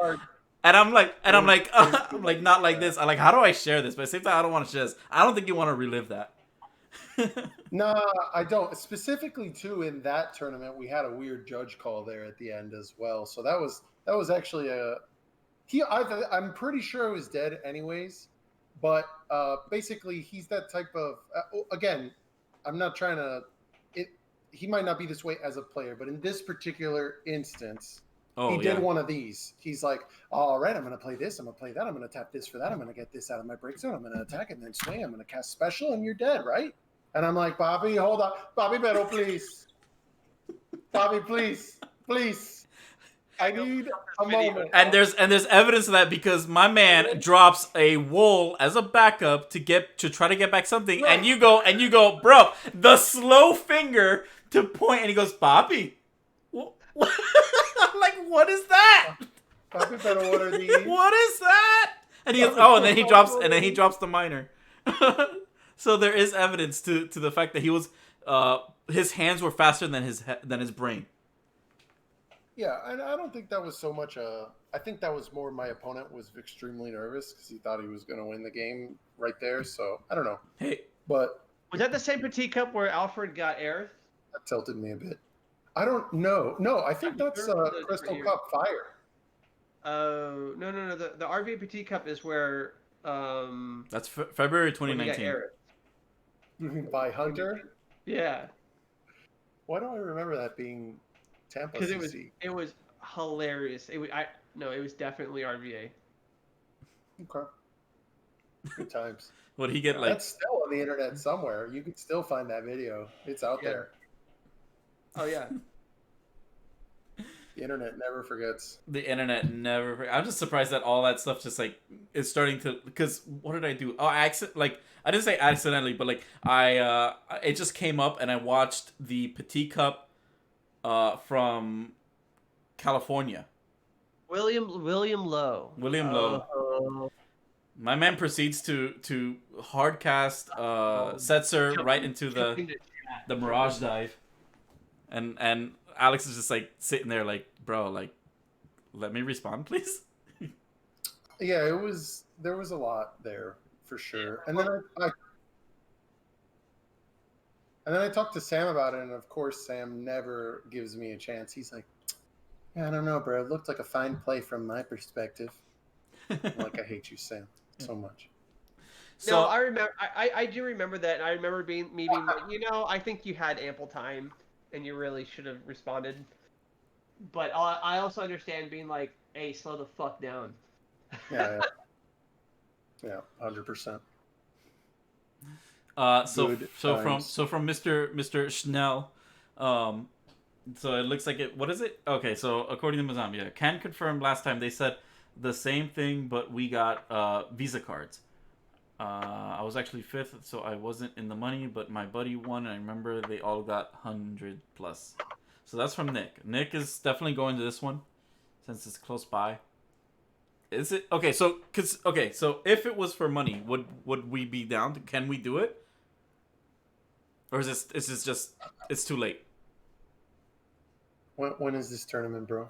And I'm like, I'm like, not like this. I'm like, how do I share this? But at the same time, I don't want to share this. I don't think you want to relive that. Nah, I don't. Specifically, too, in that tournament, we had a weird judge call there at the end as well. So that was actually a I'm pretty sure he was dead anyways. But basically, he's that type of. Again, I'm not trying to. He might not be this way as a player, but in this particular instance, he did one of these. He's like, all right, I'm going to play this. I'm going to play that. I'm going to tap this for that. I'm going to get this out of my break zone. I'm going to attack and then swing. I'm going to cast special, and you're dead, right? And I'm like, Bobby, hold on. Bobby Beto, please. Bobby, please. Please. I need a moment. And there's evidence of that because my man drops a wool as a backup to try to get back something, right. and you go, bro, the slow finger to point, and he goes, Bobby. I'm like, what is that? Bobby Beto, what are these? What is that? And he goes, oh, and then he drops the minor. So there is evidence to the fact that he was his hands were faster than his brain. Yeah, and I don't think that was so much I think that was more my opponent was extremely nervous because he thought he was going to win the game right there. So I don't know. Hey, but was that the same Petit Cup where Alfred got air? That tilted me a bit. I don't know. No, I think that's Crystal Cup Fire. Oh no. The RV Petit Cup is where that's February 2019. By Hunter. Yeah. Why do I remember that being Tampa? Because it was hilarious. It was definitely RVA. Okay. Good times. What did he get like? That's still on the internet somewhere. You can still find that video. It's out there. Oh yeah. The internet never forgets. The internet never forgets. I'm just surprised that all that stuff just like is starting to. Because what did I do? Oh, I didn't say accidentally, but like it just came up and I watched the Petit Cup from California. William Lowe. William Lowe. My man proceeds to hardcast Setzer right into the Mirage dive. And Alex is just like sitting there like, bro, like, let me respond, please. Yeah, there was a lot there for sure. And then I talked to Sam about it, and of course Sam never gives me a chance. He's like, yeah, I don't know, bro. It looked like a fine play from my perspective. I'm like, I hate you, Sam, so much. So, no, I remember. I do remember that. And I remember being like, I think you had ample time, and you really should have responded. But I also understand being like, hey, slow the fuck down. Yeah, 100%. So from Mr. Schnell, so it looks like it. What is it? Okay, so according to Mazambia, can confirm last time they said the same thing, but we got Visa cards. I was actually 5th, so I wasn't in the money, but my buddy won, and I remember they all got 100+. So that's from Nick. Nick is definitely going to this one, since it's close by. Is it okay? So if it was for money, would we be down? Can we do it? Or is this just it's too late? When is this tournament, bro?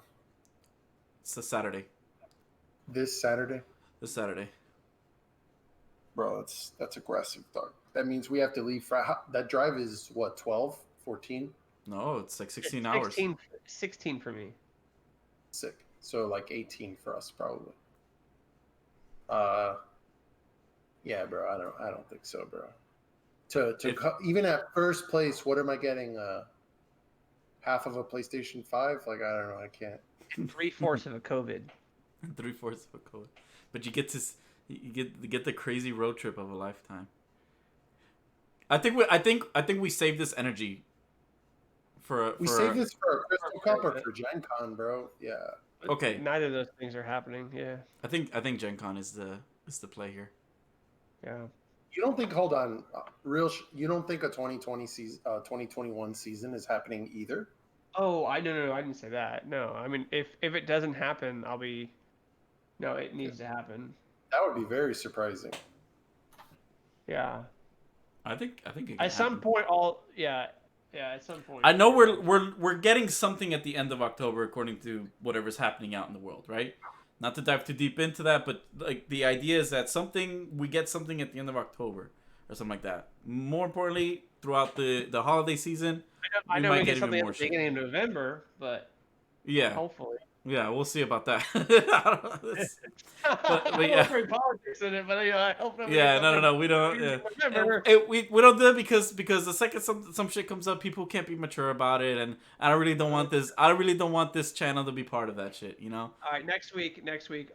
It's a Saturday. This Saturday? This Saturday. Bro, that's aggressive, dog. That means we have to leave. That drive is what, 12, 14? No, it's like 16 hours. 16 for me. Sick. So like 18 for us, probably. Yeah, bro. I don't think so, bro. Even at first place, what am I getting? Half of a PlayStation 5? Like, I don't know. I can't. 3/4 of a COVID. 3/4 of a COVID. But you get the crazy road trip of a lifetime. I think we save this energy we save this for a Crystal Cup or for Gen Con, bro. Yeah. Okay. Neither of those things are happening. Yeah. I think Gen Con is the play here. Yeah. You don't think? Hold on. You don't think a 2020 season, 2021 season is happening either? Oh, no, I didn't say that. No, I mean if it doesn't happen, I'll be. No, it needs to happen. That would be very surprising. Yeah. I think it can At some happen. point, at some point. I know we're getting something at the end of October according to whatever's happening out in the world, right? Not to dive too deep into that, but like the idea is that we get something at the end of October or something like that. More importantly, throughout the holiday season, I we know might we get get even something at more the shit. beginning of November, but Yeah, hopefully. yeah, we'll see about that. I but don't yeah. bring politics in it, but I hope that we get Yeah, something no. We don't. in Yeah. November. We don't do it because the second some shit comes up, people can't be mature about it, and I really don't want this. I really don't want this channel to be part of that shit. You know. All right, next week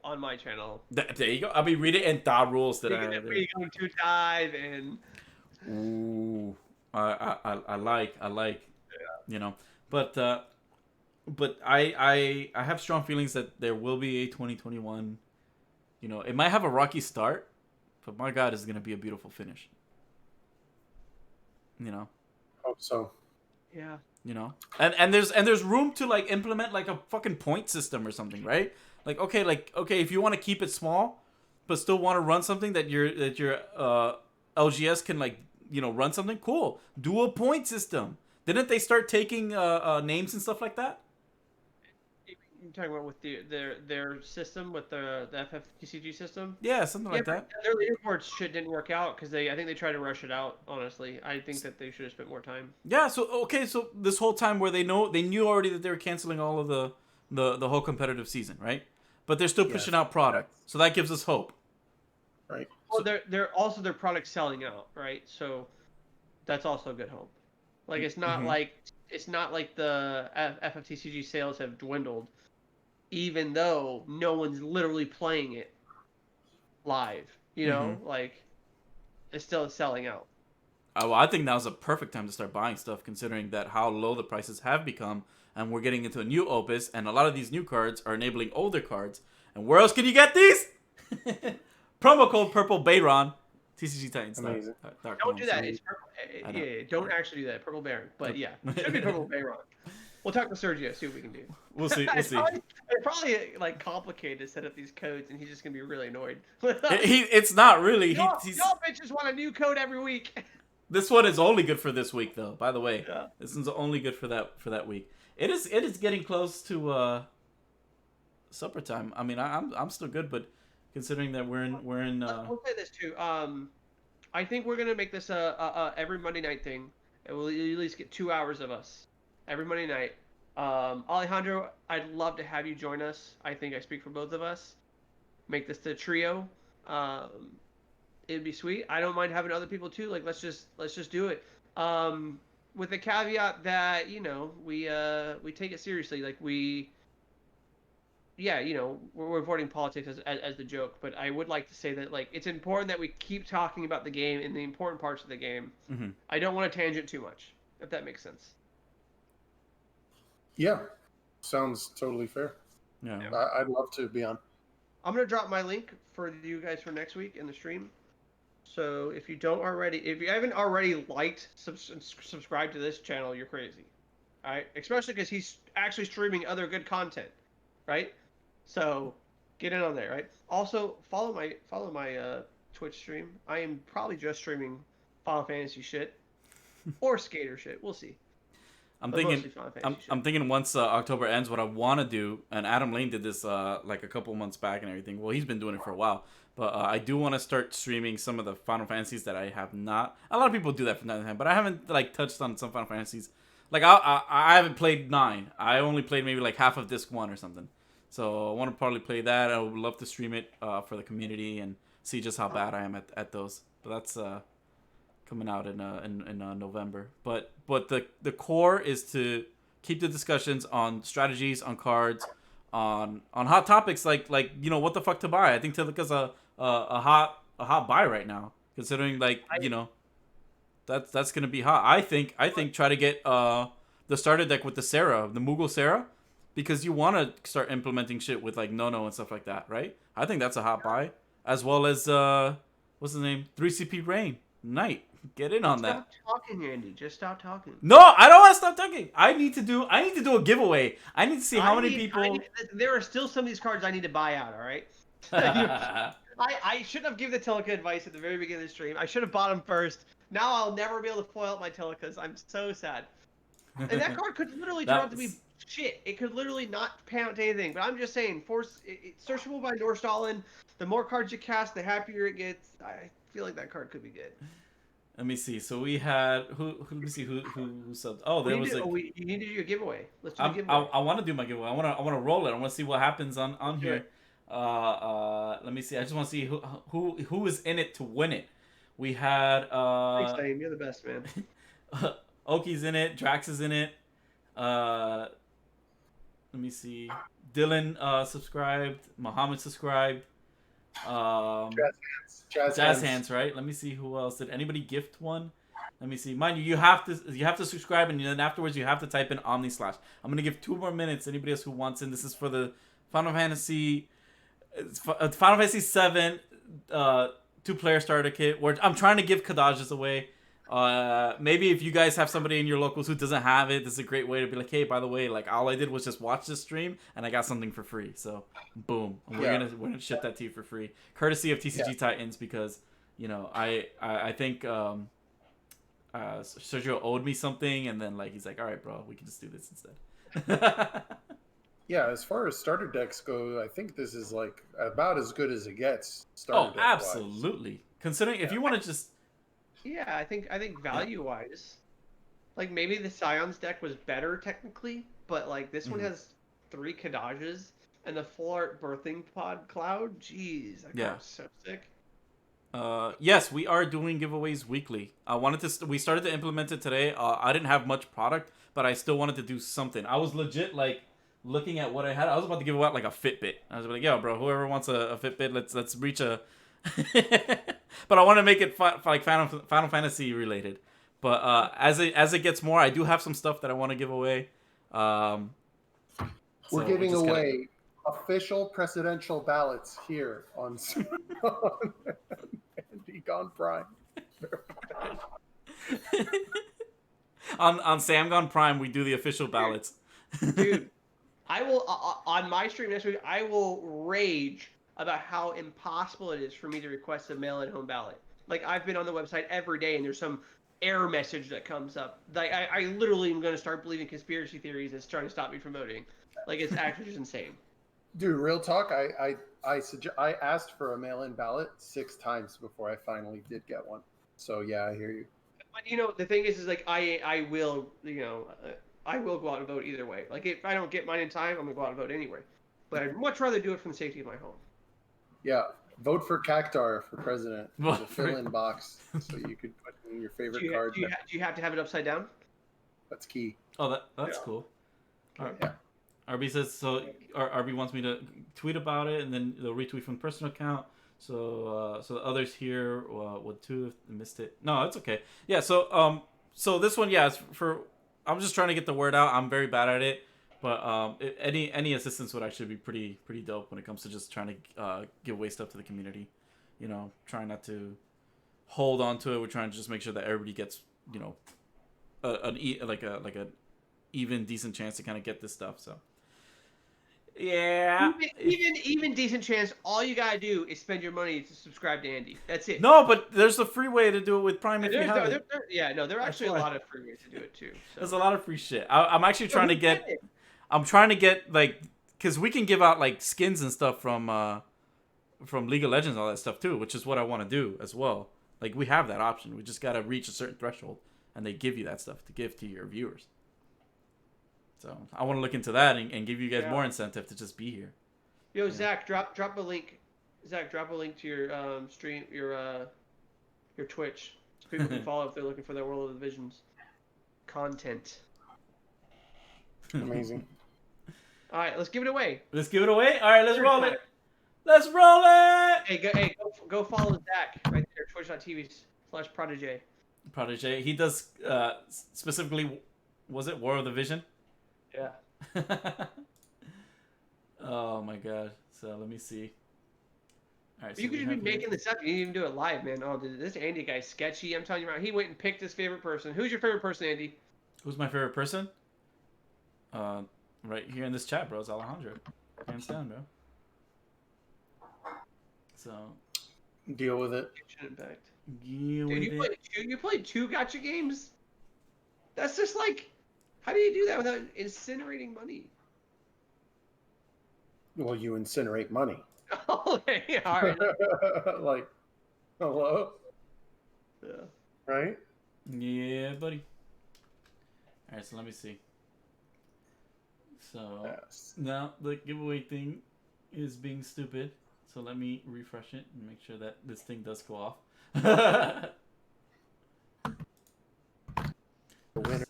on my channel. There you go. I'll be reading and the rules that We I can have there. be going to dive and Ooh, I like. You know, but I have strong feelings that there will be a 2021. You know, it might have a rocky start, but my God, it's gonna be a beautiful finish. You know. Hope so. yeah. You know, and there's room to like implement like a fucking point system or something, right? Like okay, if you want to keep it small, but still want to run something that your LGS can like run something cool. Do a point system. Didn't they start taking names and stuff like that? You're talking about with their system with the FFTCG system? Yeah, something like that. Their leaderboard shit didn't work out because I think they tried to rush it out. Honestly, I think that they should have spent more time. Yeah. So this whole time where they knew already that they were canceling all of the whole competitive season, right? But they're still pushing out product, so that gives us hope. Right. Well, they're also their product selling out, right? So that's also a good hope. Like it's not like the FFTCG sales have dwindled, even though no one's literally playing it live. You know, like it's still selling out. Well, I think now's a perfect time to start buying stuff, considering that how low the prices have become, and we're getting into a new opus, and a lot of these new cards are enabling older cards. And where else can you get these? Promo code Purple Bayron, TCG Titans. Amazing. Don't do that. It's purple. Yeah, don't actually do that. Purple Baron. But yeah, it should be Purple Baron. We'll talk to Sergio, see what we can do. We'll see. It's probably like complicated to set up these codes, and he's just gonna be really annoyed. It's not really. Y'all bitches want a new code every week. This one is only good for this week, though. By the way, Yeah. This one's only good for that week. It is getting close to supper time. I mean, I'm still good, but considering that we're in. We'll say this too. I think we're gonna make this a every Monday night thing, and we'll at least get 2 hours of us every Monday night. Alejandro, I'd love to have you join us. I think I speak for both of us. Make this the trio. It'd be sweet. I don't mind having other people too. Like let's just do it. With the caveat that we take it seriously. Like we're avoiding politics as the joke, but I would like to say that like it's important that we keep talking about the game and the important parts of the game. Mm-hmm. I don't want to tangent too much, if that makes sense. Yeah, sounds totally fair. Yeah. I'd love to be on. I'm gonna drop my link for you guys for next week in the stream. So if you haven't already liked, subscribe to this channel, you're crazy. All right, especially because he's actually streaming other good content, right? So get in on there, right? Also follow my Twitch stream. I am probably just streaming Final Fantasy shit or skater shit. We'll see. I'm thinking once October ends, what I want to do, and Adam Lane did this like a couple months back and everything. Well, he's been doing it for a while, but I do want to start streaming some of the Final Fantasies that I have not. A lot of people do that from time to time, but I haven't like touched on some Final Fantasies. Like I haven't played 9. I only played maybe like half of disc 1 or something. So I want to probably play that. I would love to stream it for the community and see just how bad I am at those. But that's coming out in November. But the core is to keep the discussions on strategies, on cards, on hot topics like what the fuck to buy. I think Tilica's a hot buy right now, considering that's gonna be hot. I think try to get the starter deck with the Sarah, the Moogle Sarah, because you want to start implementing shit with like Nono and stuff like that, right? I think that's a hot buy, as well as what's his name, 3CP Rain Knight. Get in on that. Stop talking, Andy. Just stop talking. No, I don't want to stop talking. I need to do a giveaway. I need to see how many people. There are still some of these cards I need to buy out. All right. I shouldn't have given the Telica advice at the very beginning of the stream. I should have bought him first. Now I'll never be able to foil up my Telicas. I'm so sad. And that card could literally turn out to be shit. It could literally not pan out to anything. But I'm just saying, searchable by Norstallin. The more cards you cast, the happier it gets. I feel like that card could be good. Let me see. So we had let me see who subbed. Oh, there was you need to do a giveaway. Let's do a giveaway. I want to do my giveaway. I want to roll it. I want to see what happens on here. Let me see. I just want to see who is in it to win it. We had Thanks, Dame. You're the best, man. Oki's in it. Drax is in it. Let me see. Dylan subscribed. Muhammad subscribed. Jazz hands, right? Let me see who else. Did anybody gift one? Let me see. Mind you, you have to subscribe, and then afterwards you have to type in Omni /. I'm gonna give 2 more minutes. Anybody else who wants in. This is for the Final Fantasy 7 2-player starter kit. Where I'm trying to give Kadajas away. Maybe if you guys have somebody in your locals who doesn't have it, this is a great way to be like, hey, by the way, like all I did was just watch this stream and I got something for free. So boom, we're gonna ship that to you for free, courtesy of TCG Titans, because I think Sergio owed me something, and then like he's like, all right, bro, we can just do this instead. Yeah, as far as starter decks go, I think this is like about as good as it gets. Starter deck absolutely. Wise. Considering if you want to just. Yeah, I think value-wise, like maybe the Scions deck was better technically, but like this one has 3 Kadajas and the full art birthing pod cloud. Jeez, that card was so sick. Yes, we are doing giveaways weekly. We started to implement it today. I didn't have much product, but I still wanted to do something. I was legit like looking at what I had. I was about to give away like a Fitbit. I was like, yo, bro, whoever wants a Fitbit, let's reach a. But I want to make it like Final Fantasy related. But as it gets more, I do have some stuff that I want to give away. We're giving away official presidential ballots here on Andy Gone Prime. on Sam Gone Prime, we do the official ballots. Dude, I will on my stream next week. I will rage about how impossible it is for me to request a mail-in home ballot. Like, I've been on the website every day, and there's some error message that comes up. Like, I literally am going to start believing conspiracy theories that's trying to stop me from voting. Like, it's actually just insane. Dude, real talk, I asked for a mail-in ballot 6 times before I finally did get one. So, yeah, I hear you. But, the thing is like, I will, I will go out and vote either way. Like, if I don't get mine in time, I'm going to go out and vote anyway. But I'd much rather do it from the safety of my home. Yeah, vote for Cactar for president. There's a fill-in box, so you could put in your favorite card. Do you have to have it upside down? That's key. Oh, that's cool. Right. Yeah. RB says so. RB wants me to tweet about it, and then they'll retweet from the personal account. So the others here would too if they missed it. No, it's okay. Yeah. So this one, yeah, it's for. I'm just trying to get the word out. I'm very bad at it. But any assistance would actually be pretty dope when it comes to just trying to give away stuff to the community. Trying not to hold on to it. We're trying to just make sure that everybody gets an even decent chance to kind of get this stuff. So yeah, even decent chance. All you gotta do is spend your money to subscribe to Andy. That's it. No, but there's a free way to do it with Prime if you have it. There are actually a lot of free ways to do it too. So. There's a lot of free shit. I'm actually trying to get. I'm trying to get like, because we can give out like skins and stuff from League of Legends, all that stuff too, which is what I want to do as well. Like, we have that option. We just gotta reach a certain threshold, and they give you that stuff to give to your viewers. So I want to look into that and give you guys more incentive to just be here. Yo, Zach, drop a link. Zach, drop a link to your stream, your Twitch, so people can follow if they're looking for that World of the Visions content. Amazing. All right, let's give it away. Let's give it away. All right, let's roll it. Let's roll it. Hey, go follow Zach right there, twitch.tv/Prodigy. Prodigy. He does specifically. Was it War of the Vision? Yeah. Oh my god. So let me see. All right. So you could just be making this up. You didn't even do it live, man. Oh, this Andy guy's sketchy. I'm telling you right. He went and picked his favorite person. Who's your favorite person, Andy? Who's my favorite person? Right here in this chat, bro. It's Alejandro. Hands down, bro. So Deal with it. Action Impact. Yeah, Dude, with it. you played 2 gacha games? That's just like, how do you do that without incinerating money? Well, you incinerate money. Okay, all right. Like, hello, Yeah. right? Yeah, buddy. All right, so let me see. So Yes. now the giveaway thing is being stupid. So let me refresh it and make sure that this thing does go off. The winner.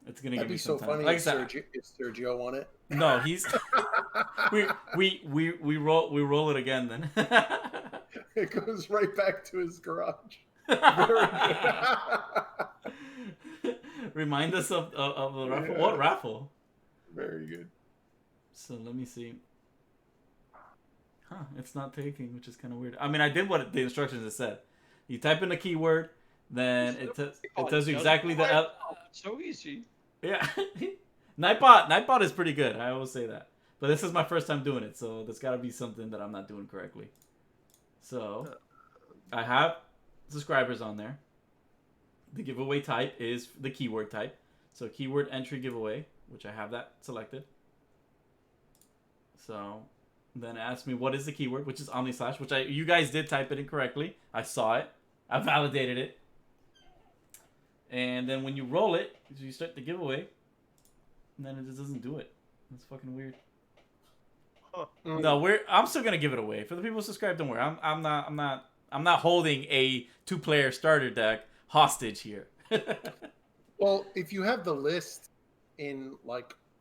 It's gonna That'd give me be some so time. funny Like I if said, Sergio won it. no, he's we roll it again then. It goes right back to his garage. Very good. Remind us of the raffle. Yeah. What raffle? Very good. So let me see. Huh, it's not taking, which is kind of weird. I mean, I did what the instructions had said. You type in a keyword, then it tells you exactly the... So easy. Yeah. Nightbot is pretty good. I always say that. But this is my first time doing it, so there's got to be something that I'm not doing correctly. So, I have subscribers on there. The giveaway type is the keyword type. So, keyword entry giveaway, which I have that selected. So, then it asks me what is the keyword, which is OmniSlash, which you guys did type it in correctly. I saw it. I validated it. And then when you roll it, you start the giveaway, and then it just doesn't do it. That's fucking weird. Huh. No, I'm still gonna give it away for the people who subscribe. Don't worry, I'm not holding a 2-player starter deck hostage here. Well, if you have the list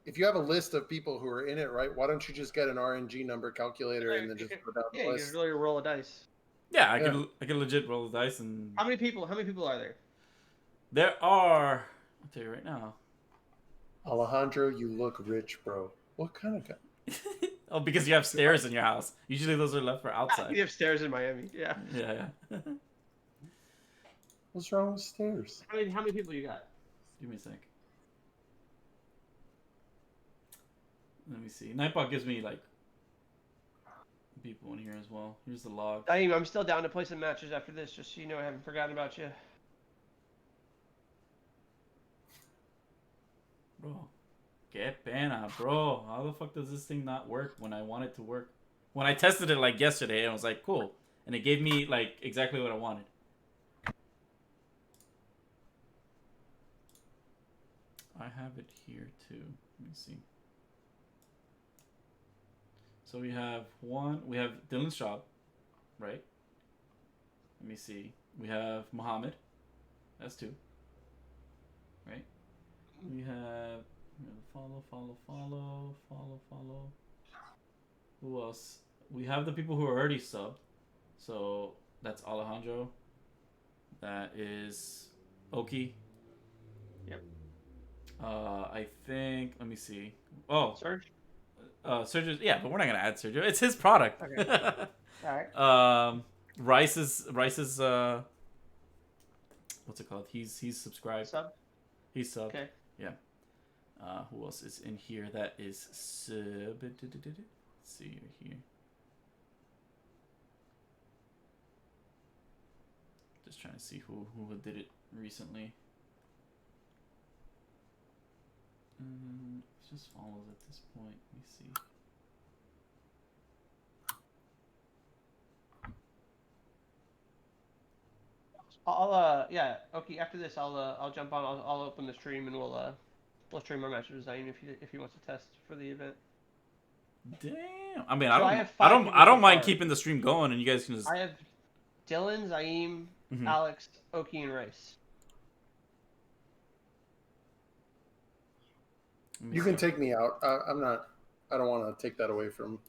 if you have a list of people who are in it, right? Why don't you just get an RNG number calculator and then just put down Yeah, the you list? just really roll a dice. Yeah, I can legit roll the dice and. How many people are there? There are. I'll tell you right now. Alejandro, you look rich, bro. What kind of guy? Oh, because you have stairs in your house. Usually those are left for outside. You have stairs in Miami. Yeah. Yeah. What's wrong with stairs? How many people you got? Give me a sec. Let me see. Nightbot gives me like people in here as well. Here's the log. I'm still down to play some matches after this, just so you know I haven't forgotten about you. Bro, qué pena, bro. How the fuck does this thing not work when I want it to work? When I tested it like yesterday, I was like, cool. And it gave me like exactly what I wanted. I have it here too. Let me see. So we have Dylan's shop, right? Let me see. We have Muhammad. That's 2. Right? We have follow. Who else? We have the people who are already subbed. So that's Alejandro. That is Oki. Yep. I think. Let me see. Oh, Serge? Sergio. Yeah, but we're not gonna add Sergio. It's his product. Okay. All right. Rice is what's it called? He's subscribed. Sub? He's subbed. Okay. Yeah. Who else is in here that is sub? Let's see here. Just trying to see who did it recently. It just follows at this point. Let me see. Okay, after this I'll jump on, I'll open the stream and we'll stream our match with Zayn if he wants to test for the event. Damn. I mean, So I I have 5 don't people so mind far. keeping the stream going, and you guys can just. I have Dylan, Zaim, Mhm. Alex, Oki, and Rice. Let me You can see. take me out. I don't want to take that away from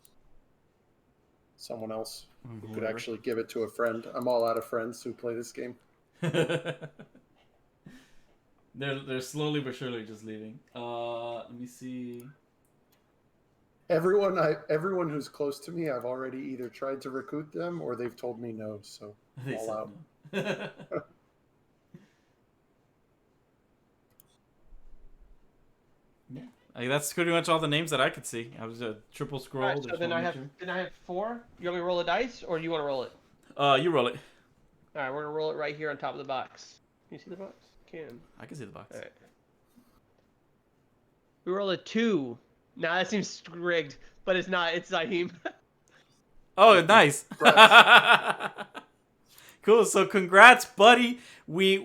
someone else who could Whoever. actually give it to a friend. I'm all out of friends who play this game. They're slowly but surely just leaving. Let me see. Everyone who's close to me, I've already either tried to recruit them or they've told me no. So They all said out. no. Yeah, Like, that's pretty much all the names that I could see. I was a triple scroll. All right, so then I have 4. You want me to roll a dice, or do you want to roll it? You roll it. All right, we're gonna roll it right here on top of the box. Can you see the box? I can see the box. All right. We roll a 2. Nah, that seems rigged, but it's not. It's Zaheem. Oh, nice. Cool. So congrats, buddy. We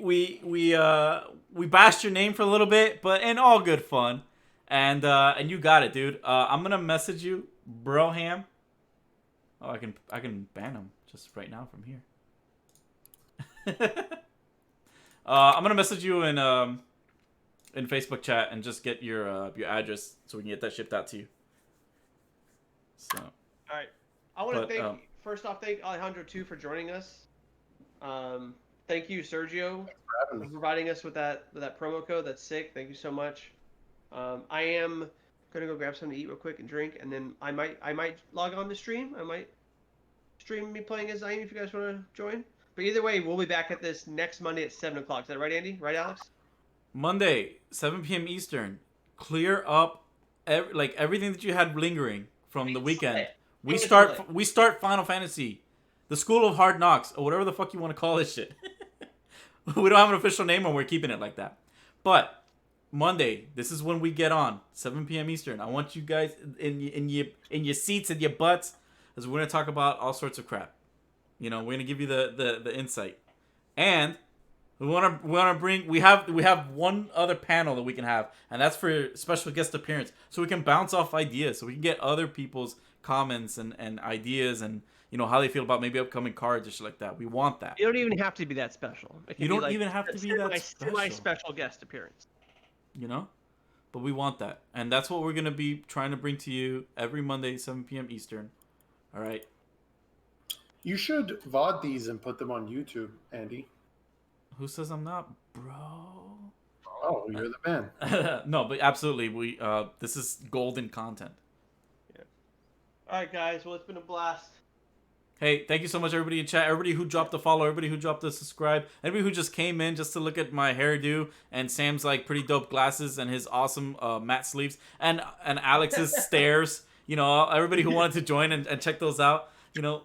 bashed your name for a little bit, but in all good fun. And you got it, dude. I'm gonna message you, Broham. Oh, I can ban him just right now from here. I'm gonna message you in Facebook chat and just get your address so we can get that shipped out to you. So. All right. I want to first off thank Alejandro too for joining us. Thank you, Sergio, for providing us with that promo code. That's sick. Thank you so much. I am gonna go grab something to eat real quick and drink, and then I might log on the stream. I might stream me playing as Zayn if you guys want to join. But either way, we'll be back at this next Monday at 7 o'clock. Is that right, Andy? Right, Alex? Monday, 7 p.m. Eastern. Clear up everything that you had lingering from the weekend. We start Final Fantasy, the School of Hard Knocks, or whatever the fuck you want to call this shit. We don't have an official name, and we're keeping it like that. But Monday, this is when we get on 7 p.m. Eastern. I want you guys in your seats and your butts, as we're gonna talk about all sorts of crap. You know, we're gonna give you the insight, and we have one other panel that we can have, and that's for special guest appearance, so we can bounce off ideas, so we can get other people's comments and ideas, and you know how they feel about maybe upcoming cards or shit like that. We want that. You don't even have to be that special. You don't even have to be that special. My special guest appearance. You know, but we want that, and that's what we're gonna be trying to bring to you every Monday, 7 p.m. Eastern. All right. You should VOD these and put them on YouTube, Andy. Who says I'm not, bro? Oh, you're the man. No, but absolutely, this is golden content. Yeah. All right, guys. Well, it's been a blast. Hey, thank you so much, everybody in chat. Everybody who dropped a follow, everybody who dropped a subscribe, everybody who just came in just to look at my hairdo and Sam's like pretty dope glasses and his awesome matte sleeves and Alex's stairs. You know, everybody who wanted to join and check those out. You know,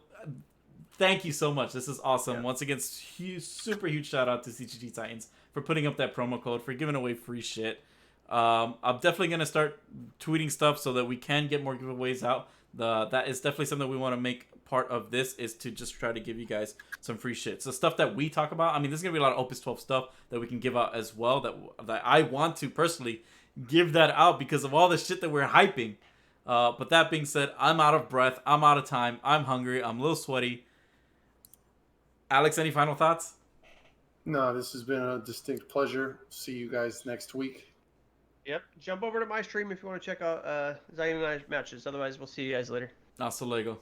thank you so much. This is awesome. Yeah. Once again, super huge shout out to CGG Titans for putting up that promo code, for giving away free shit. I'm definitely going to start tweeting stuff so that we can get more giveaways out. That is definitely something we want to make part of this, is to just try to give you guys some free shit. So stuff that we talk about, I mean, there's going to be a lot of Opus 12 stuff that we can give out as well, that I want to personally give that out because of all the shit that we're hyping. But that being said, I'm out of breath. I'm out of time. I'm hungry. I'm a little sweaty. Alex, any final thoughts? No, this has been a distinct pleasure. See you guys next week. Yep. Jump over to my stream if you want to check out Zayn and I's matches. Otherwise, we'll see you guys later. Hasta luego.